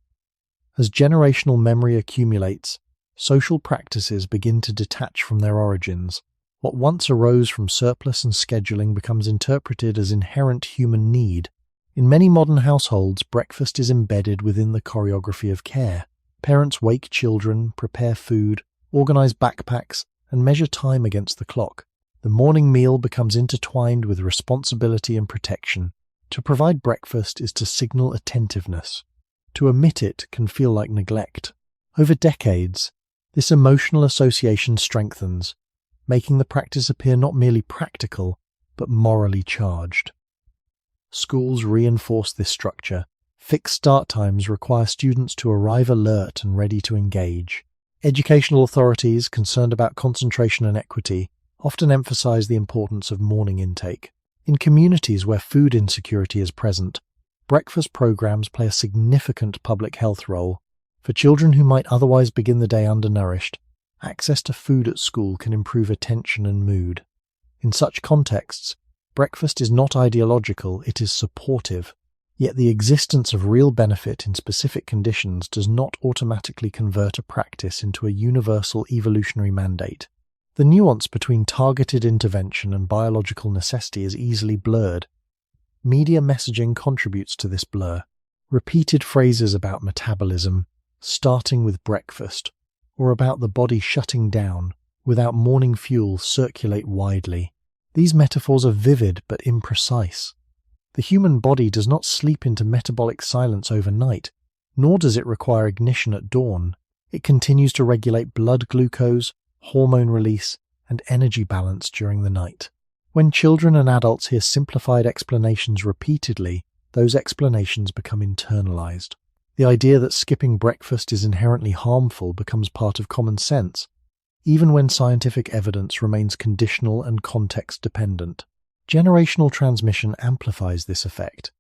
As generational memory accumulates, social practices begin to detach from their origins. What once arose from surplus and scheduling becomes interpreted as inherent human need. In many modern households, breakfast is embedded within the choreography of care. Parents wake children, prepare food, organize backpacks, and measure time against the clock. The morning meal becomes intertwined with responsibility and protection. To provide breakfast is to signal attentiveness. To omit it can feel like neglect. Over decades, this emotional association strengthens, making the practice appear not merely practical, but morally charged. Schools reinforce this structure. Fixed start times require students to arrive alert and ready to engage. Educational authorities, concerned about concentration and equity, often emphasize the importance of morning intake. In communities where food insecurity is present, breakfast programs play a significant public health role. For children who might otherwise begin the day undernourished, access to food at school can improve attention and mood. In such contexts, breakfast is not ideological, it is supportive. Yet the existence of real benefit in specific conditions does not automatically convert a practice into a universal evolutionary mandate. The nuance between targeted intervention and biological necessity is easily blurred. Media messaging contributes to this blur. Repeated phrases about metabolism, starting with breakfast, or about the body shutting down without morning fuel circulate widely. These metaphors are vivid but imprecise. The human body does not sleep into metabolic silence overnight, nor does it require ignition at dawn. It continues to regulate blood glucose, hormone release, and energy balance during the night. When children and adults hear simplified explanations repeatedly, those explanations become internalized. The idea that skipping breakfast is inherently harmful becomes part of common sense, even when scientific evidence remains conditional and context-dependent. Generational transmission amplifies this effect.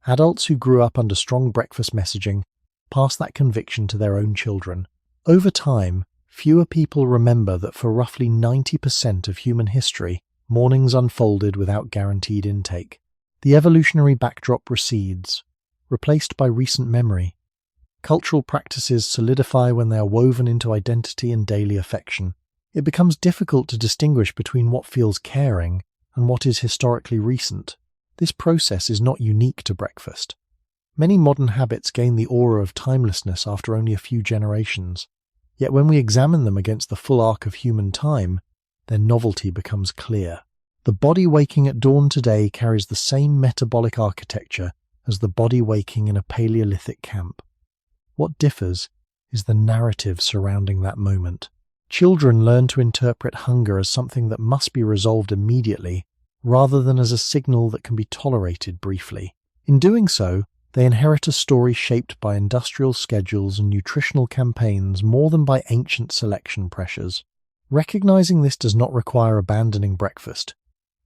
Adults who grew up under strong breakfast messaging pass that conviction to their own children. Over time, fewer people remember that for roughly 90% of human history, mornings unfolded without guaranteed intake. The evolutionary backdrop recedes, replaced by recent memory. Cultural practices solidify when they are woven into identity and daily affection. It becomes difficult to distinguish between what feels caring and what is historically recent. This process is not unique to breakfast. Many modern habits gain the aura of timelessness after only a few generations. Yet when we examine them against the full arc of human time, their novelty becomes clear. The body waking at dawn today carries the same metabolic architecture as the body waking in a Paleolithic camp. What differs is the narrative surrounding that moment. Children learn to interpret hunger as something that must be resolved immediately, rather than as a signal that can be tolerated briefly. In doing so, they inherit a story shaped by industrial schedules and nutritional campaigns more than by ancient selection pressures. Recognizing this does not require abandoning breakfast.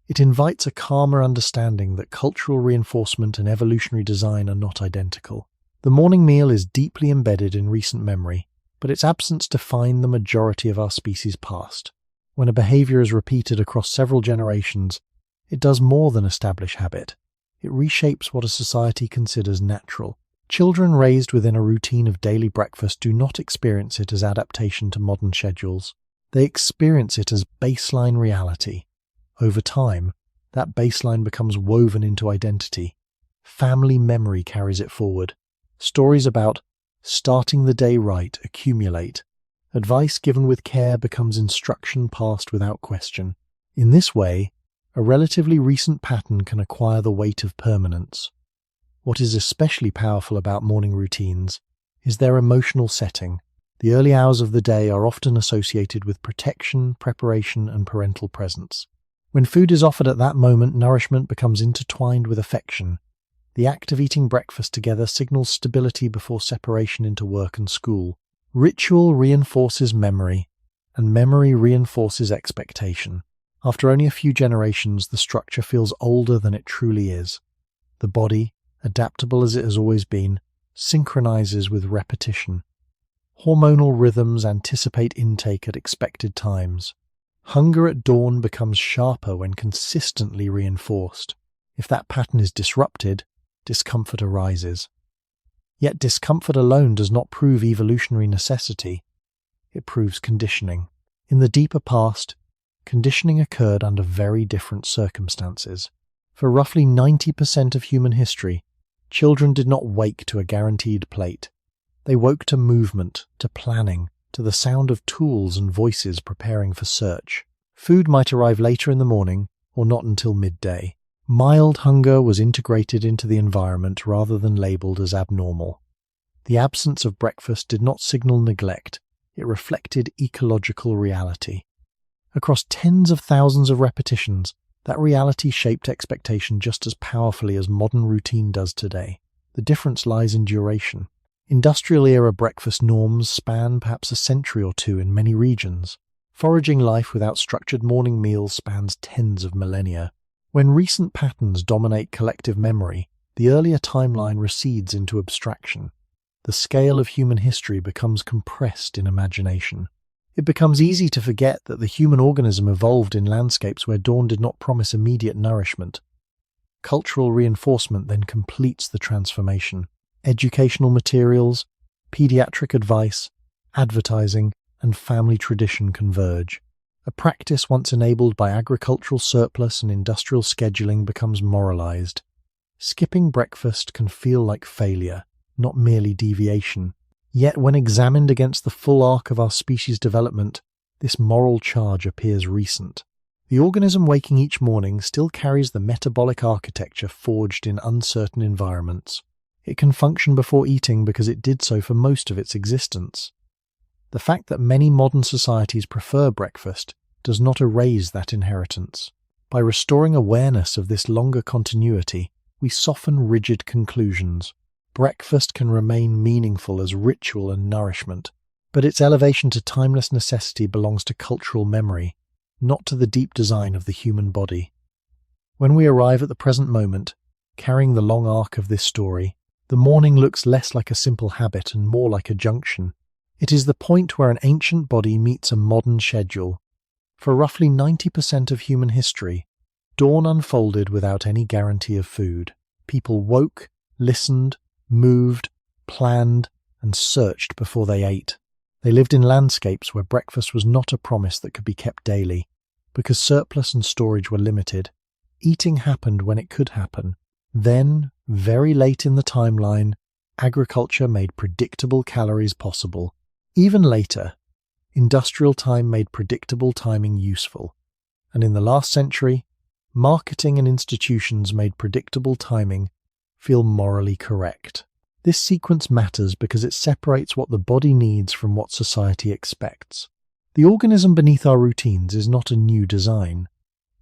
It invites a calmer understanding that cultural reinforcement and evolutionary design are not identical. The morning meal is deeply embedded in recent memory, but its absence defined the majority of our species' past. When a behavior is repeated across several generations, it does more than establish habit. It reshapes what a society considers natural. Children raised within a routine of daily breakfast do not experience it as adaptation to modern schedules. They experience it as baseline reality. Over time, that baseline becomes woven into identity. Family memory carries it forward. Stories about starting the day right accumulate. Advice given with care becomes instruction passed without question. In this way, a relatively recent pattern can acquire the weight of permanence. What is especially powerful about morning routines is their emotional setting. The early hours of the day are often associated with protection, preparation, and parental presence. When food is offered at that moment, nourishment becomes intertwined with affection. The act of eating breakfast together signals stability before separation into work and school. Ritual reinforces memory, and memory reinforces expectation. After only a few generations, the structure feels older than it truly is. The body, adaptable as it has always been, synchronizes with repetition. Hormonal rhythms anticipate intake at expected times. Hunger at dawn becomes sharper when consistently reinforced. If that pattern is disrupted, discomfort arises. Yet discomfort alone does not prove evolutionary necessity. It proves conditioning. In the deeper past, conditioning occurred under very different circumstances. For roughly 90% of human history, children did not wake to a guaranteed plate. They woke to movement, to planning, to the sound of tools and voices preparing for search. Food might arrive later in the morning, or not until midday. Mild hunger was integrated into the environment rather than labeled as abnormal. The absence of breakfast did not signal neglect, it reflected ecological reality. Across tens of thousands of repetitions, that reality shaped expectation just as powerfully as modern routine does today. The difference lies in duration. Industrial-era breakfast norms span perhaps a century or two in many regions. Foraging life without structured morning meals spans tens of millennia. When recent patterns dominate collective memory, the earlier timeline recedes into abstraction. The scale of human history becomes compressed in imagination. It becomes easy to forget that the human organism evolved in landscapes where dawn did not promise immediate nourishment. Cultural reinforcement then completes the transformation. Educational materials, pediatric advice, advertising, and family tradition converge. A practice once enabled by agricultural surplus and industrial scheduling becomes moralized. Skipping breakfast can feel like failure, not merely deviation. Yet when examined against the full arc of our species' development, this moral charge appears recent. The organism waking each morning still carries the metabolic architecture forged in uncertain environments. It can function before eating because it did so for most of its existence. The fact that many modern societies prefer breakfast does not erase that inheritance. By restoring awareness of this longer continuity, we soften rigid conclusions. Breakfast can remain meaningful as ritual and nourishment, but its elevation to timeless necessity belongs to cultural memory, not to the deep design of the human body. When we arrive at the present moment, carrying the long arc of this story, the morning looks less like a simple habit and more like a junction. It is the point where an ancient body meets a modern schedule. For roughly 90% of human history, dawn unfolded without any guarantee of food. People woke, listened, moved, planned, and searched before they ate. They lived in landscapes where breakfast was not a promise that could be kept daily. Because surplus and storage were limited, eating happened when it could happen. Then, very late in the timeline, agriculture made predictable calories possible. Even later, industrial time made predictable timing useful. And in the last century, marketing and institutions made predictable timing feel morally correct. This sequence matters because it separates what the body needs from what society expects. The organism beneath our routines is not a new design.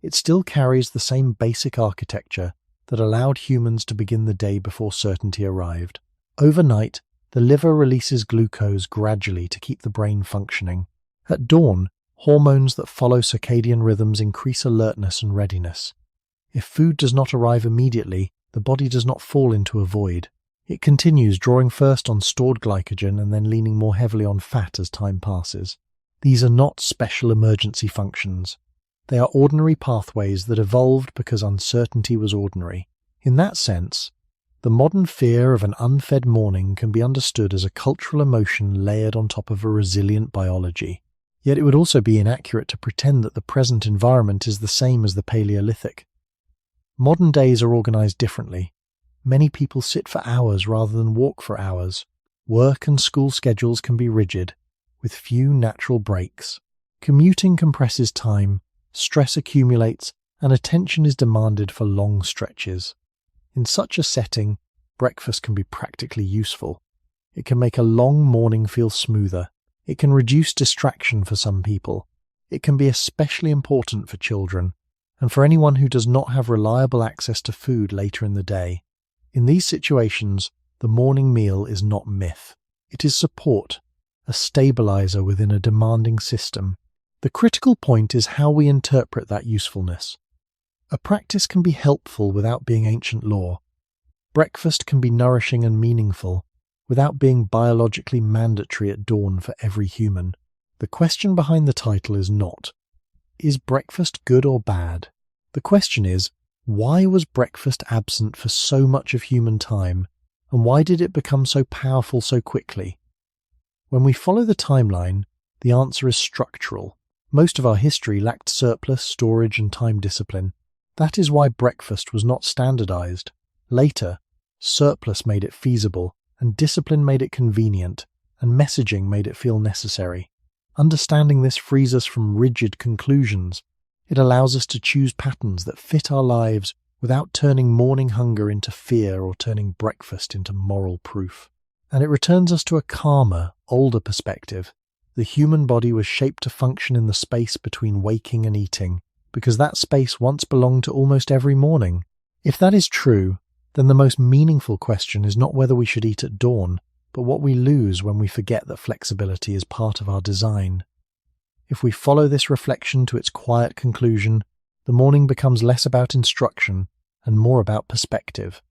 It still carries the same basic architecture that allowed humans to begin the day before certainty arrived. Overnight, the liver releases glucose gradually to keep the brain functioning. At dawn, hormones that follow circadian rhythms increase alertness and readiness. If food does not arrive immediately, the body does not fall into a void. It continues, drawing first on stored glycogen and then leaning more heavily on fat as time passes. These are not special emergency functions. They are ordinary pathways that evolved because uncertainty was ordinary. In that sense, the modern fear of an unfed morning can be understood as a cultural emotion layered on top of a resilient biology. Yet it would also be inaccurate to pretend that the present environment is the same as the Paleolithic. Modern days are organized differently. Many people sit for hours rather than walk for hours. Work and school schedules can be rigid, with few natural breaks. Commuting compresses time, stress accumulates, and attention is demanded for long stretches. In such a setting, breakfast can be practically useful. It can make a long morning feel smoother. It can reduce distraction for some people. It can be especially important for children, and for anyone who does not have reliable access to food later in the day. In these situations, the morning meal is not myth. It is support, a stabilizer within a demanding system. The critical point is how we interpret that usefulness. A practice can be helpful without being ancient law. Breakfast can be nourishing and meaningful without being biologically mandatory at dawn for every human. The question behind the title is not, is breakfast good or bad? The question is, why was breakfast absent for so much of human time, and why did it become so powerful so quickly? When we follow the timeline, the answer is structural. Most of our history lacked surplus, storage, and time discipline. That is why breakfast was not standardized. Later, surplus made it feasible, and discipline made it convenient, and messaging made it feel necessary. Understanding this frees us from rigid conclusions. It allows us to choose patterns that fit our lives without turning morning hunger into fear or turning breakfast into moral proof. And it returns us to a calmer, older perspective. The human body was shaped to function in the space between waking and eating, because that space once belonged to almost every morning. If that is true, then the most meaningful question is not whether we should eat at dawn, but what we lose when we forget that flexibility is part of our design. If we follow this reflection to its quiet conclusion, the morning becomes less about instruction and more about perspective.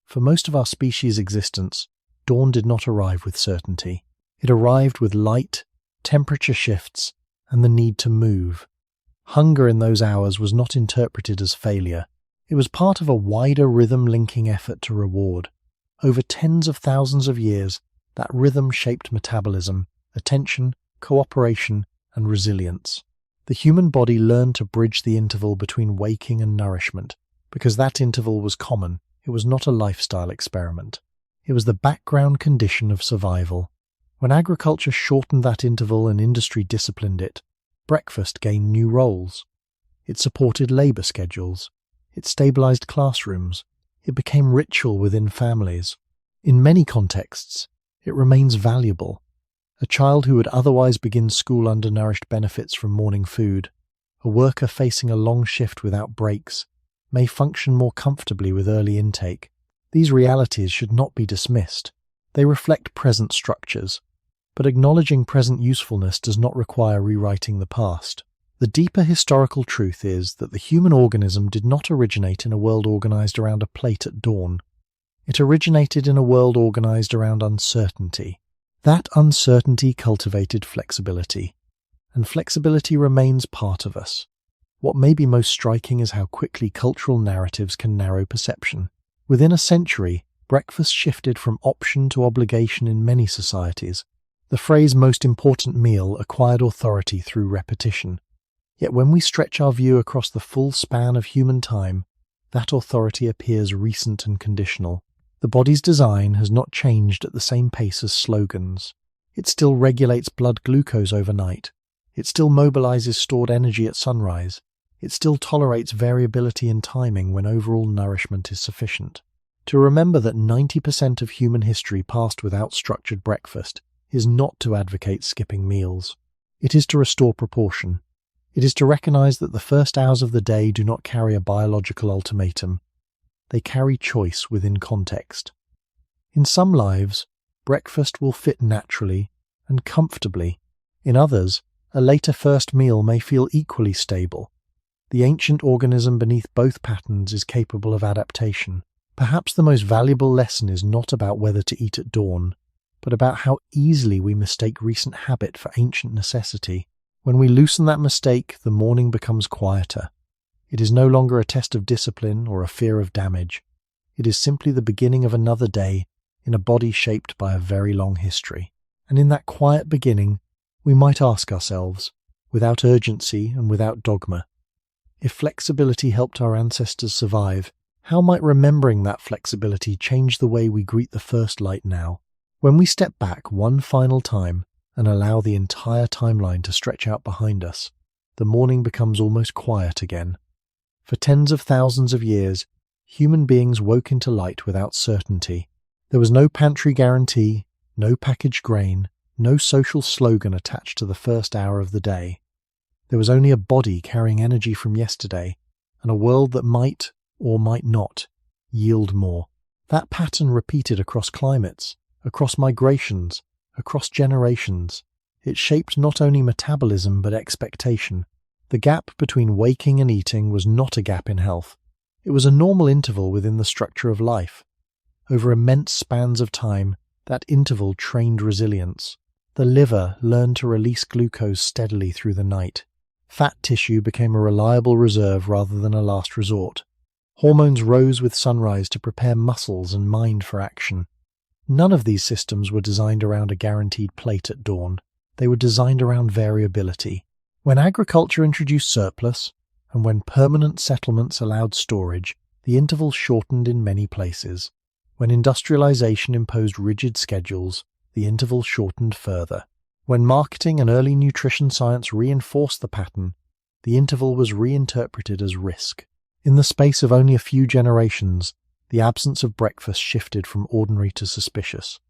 For most of our species' existence, dawn did not arrive with certainty. It arrived with light, temperature shifts, and the need to move. Hunger in those hours was not interpreted as failure. It was part of a wider rhythm-linking effort to reward. Over tens of thousands of years, that rhythm shaped metabolism, attention, cooperation, and resilience. The human body learned to bridge the interval between waking and nourishment, because that interval was common. It was not a lifestyle experiment. It was the background condition of survival. When agriculture shortened that interval and industry disciplined it, breakfast gained new roles. It supported labor schedules. It stabilized classrooms. It became ritual within families. In many contexts, it remains valuable. A child who would otherwise begin school undernourished benefits from morning food. A worker facing a long shift without breaks may function more comfortably with early intake. These realities should not be dismissed. They reflect present structures. But acknowledging present usefulness does not require rewriting the past. The deeper historical truth is that the human organism did not originate in a world organized around a plate at dawn. It originated in a world organized around uncertainty. That uncertainty cultivated flexibility, and flexibility remains part of us. What may be most striking is how quickly cultural narratives can narrow perception. Within a century, Breakfast shifted from option to obligation in many societies. The phrase "most important meal" acquired authority through repetition. Yet when we stretch our view across the full span of human time, that authority appears recent and conditional. The body's design has not changed at the same pace as slogans. It still regulates blood glucose overnight. It still mobilizes stored energy at sunrise. It still tolerates variability in timing when overall nourishment is sufficient. To remember that 90% of human history passed without structured breakfast is not to advocate skipping meals. It is to restore proportion. It is to recognize that the first hours of the day do not carry a biological ultimatum. They carry choice within context. In some lives, breakfast will fit naturally and comfortably. In others, a later first meal may feel equally stable. The ancient organism beneath both patterns is capable of adaptation. Perhaps the most valuable lesson is not about whether to eat at dawn, but about how easily we mistake recent habit for ancient necessity. When we loosen that mistake, the morning becomes quieter. It is no longer a test of discipline or a fear of damage. It is simply the beginning of another day in a body shaped by a very long history. And in that quiet beginning, we might ask ourselves, without urgency and without dogma, if flexibility helped our ancestors survive, how might remembering that flexibility change the way we greet the first light now? When we step back one final time and allow the entire timeline to stretch out behind us, the morning becomes almost quiet again. For tens of thousands of years, human beings woke into light without certainty. There was no pantry guarantee, no packaged grain, no social slogan attached to the first hour of the day. There was only a body carrying energy from yesterday, and a world that might, or might not, yield more. That pattern repeated across climates, across migrations, across generations. It shaped not only metabolism but expectation. The gap between waking and eating was not a gap in health. It was a normal interval within the structure of life. Over immense spans of time, that interval trained resilience. The liver learned to release glucose steadily through the night. Fat tissue became a reliable reserve rather than a last resort. Hormones rose with sunrise to prepare muscles and mind for action. None of these systems were designed around a guaranteed plate at dawn. They were designed around variability. When agriculture introduced surplus, and when permanent settlements allowed storage, the interval shortened in many places. When industrialization imposed rigid schedules, the interval shortened further. When marketing and early nutrition science reinforced the pattern, the interval was reinterpreted as risk. In the space of only a few generations, the absence of breakfast shifted from ordinary to suspicious.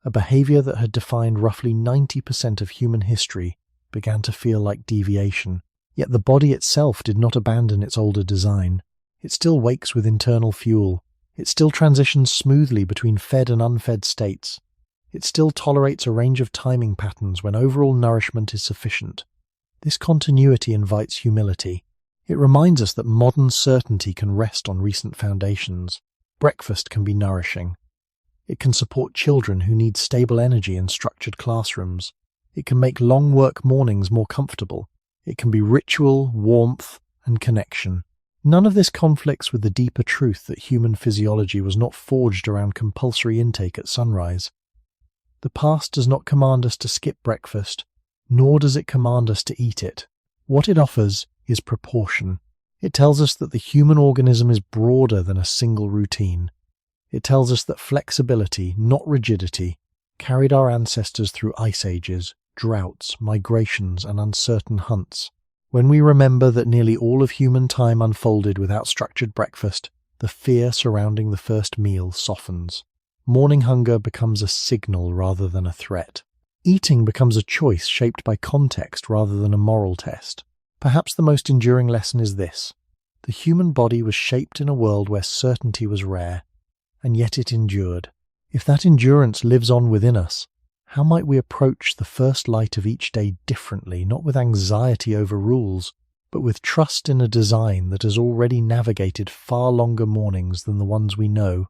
A behavior that had defined roughly 90% of human history began to feel like deviation. Yet the body itself did not abandon its older design. It still wakes with internal fuel. It still transitions smoothly between fed and unfed states. It still tolerates a range of timing patterns when overall nourishment is sufficient. This continuity invites humility. It reminds us that modern certainty can rest on recent foundations. Breakfast can be nourishing. It can support children who need stable energy in structured classrooms. It can make long work mornings more comfortable. It can be ritual, warmth, and connection. None of this conflicts with the deeper truth that human physiology was not forged around compulsory intake at sunrise. The past does not command us to skip breakfast, nor does it command us to eat it. What it offers is proportion. It tells us that the human organism is broader than a single routine. It tells us that flexibility, not rigidity, carried our ancestors through ice ages, droughts, migrations, and uncertain hunts. When we remember that nearly all of human time unfolded without structured breakfast, the fear surrounding the first meal softens. Morning hunger becomes a signal rather than a threat. Eating becomes a choice shaped by context rather than a moral test. Perhaps the most enduring lesson is this: the human body was shaped in a world where certainty was rare, and yet it endured. If that endurance lives on within us, how might we approach the first light of each day differently, not with anxiety over rules, but with trust in a design that has already navigated far longer mornings than the ones we know?